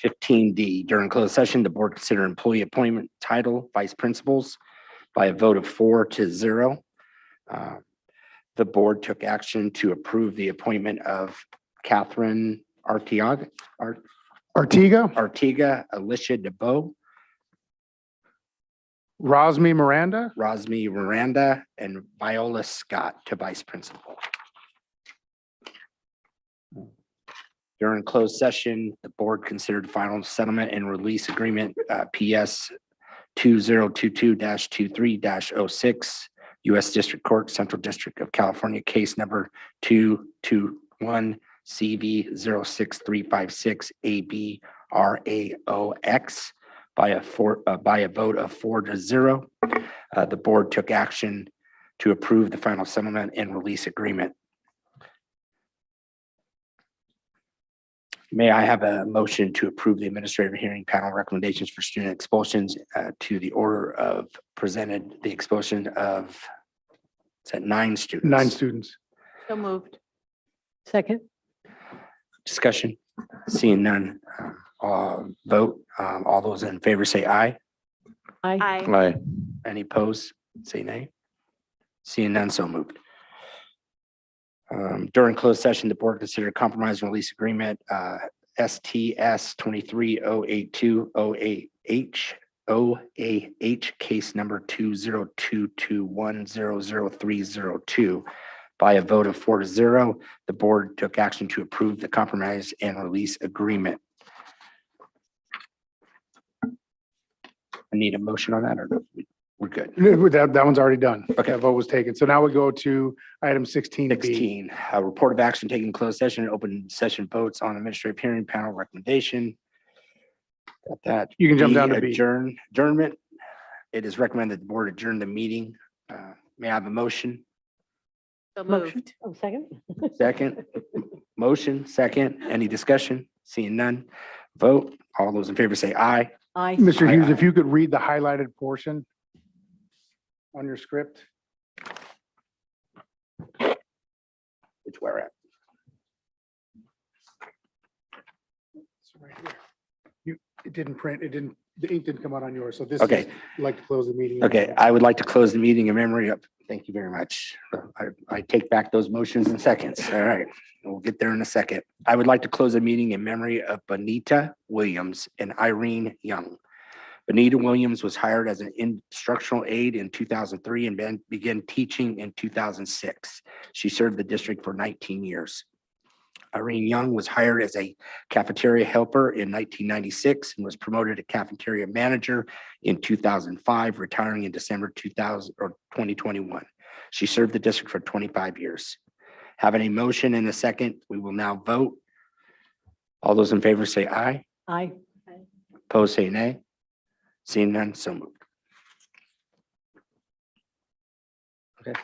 15D, during closed session, the board considered employee appointment title, vice principals by a vote of 4-0. The board took action to approve the appointment of Catherine Artiga, Alicia DeBow, Rosmi Miranda, and Viola Scott to vice principal. During closed session, the board considered final settlement and release agreement, PS 2022-23-06, U.S. District Court, Central District of California, case number 221 CV 06356 ABRAOX by a vote of 4-0. The board took action to approve the final settlement and release agreement. May I have a motion to approve the administrative hearing panel recommendations for student expulsions to the order of presented the expulsion of, is that 9 students? 9 students. So moved. Second. Discussion, seeing none, vote. All those in favor say aye. Aye. Aye. Any opposed, say nay. Seeing none, so moved. During closed session, the board considered compromise and release agreement, STS 2308208H OAH case number 20221000302. By a vote of 4-0, the board took action to approve the compromise and release agreement. I need a motion on that, or we're good? That one's already done. Okay. That vote was taken. So now we go to item 16B. 16, a report of action taken in closed session, open session votes on administrative hearing panel recommendation. Got that. You can jump down to B. Adjournment. It is recommended the board adjourn the meeting. May I have a motion? So Motion. moved. Oh, second. Second. Motion, second. Any discussion? Seeing none. Vote. All those in favor say aye. Aye. Mr. Hughes, Aye. if you could read the highlighted portion on your script. Which we're at. It's right here. It didn't print, the ink didn't come out on yours, so this Okay. is, I'd like to close the meeting. Okay, I would like to close the meeting in memory of, thank you very much. I take back those motions in seconds. All right, we'll get there in a second. I would like to close the meeting in memory of Bonita Williams and Irene Young. Bonita Williams was hired as an instructional aide in 2003 and then began teaching in 2006. She served the district for 19 years. Irene Young was hired as a cafeteria helper in 1996 and was promoted to cafeteria manager in 2005, retiring in December 2021. She served the district for 25 years. Having a motion and a second, we will now vote. All those in favor say aye. Aye. Opposed say nay. Seeing none, so moved. Okay.